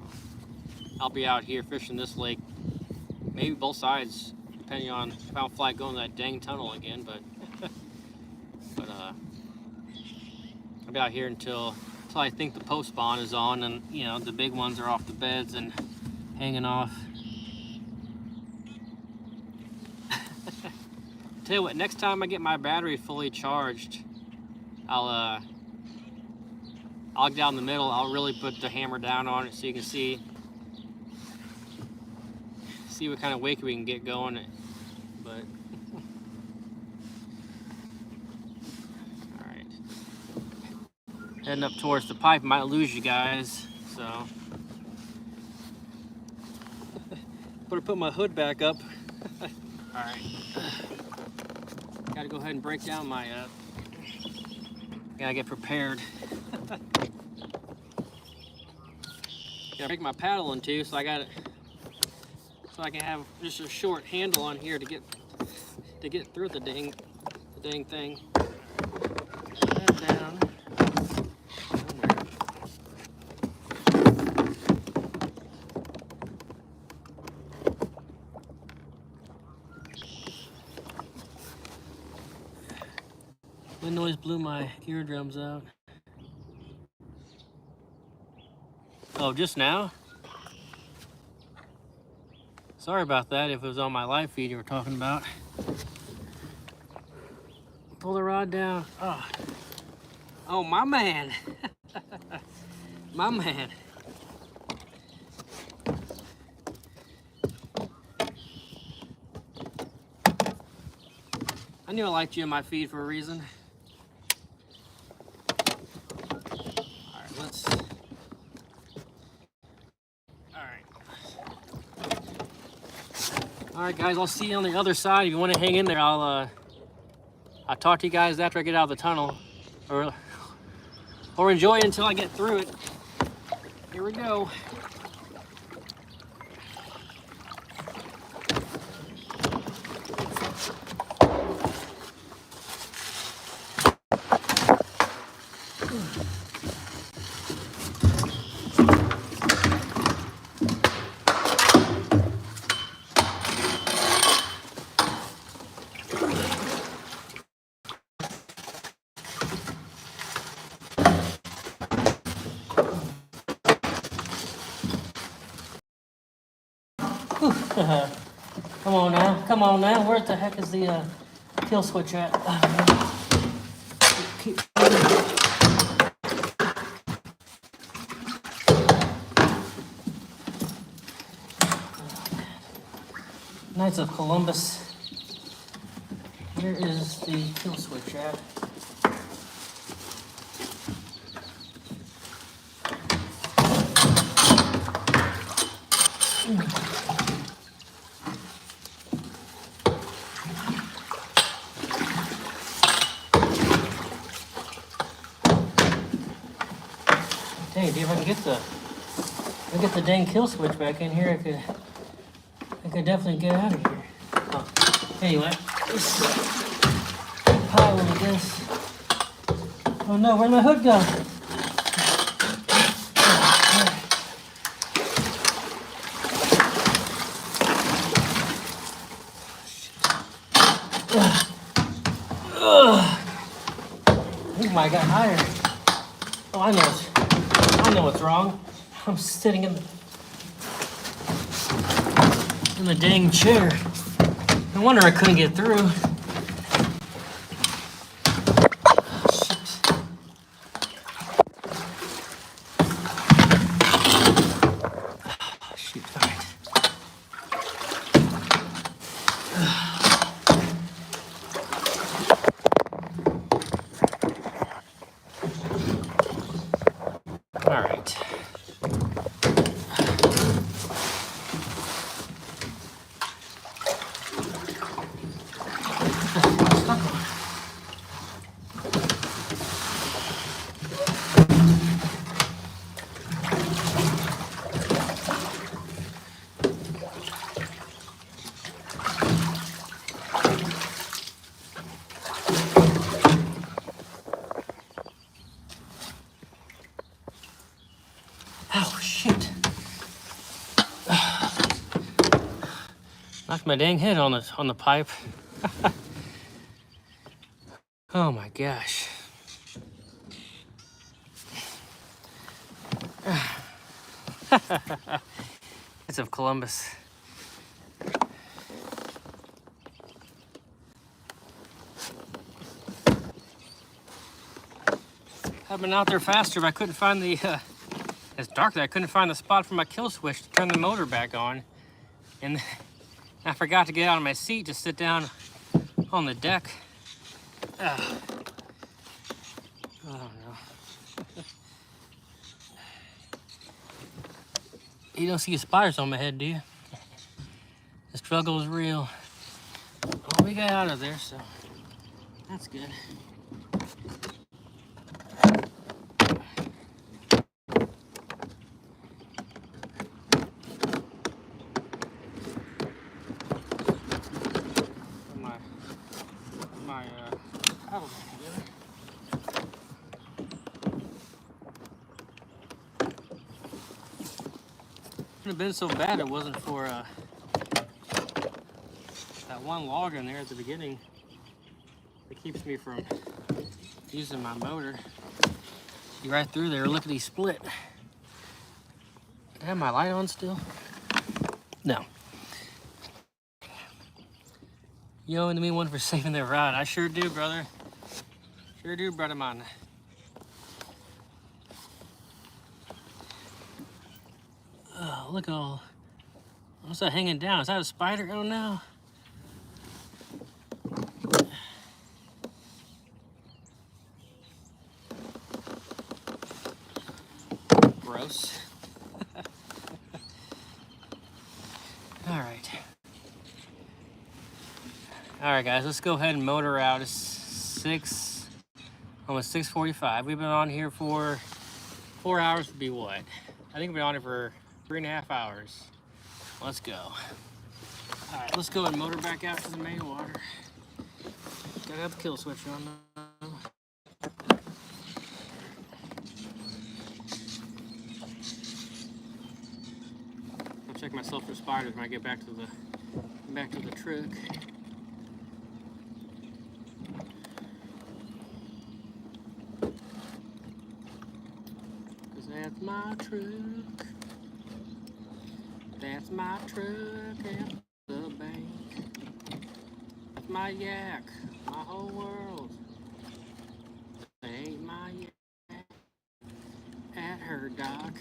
I'll be out here fishing this lake, maybe both sides, depending on if I don't fly going that dang tunnel again. But I'll be out here until I think the post spawn is on, and you know the big ones are off the beds and hanging off. Tell you what, next time I get my battery fully charged, I'll get down the middle. I'll really put the hammer down on it so you can see what kind of wake we can get going. But all right, heading up towards the pipe. Might lose you guys, so better put my hood back up. All right, gotta go ahead and break down my gotta get prepared. Gotta break my paddle in two, so I got it. so I can have just a short handle on here to get through the dang thing. That down. Wind noise blew my eardrums out. Oh, just now? Sorry about that if it was on my live feed you were talking about. Pull the rod down. Oh my man. My man. I knew I liked you in my feed for a reason. All right, guys, I'll see you on the other side. If you want to hang in there, I'll talk to you guys after I get out of the tunnel, or enjoy it until I get through it. Here we go. Come on now. Where the heck is the kill switch at? Knights of Columbus. Where is the kill switch at? Hey, if I can get the dang kill switch back in here, I could definitely get out of here. Anyway, let's pile of this. Oh no, where'd my hood go? Oh, I got higher. Oh, I know what's wrong. I'm sitting in the dang chair. No wonder I couldn't get through. Oh, shit. Oh, shoot, all right. All right. Oh, shit. Knocked my dang head on the pipe. Oh my gosh. It's of Columbus. I've been out there faster, but I couldn't find the it's dark there. I couldn't find the spot for my kill switch to turn the motor back on. And I forgot to get out of my seat to sit down on the deck. Oh no. You don't see spiders on my head, do you? The struggle is real. Well, we got out of there, so that's good. have been so bad it wasn't for that one log in there at the beginning that keeps me from using my motor. See right through there, lickety split. Do I have my light on still? No. You owe me one for saving that rod. I sure do, brother. Sure do, brother man. Oh, look all. What's that hanging down? Is that a spider? Oh no. Gross. All right, guys, let's go ahead and motor out. It's almost 6:45. We've been on here for 4 hours. Would be what? I think we've been on here for 3.5 hours. Let's go. All right, let's go and motor back out to the main water. Gotta have the kill switch on though. I'll check myself for spiders when I get back to the truck. Cause that's my truck. That's my truck at the bank. That's my yak, my whole world. That ain't my yak at her dock.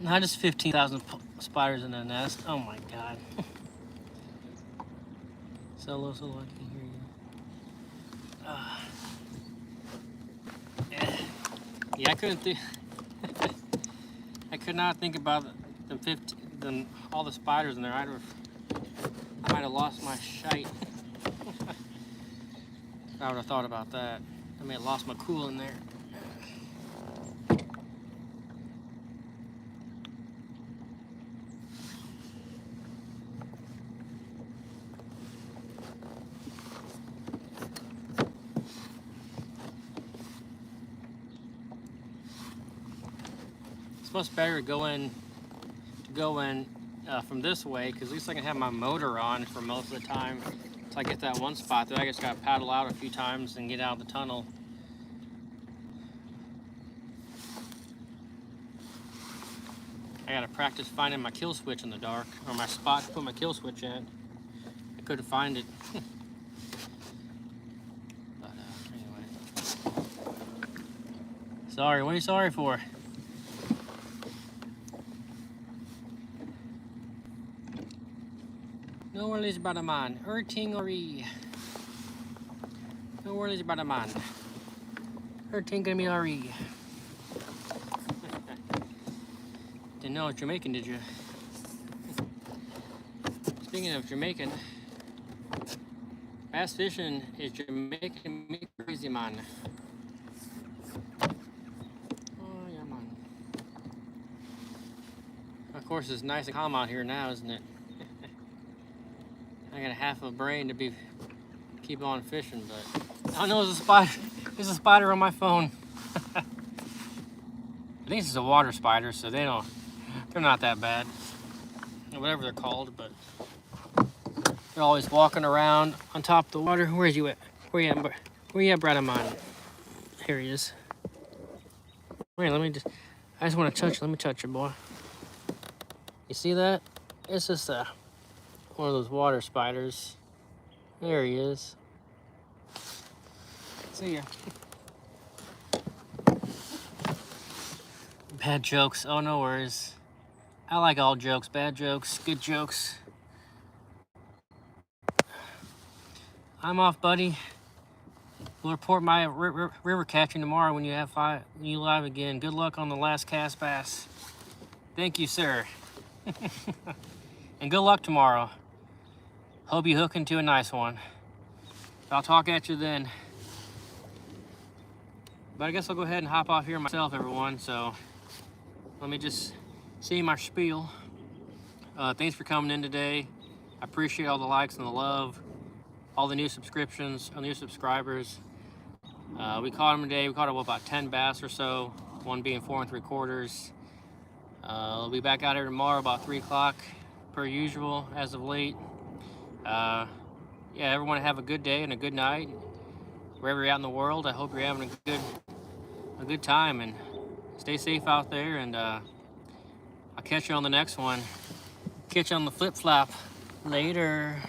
Not just 15,000 spiders in a nest. Oh my god. So low, so low, I can hear you. Yeah, I couldn't think. I could not think about all the spiders in there. I might have lost my shite. I would have thought about that. I may have lost my cool in there. It's much better to go in from this way, because at least I can have my motor on for most of the time. So I get that one spot that I just gotta paddle out a few times and get out of the tunnel. I gotta practice finding my kill switch in the dark, or my spot to put my kill switch in. I couldn't find it. But anyway. Sorry, what are you sorry for? No worries about a man. Hurting or no worries about a man. Hurting gonna be RE. Didn't know it's Jamaican, did you? Speaking of Jamaican, bass fishing is Jamaican me crazy, man. Oh yeah, man. Of course, it's nice and calm out here now, isn't it? I got a half a brain to keep on fishing, but I know there's a spider. There's a spider on my phone. I think this is a water spider, so they're not that bad. Whatever they're called, but they're always walking around on top of the water. Where's you at? Where you at, brother mine? Here he is. Wait, I just want to touch. Let me touch you, boy. You see that? It's just one of those water spiders. There he is. See ya. Bad jokes. Oh, no worries. I like all jokes. Bad jokes. Good jokes. I'm off, buddy. We'll report my river catching tomorrow when you live again. Good luck on the last cast bass. Thank you, sir. And good luck tomorrow. Hope you hook into a nice one. I'll talk at you then. But I guess I'll go ahead and hop off here myself, everyone. So let me just say my spiel. Thanks for coming in today. I appreciate all the likes and the love, all the new subscriptions, new subscribers. We caught them today. We caught about 10 bass or so, one being 4 3/4. I'll be back out here tomorrow about 3 o'clock per usual as of late. Yeah, everyone have a good day and a good night. Wherever you're at in the world, I hope you're having a good time, and stay safe out there, and I'll catch you on the next one. Catch you on the flip flop. Later.